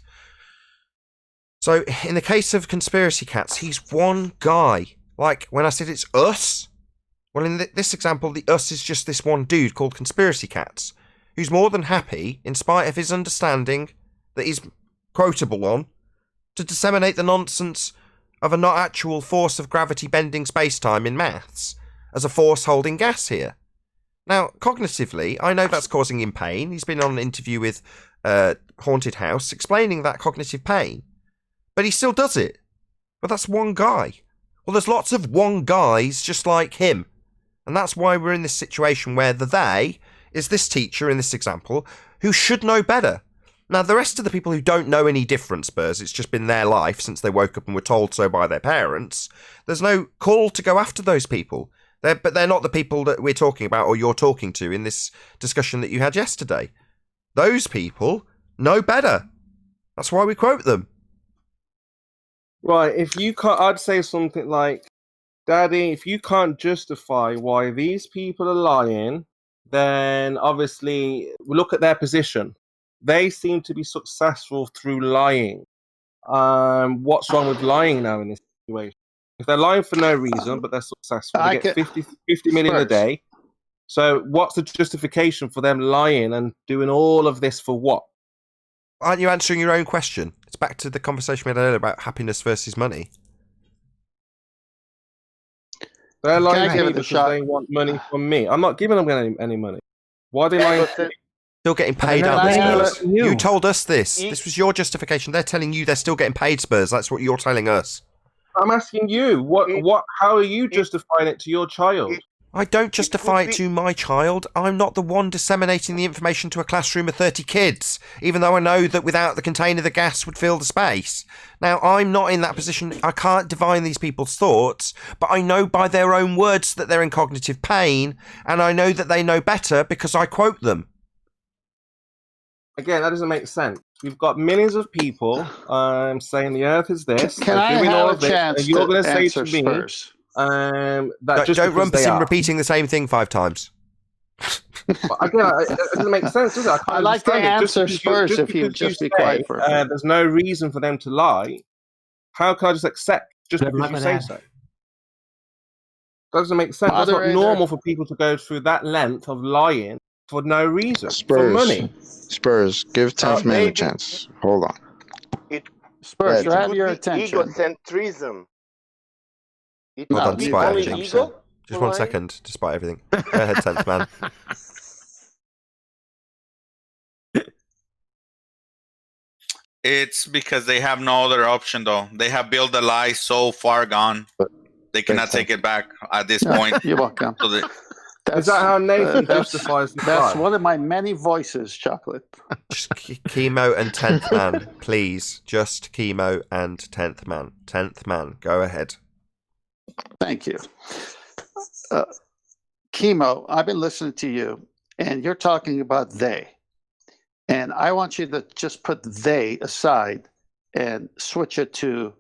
So, in the case of Conspiracy Cats, he's one guy. Like, when I said it's us, well, in this example, the us is just this one dude called Conspiracy Cats, who's more than happy, in spite of his understanding that he's quotable on, to disseminate the nonsense of a not actual force of gravity bending space-time in maths as a force holding gas here. Now, cognitively, I know that's causing him pain. He's been on an interview with Haunted House explaining that cognitive pain. But he still does it. But that's one guy. Well, there's lots of one guys just like him. And that's why we're in this situation where the they is this teacher in this example who should know better. Now, the rest of the people who don't know any different, Spurs, it's just been their life since they woke up and were told so by their parents, there's no call to go after those people. But they're not the people that we're talking about or you're talking to in this discussion that you had yesterday. Those people know better. That's why we quote them. Right, if you can't, I'd say something like, Daddy, if you can't justify why these people are lying, then obviously look at their position. They seem to be successful through lying. What's wrong with lying now in this situation? If they're lying for no reason, but they're successful, they get 50 million a day. So what's the justification for them lying and doing all of this for what? Aren't you answering your own question? It's back to the conversation we had earlier about happiness versus money. They're lying to give me it a because shot. they want money from me. I'm not giving them any money. Why are they lying to me? Still getting paid, they're aren't they, lying Spurs? to you. You told us this. This was your justification. They're telling you they're still getting paid, Spurs. That's what you're telling us. I'm asking you, how are you justifying it to your child? I don't justify it to my child. I'm not the one disseminating the information to a classroom of 30 kids, even though I know that without the container the gas would fill the space. Now, I'm not in that position. I can't divine these people's thoughts, but I know by their own words that they're in cognitive pain, and I know that they know better because I quote them. Again, that doesn't make sense. We've got millions of people saying the Earth is this. Can I doing all have of a this, chance and you're to going to say answer to me Spurs? that just don't because rumpus they in are. repeating the same thing 5 times. Again, it doesn't make sense, does it? I can't I'd like to understand it. Just answer because Spurs if he because would just you be quiet say, for a minute. there's no reason for them to lie. How can I just accept just because you say so? That doesn't make sense. That's Moderator. not normal for people to go through that length of lying for no reason. For Spurs. money. Spurs, give 10th man a maybe- chance. Hold on. Spurs, It grab could your be attention. egocentrism. It Hold could on, be despite only everything. ego. Just 1 second, despite everything. Go ahead, 10th man. It's because they have no other option, though. They have built the lie so far gone, they cannot take it back at this point. You're welcome. So they, Is that how Nathan that's- justifies the That's lie? one of my many voices, Chocolate. Just Chemo and 10th man, please. Just Chemo and 10th man. 10th man, go ahead. Thank you. Chemo, I've been listening to you, and you're talking about they. And I want you to just put they aside and switch it to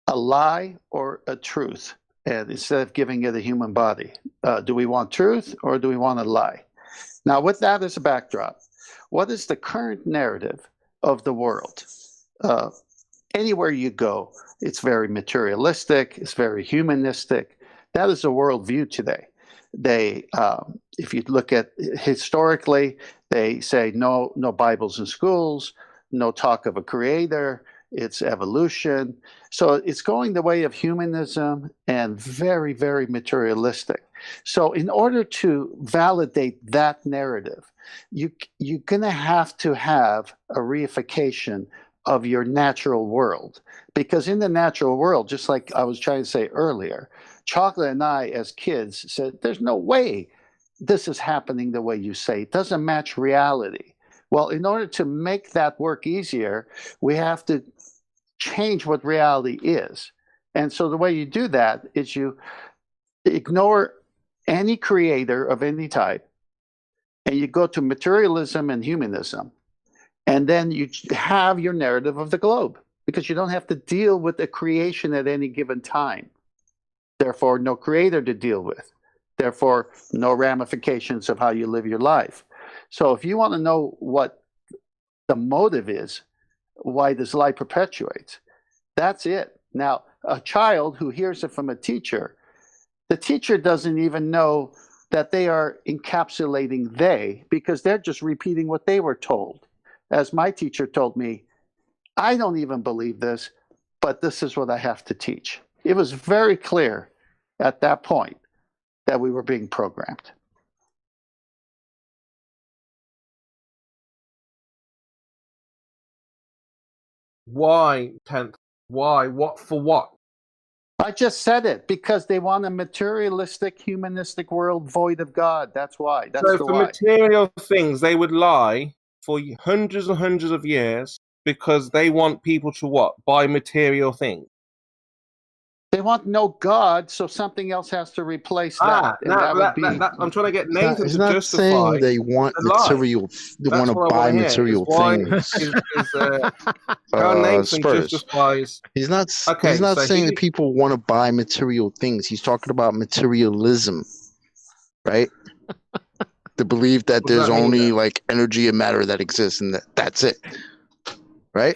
a lie or a truth. And instead of giving it a human body, do we want truth or do we want a lie? Now, with that as a backdrop, what is the current narrative of the world? Anywhere you go, it's very materialistic, it's very humanistic. That is a worldview today. They, if you look at historically, they say no Bibles in schools, no talk of a creator, it's evolution. So it's going the way of humanism and very, very materialistic. So in order to validate that narrative, you're going to have a reification of your natural world. Because in the natural world, just like I was trying to say earlier, Chocolate and I, as kids, said, there's no way this is happening the way you say. It doesn't match reality. Well, in order to make that work easier, we have to change what reality is. And so the way you do that is you ignore any creator of any type, and you go to materialism and humanism. And then you have your narrative of the globe, because you don't have to deal with the creation at any given time. Therefore, no creator to deal with. Therefore, no ramifications of how you live your life. So if you want to know what the motive is, why this lie perpetuates, that's it. Now, a child who hears it from a teacher, the teacher doesn't even know that they are encapsulating they, because they're just repeating what they were told. As my teacher told me, I don't even believe this, but this is what I have to teach. It was very clear at that point that we were being programmed. Why, 10th? Why? What for what? I just said it, because they want a materialistic, humanistic world void of God. That's why. That's So the for why. material things, they would lie for hundreds and hundreds of years because they want people to what? Buy material things. They want no God, so something else has to replace that. And that would be. I'm trying to get It's not, Nathan it's to not justify saying they want the lie. material. They That's want to what I buy wanna hear, material is why things. how Nathan Spurs. justifies. He's not. Okay, He's not so saying he- that people want to buy material things. He's talking about materialism, right? The belief that What does there's that mean, only then? like energy and matter that exists, and that's it, right?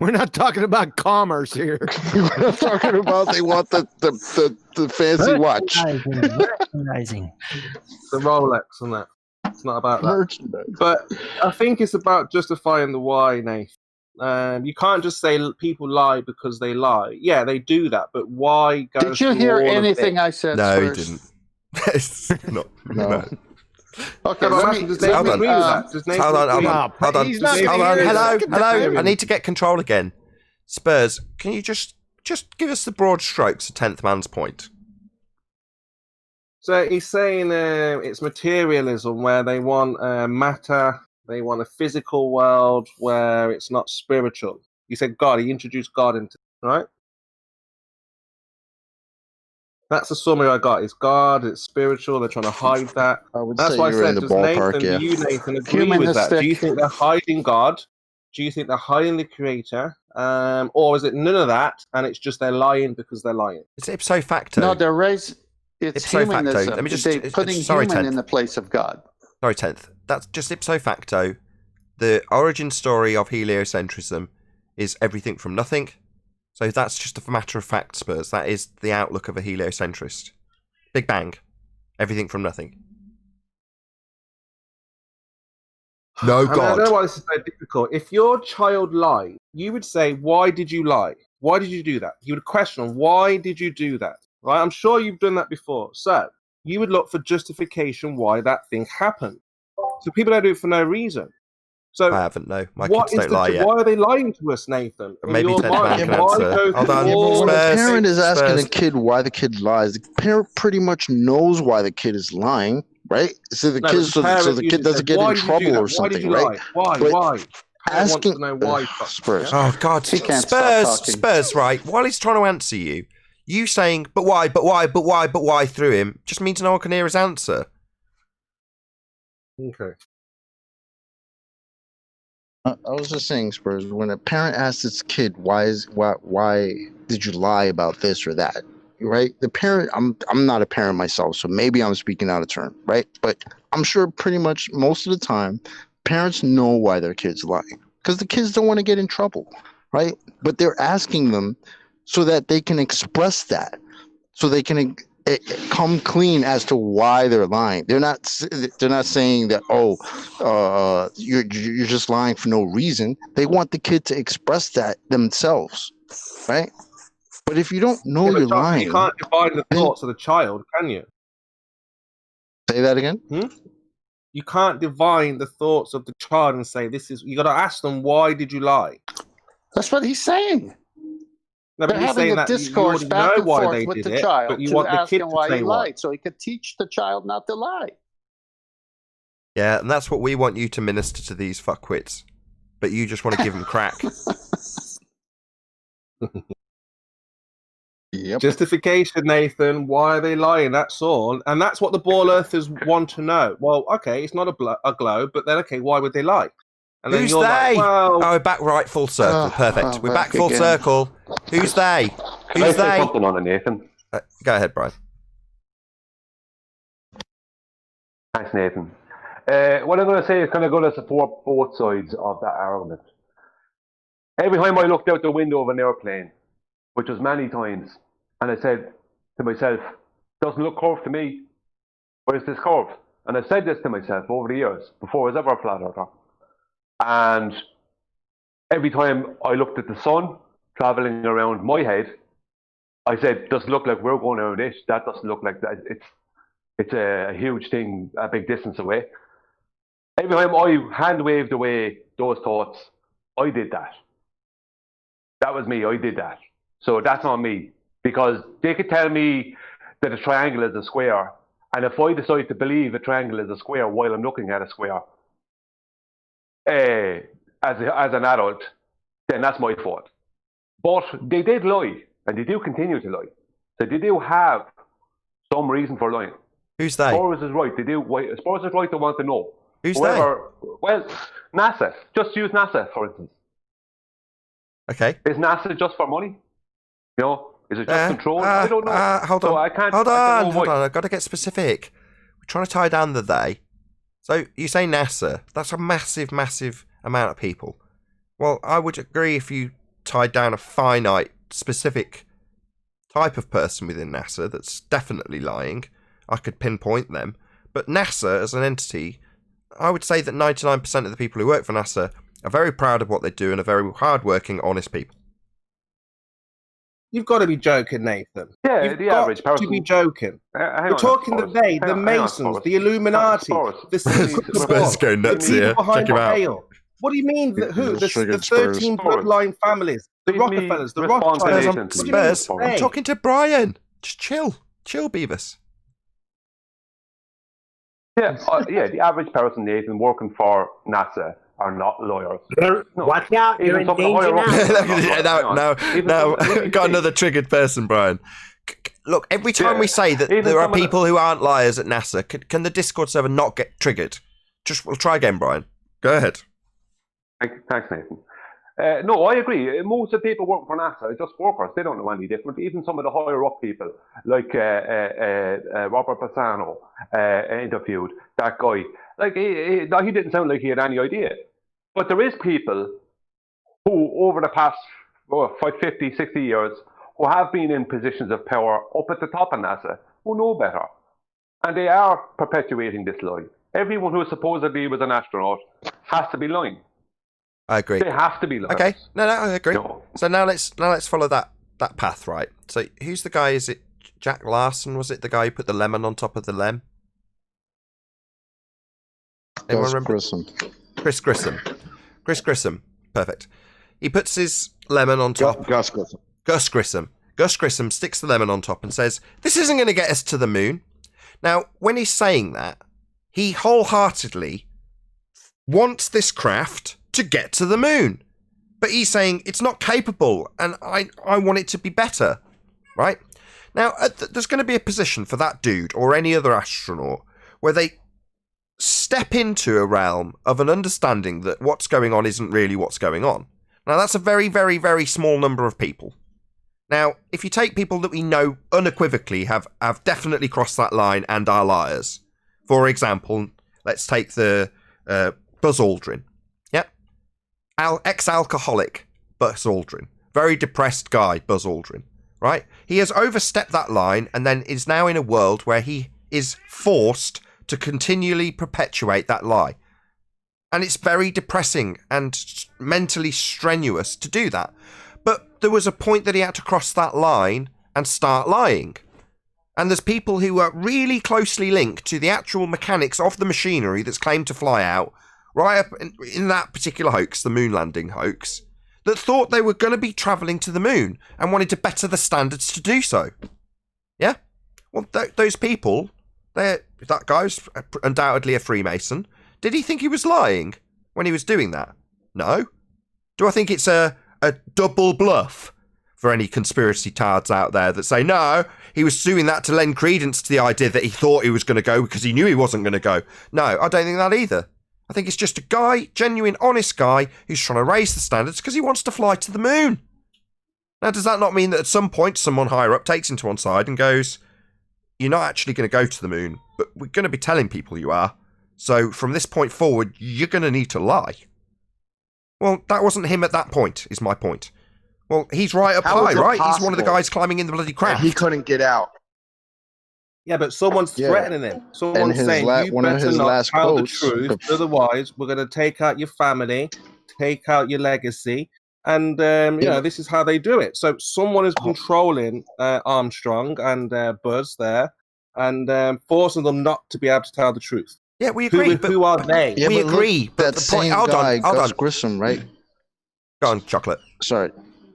We're not talking about commerce here. We're not talking about they want the fancy watch. Merchandising. The Rolex and that. It's not about that. Merchandise. But I think it's about justifying the why, Nathan. You can't just say people lie because they lie. Yeah, they do that, but why go Did you through hear all of anything it? I said? No, he Spurs? didn't. no. Okay, No, but let I'm me, asking, does let Nathan me, agree with that? Does Nathan Hold on, hold agree? on, hold on. He's not Hold on, serious. hello, Look at hello. him. I need to get control again. Spurs, can you just give us the broad strokes of 10th man's point? So he's saying it's materialism where they want matter, they want a physical world where it's not spiritual. He said God, he introduced God into it, right? That's the summary I got. It's God, it's spiritual, they're trying to hide that. That's say why I you're in said, the does ballpark, Nathan, yeah. do you, Nathan, agree with that? Do you think they're hiding God? Do you think they're hiding the creator? Or is it none of that and it's just they're lying because they're lying? It's ipso facto. No, they're raising. It's ipso facto. humanism. Let me just They're putting sorry, human 10th. in the place of God. Sorry, 10th. That's just ipso facto. The origin story of heliocentrism is everything from nothing. So that's just a matter of fact, Spurs. That is the outlook of a heliocentrist. Big Bang. Everything from nothing. No God. I don't know why this is so difficult. If your child lied, you would say, why did you lie? Why did you do that? You would question, why did you do that? Right? I'm sure you've done that before. So you would look for justification why that thing happened. So people don't do it for no reason. So I haven't, no. My what kids is don't lie yet. why are they lying to us, Nathan? In Maybe your 10th man mind, can why answer. go Hold on. through all When a this? parent is asking Spurs. a kid why the kid lies, the parent pretty much knows why the kid is lying, right? So the No, kid, but so the kid usually doesn't says, get why in did you do trouble that? or Why did something, you right? lie? Why? But Why? Parent wants asking to know why. Spurs. Yeah? Oh God, He can't stop talking. Spurs, right? While he's trying to answer you, you saying but why through him just means no one can hear his answer. Okay. I was just saying, Spurs. When a parent asks its kid, why did you lie about this or that? Right? The parent. I'm not a parent myself, so maybe I'm speaking out of turn, right? But I'm sure pretty much most of the time, parents know why their kids lie because the kids don't want to get in trouble, right? But they're asking them so that they can express that, so they can come clean as to why they're lying. They're not saying that you're just lying for no reason. They want the kid to express that themselves, right? But if you don't know Yeah, you're but lying, you can't divine the thoughts of the child, can you? say that again. You can't divine the thoughts of the child and say this is. You got to ask them, why did you lie? That's what he's saying. No, but They're he's having saying a that you discourse already back know and why forth they with did the it, child but you to want the ask kid him to why say he why. lied, so he could teach the child not to lie. Yeah, and that's what we want you to minister to these fuckwits. But you just want to give them crack. Yep. Justification, Nathan. Why are they lying? That's all, and that's what the ball earthers want to know. Well, okay, it's not a globe, but then okay, why would they lie? And then Who's you're they? like, well, Oh, we're back right full circle. Perfect. We're back full again. circle. Who's they? Can I Who's say they? something on it, Nathan? Go ahead, Brian. Thanks, Nathan. What I'm going to say is kind of going to support both sides of that argument. Every time I looked out the window of an airplane, which was many times, and I said to myself, doesn't look curved to me. Where's this curve? And I've said this to myself over the years, before I was ever a flat earther. And every time I looked at the sun traveling around my head, I said, doesn't look like we're going around it. That doesn't look like that. It's a huge thing, a big distance away. Every time I hand waved away those thoughts, I did that. That was me, I did that. So that's not me. Because they could tell me that a triangle is a square, and if I decide to believe a triangle is a square while I'm looking at a square, as an adult, then that's my fault. But they did lie, and they do continue to lie. So they do have some reason for lying. Who's they? Spurs is right. They do. Spurs is right to want to know. Who's Whoever, well, NASA. Just use NASA, for instance. Okay. Is NASA just for money? You know, is it just control? I don't know. Hold on. So I can't. Hold I on. don't know Hold why. on. I've got to get specific. We're trying to tie down the they. So you say NASA. That's a massive, massive amount of people. Well, I would agree if you tied down a finite, specific type of person within NASA that's definitely lying. I could pinpoint them. But NASA as an entity, I would say that 99% of the people who work for NASA are very proud of what they do and are very hard-working, honest people. you've got to be joking, Nathan. Yeah, You've the got average person. to be joking. Hang We're on, talking the Spurs. they, the Hang on, Masons, Spurs. the Illuminati, the Spurs is going the nuts people here. behind Check him the out. veil. What do you mean? Who? The triggered Spurs. 13 bloodline families, the Leave me Rockefellers, the respond to Rothschilds. Nathan, What please. do you mean? Spurs, I'm talking to Brian. Just chill. Chill, Beavis. Yeah, the average person, Nathan, working for NASA are not lawyers. Watch out, you're in danger now. now, got another triggered person, Brian. Look, every time we say that there are people who aren't liars at NASA, can the Discord server not get triggered? We'll try again, Brian. Go ahead. Thanks, Nathan. No, I agree. Most of the people working for NASA are just workers. They don't know any different. Even some of the higher up people, like Robert Bassano, interviewed that guy. Like he didn't sound like he had any idea. But there is people who, over the past 50, 60 years, who have been in positions of power up at the top of NASA, who know better. And they are perpetuating this lie. Everyone who supposedly was an astronaut has to be lying. I agree. They have to be liars. Okay, no, I agree. No. So now let's follow that path, right? So who's the guy? Is it Jack Larson? Was it the guy who put the lemon on top of the lem? Anyone remember? Chris Grissom. Chris Grissom. Perfect. He puts his lemon on top. Gus Grissom. Gus Grissom. Gus Grissom sticks the lemon on top and says, "This isn't going to get us to the moon." Now, when he's saying that, he wholeheartedly wants this craft to get to the moon. But he's saying it's not capable and I want it to be better, right? Now, there's going to be a position for that dude or any other astronaut where they step into a realm of an understanding that what's going on isn't really what's going on. Now, that's a very, very, very small number of people. Now, if you take people that we know unequivocally have definitely crossed that line and are liars, for example, let's take the Buzz Aldrin. Yep. Ex-alcoholic Buzz Aldrin. Very depressed guy, Buzz Aldrin. Right? He has overstepped that line and then is now in a world where he is forced to continually perpetuate that lie. And it's very depressing and mentally strenuous to do that. But there was a point that he had to cross that line and start lying. And there's people who are really closely linked to the actual mechanics of the machinery that's claimed to fly out, right up in that particular hoax, the moon landing hoax, that thought they were going to be travelling to the moon and wanted to better the standards to do so. Yeah? Well, those people, that guy's undoubtedly a Freemason. Did he think he was lying when he was doing that? No. Do I think it's a double bluff for any conspiracy tards out there that say, no, he was doing that to lend credence to the idea that he thought he was going to go because he knew he wasn't going to go? No, I don't think that either. I think it's just a guy, genuine, honest guy, who's trying to raise the standards because he wants to fly to the moon. Now, does that not mean that at some point someone higher up takes him to one side and goes, you're not actually going to go to the moon, but we're going to be telling people you are. So from this point forward, you're going to need to lie. Well, that wasn't him at that point, is my point. Well, he's right up high, right? He's one of the guys climbing in the bloody craft. He couldn't get out. Yeah, but someone's threatening him. Someone's saying, you better not tell the truth, otherwise we're going to take out your family, take out your legacy, and this is how they do it. So someone is controlling Armstrong and Buzz there, and forcing them not to be able to tell the truth. Yeah, we agree. Who are they? Yeah, we agree. That same guy, Gus Grissom, right? Go on, Chocolate. Sorry,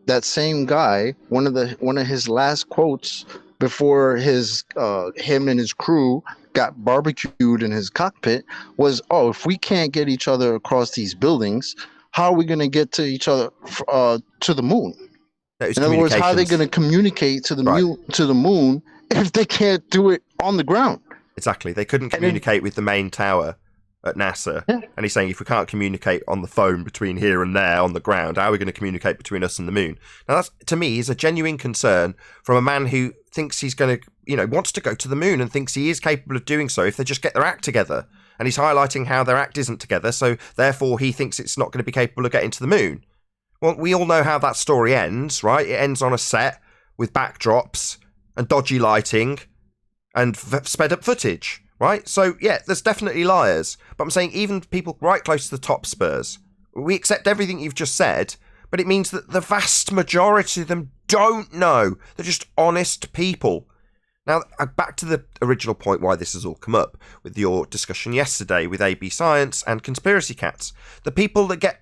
that same guy. One of his last quotes before him and his crew got barbecued in his cockpit was, "Oh, if we can't get each other across these buildings, how are we going to get to each other to the moon?" In other words, how are they going to communicate to the moon if they can't do it on the ground? Exactly. They couldn't communicate with the main tower at NASA. Yeah. And he's saying, if we can't communicate on the phone between here and there on the ground, how are we going to communicate between us and the moon? Now, that, to me, is a genuine concern from a man who thinks he's going to, wants to go to the moon and thinks he is capable of doing so if they just get their act together. And he's highlighting how their act isn't together, so therefore he thinks it's not going to be capable of getting to the moon. Well, we all know how that story ends, right? It ends on a set with backdrops and dodgy lighting and sped up footage, right? So, yeah, there's definitely liars. But I'm saying even people right close to the top Spurs, we accept everything you've just said, but it means that the vast majority of them don't know. They're just honest people. Now, back to the original point why this has all come up with your discussion yesterday with AB Science and Conspiracy Cats. The people that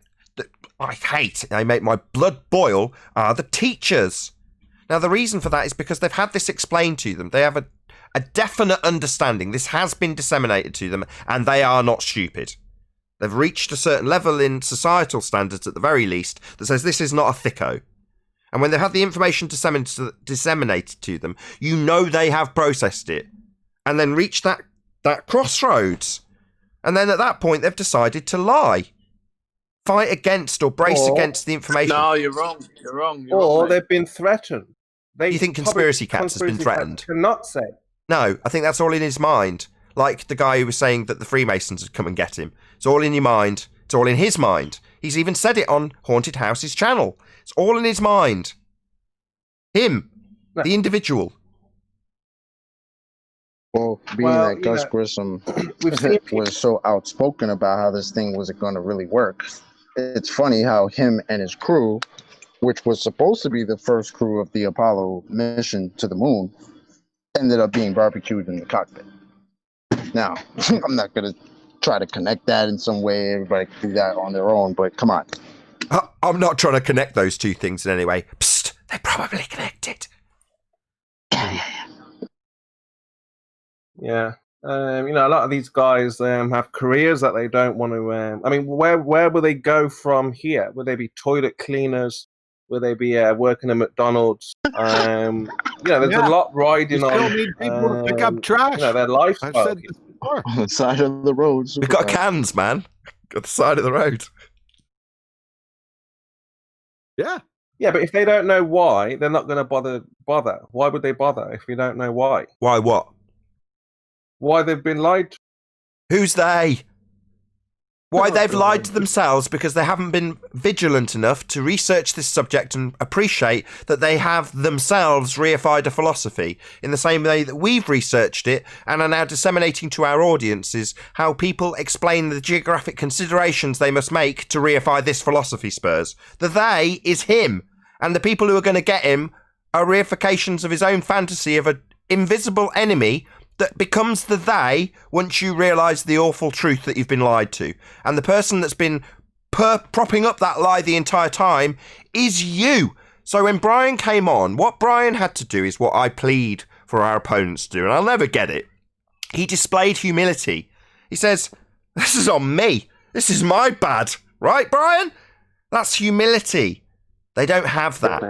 I hate, they make my blood boil, are the teachers. Now, the reason for that is because they've had this explained to them. They have a a definite understanding. This has been disseminated to them, and they are not stupid. They've reached a certain level in societal standards, at the very least, that says this is not a thicko. And when they've had the information disseminated to them, you know they have processed it and then reached that crossroads. And then at that point, they've decided to lie. Fight against or brace against the information. No, you're wrong. You're wrong. Or they've been threatened. You think Conspiracy Cats has been threatened? Cannot say. No, I think that's all in his mind. Like the guy who was saying that the Freemasons had come and get him. It's all in your mind. It's all in his mind. He's even said it on Haunted House's channel. It's all in his mind. Him, the individual. Well, being that Gus Grissom was so outspoken about how this thing wasn't going to really work, it's funny how him and his crew, which was supposed to be the first crew of the Apollo mission to the moon, ended up being barbecued in the cockpit. Now, I'm not going to try to connect that in some way. Everybody can do that on their own, but come on. I'm not trying to connect those two things in any way. Psst, they're probably connected. Yeah. You know, a lot of these guys have careers that they don't want to. I mean, where will they go from here? Will they be toilet cleaners? Will they be working at McDonald's? You know, there's a lot riding on. Still need people to pick up trash. You know, their lifestyle. I've said this before. On the side of the road. We've got cans, man. Got the side of the road. Yeah. Yeah, but if they don't know why, they're not going to bother. Why would they bother if you don't know why? Why what? Why they've been lied to. Who's they? Why they've lied to themselves because they haven't been vigilant enough to research this subject and appreciate that they have themselves reified a philosophy in the same way that we've researched it and are now disseminating to our audiences how people explain the geographic considerations they must make to reify this philosophy, Spurs. The they is him, and the people who are going to get him are reifications of his own fantasy of an invisible enemy that becomes the they once you realise the awful truth that you've been lied to. And the person that's been propping up that lie the entire time is you. So when Brian came on, what Brian had to do is what I plead for our opponents to do, and I'll never get it. He displayed humility. He says, this is on me. This is my bad. Right, Brian? That's humility. They don't have that.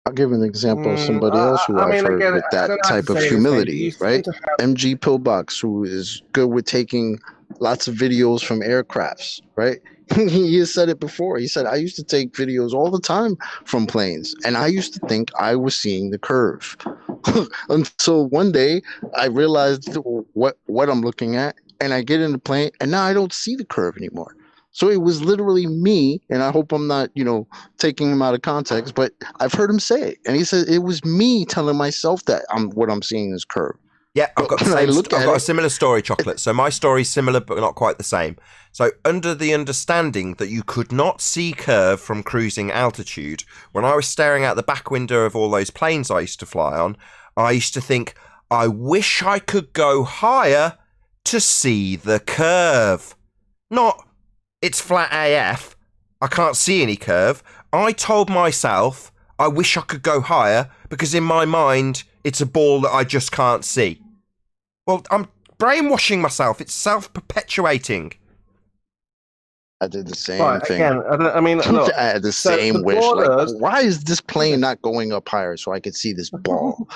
I'll give an example of somebody else who I've heard with that type of humility, right? MG Pillbox, who is good with taking lots of videos from aircrafts, right? He has said it before. He said, I used to take videos all the time from planes, and I used to think I was seeing the curve. Until one day, I realized what I'm looking at, and I get in the plane, and now I don't see the curve anymore. So it was literally me, and I hope I'm not, taking him out of context, but I've heard him say it. And he said it was me telling myself that what I'm seeing is curve. Yeah, I've got a similar story, Chocolate. So my story's similar, but not quite the same. So under the understanding that you could not see curve from cruising altitude, when I was staring out the back window of all those planes I used to fly on, I used to think, I wish I could go higher to see the curve. Not, it's flat AF, I can't see any curve. I told myself, I wish I could go higher, because in my mind, it's a ball that I just can't see. Well, I'm brainwashing myself. It's self-perpetuating. I did the same thing. Again, I mean, look, I had the same wish. Like, why is this plane not going up higher so I could see this ball?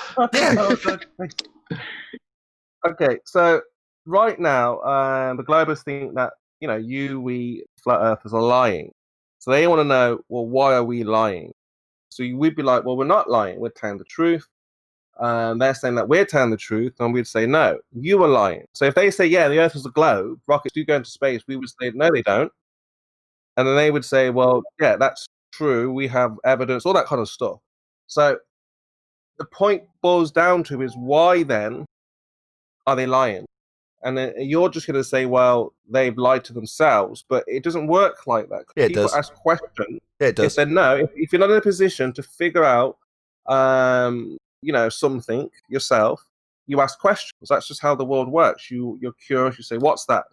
Okay, so right now, the globalists think that, we flat earthers are lying. So they want to know, well, why are we lying? So we'd be like, well, we're not lying. We're telling the truth. They're saying that we're telling the truth, and we'd say, no, you are lying. So if they say, yeah, the Earth is a globe, rockets do go into space, we would say, no, they don't. And then they would say, well, yeah, that's true. We have evidence, all that kind of stuff. So the point boils down to is why then are they lying? And then you're just going to say, well, they've lied to themselves, but it doesn't work like that. Yeah, it People does. ask questions. Yeah, it does. If they know, if you're not in a position to figure out, something yourself, you ask questions. That's just how the world works. You're curious. You say, what's that?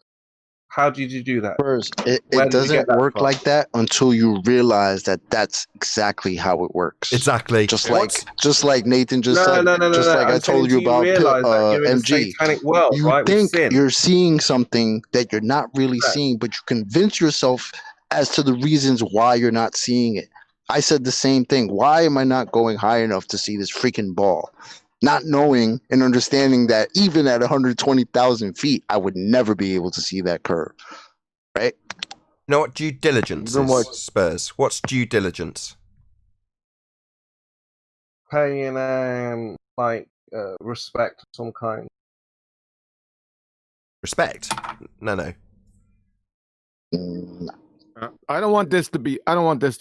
How did you do that? First, it Where did you doesn't get that work from? like that until you realize that that's exactly how it works. Exactly. Just like Nathan just No, said. no, no, no, just no. like I'm I told you saying, do about realize that you're in a MG. satanic world, You right? With think sin. you're seeing something that you're not really Correct. seeing, but you convince yourself as to the reasons why you're not seeing it. I said the same thing. Why am I not going high enough to see this freaking ball? Not knowing and understanding that even at 120,000 feet, I would never be able to see that curve. Right? You know what due diligence is, Spurs? What's due diligence? Paying respect of some kind. Respect? No. I don't want this to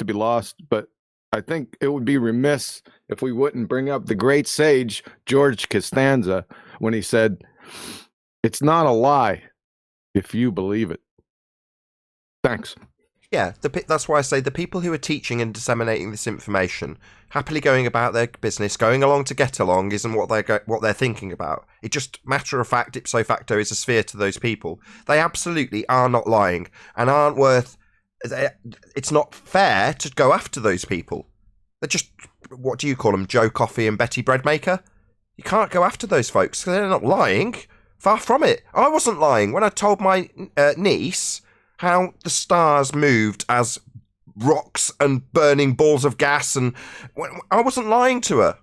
be lost, but I think it would be remiss if we wouldn't bring up the great sage George Costanza when he said, "It's not a lie if you believe it." Thanks. Yeah, that's why I say the people who are teaching and disseminating this information, happily going about their business, going along to get along, isn't what they're thinking about. It just matter of fact, ipso facto, is a sphere to those people. They absolutely are not lying and aren't worth. It's not fair to go after those people. They're just, what do you call them, Joe Coffey and Betty Breadmaker? You can't go after those folks because they're not lying. Far from it. I wasn't lying when I told my niece how the stars moved as rocks and burning balls of gas, and I wasn't lying to her.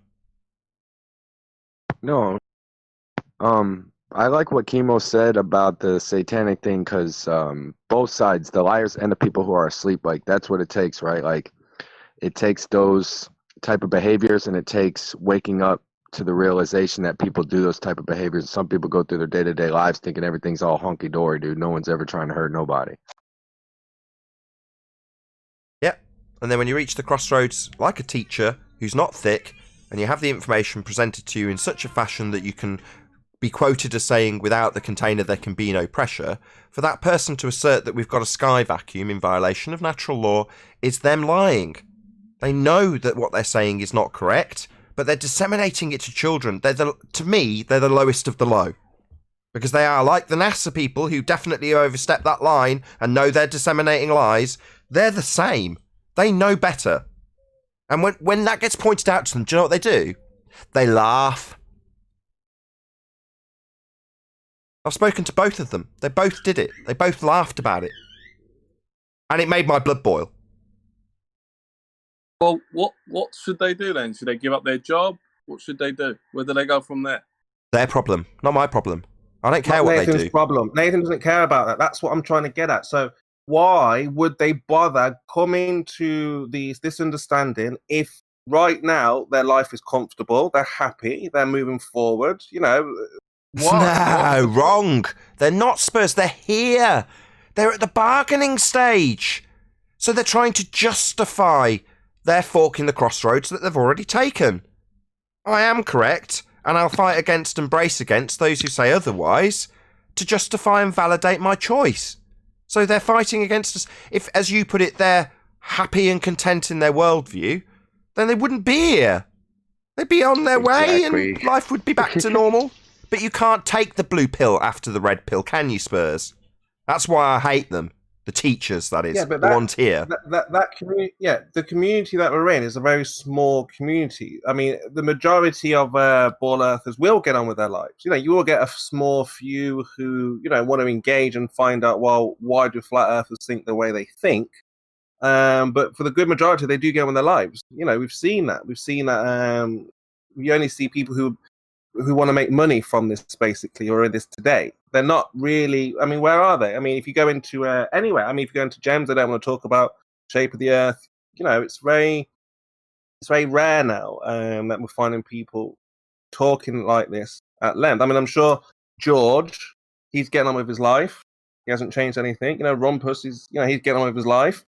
No. I like what Chemo said about the satanic thing because both sides, the liars and the people who are asleep, like that's what it takes, right? Like it takes those type of behaviors and it takes waking up to the realization that people do those type of behaviors. Some people go through their day-to-day lives thinking everything's all hunky-dory, dude. No one's ever trying to hurt nobody. Yep. And then when you reach the crossroads, like a teacher who's not thick, and you have the information presented to you in such a fashion that you can be quoted as saying, without the container there can be no pressure, for that person to assert that we've got a sky vacuum in violation of natural law is them lying. They know that what they're saying is not correct, but they're disseminating it to children. To me, they're the lowest of the low. Because they are like the NASA people who definitely overstep that line and know they're disseminating lies. They're the same. They know better. And when that gets pointed out to them, do you know what they do? They laugh. I've spoken to both of them. They both did it. They both laughed about it. And it made my blood boil. Well, what should they do then? Should they give up their job? What should they do? Where do they go from there? Their problem, not my problem. I don't care what Nathan's they do. problem. Nathan doesn't care about that. That's what I'm trying to get at. So why would they bother coming to this understanding if right now their life is comfortable, they're happy, they're moving forward, you know? No, wrong. They're not Spurs. They're here. They're at the bargaining stage. So they're trying to justify their fork in the crossroads that they've already taken. I am correct, and I'll fight against and brace against those who say otherwise to justify and validate my choice. So they're fighting against us. If, as you put it, they're happy and content in their worldview, then they wouldn't be here. They'd be on their way and life would be back to normal. But you can't take the blue pill after the red pill, can you, Spurs? That's why I hate them. The teachers, that is. The ones here. That community, the community that we're in is a very small community. I mean, the majority of ball earthers will get on with their lives. You know, you will get a small few who, you know, want to engage and find out, well, why do flat earthers think the way they think? But for the good majority, they do get on with their lives. You know, we've seen that. We only see people who want to make money from this, basically, or in this today. They're not really, I mean, where are they? I mean, if you go into anywhere, I mean, if you go into GEMS, they don't want to talk about shape of the earth. You know, it's very rare now that we're finding people talking like this at length. I mean, I'm sure George, he's getting on with his life. He hasn't changed anything. You know, Rumpus, he's getting on with his life.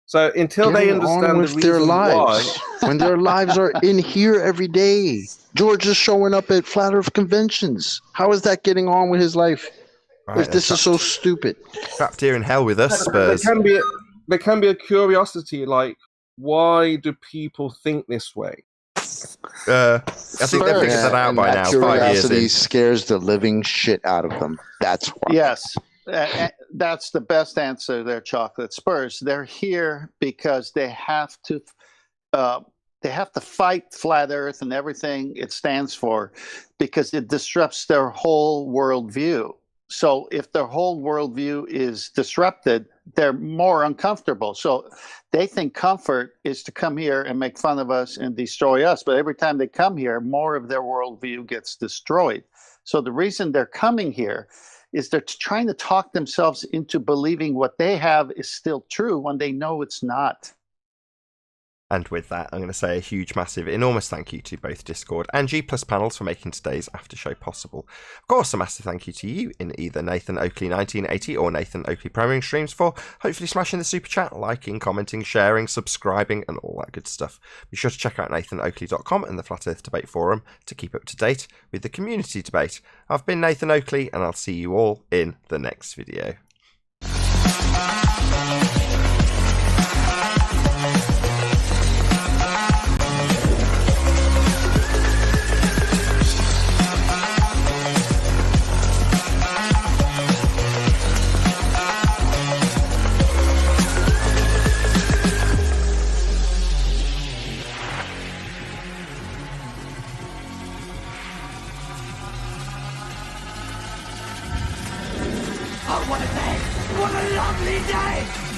So until they understand the reason why, when their lives are in here every day, George is showing up at flat Earth conventions. How is that getting on with his life? Right, this is so stupid. Trapped here in hell with us, Spurs. There can be a curiosity, like, why do people think this way? I think they've figured that out by now. 5 years in. Curiosity scares the living shit out of them. That's why. Yes. That's the best answer there, Chocolate Spurs. They're here because they have to fight flat Earth and everything it stands for, because it disrupts their whole worldview. So if their whole worldview is disrupted, they're more uncomfortable. So they think comfort is to come here and make fun of us and destroy us. But every time they come here, more of their worldview gets destroyed. So the reason they're coming here is they're trying to talk themselves into believing what they have is still true when they know it's not. And with that, I'm going to say a huge, massive, enormous thank you to both Discord and G Plus panels for making today's after show possible. Of course, a massive thank you to you in either Nathan Oakley 1980 or Nathan Oakley Premiering Streams for hopefully smashing the super chat, liking, commenting, sharing, subscribing, and all that good stuff. Be sure to check out nathanoakley.com and the Flat Earth Debate Forum to keep up to date with the community debate. I've been Nathan Oakley, and I'll see you all in the next video. What a day! What a lovely day!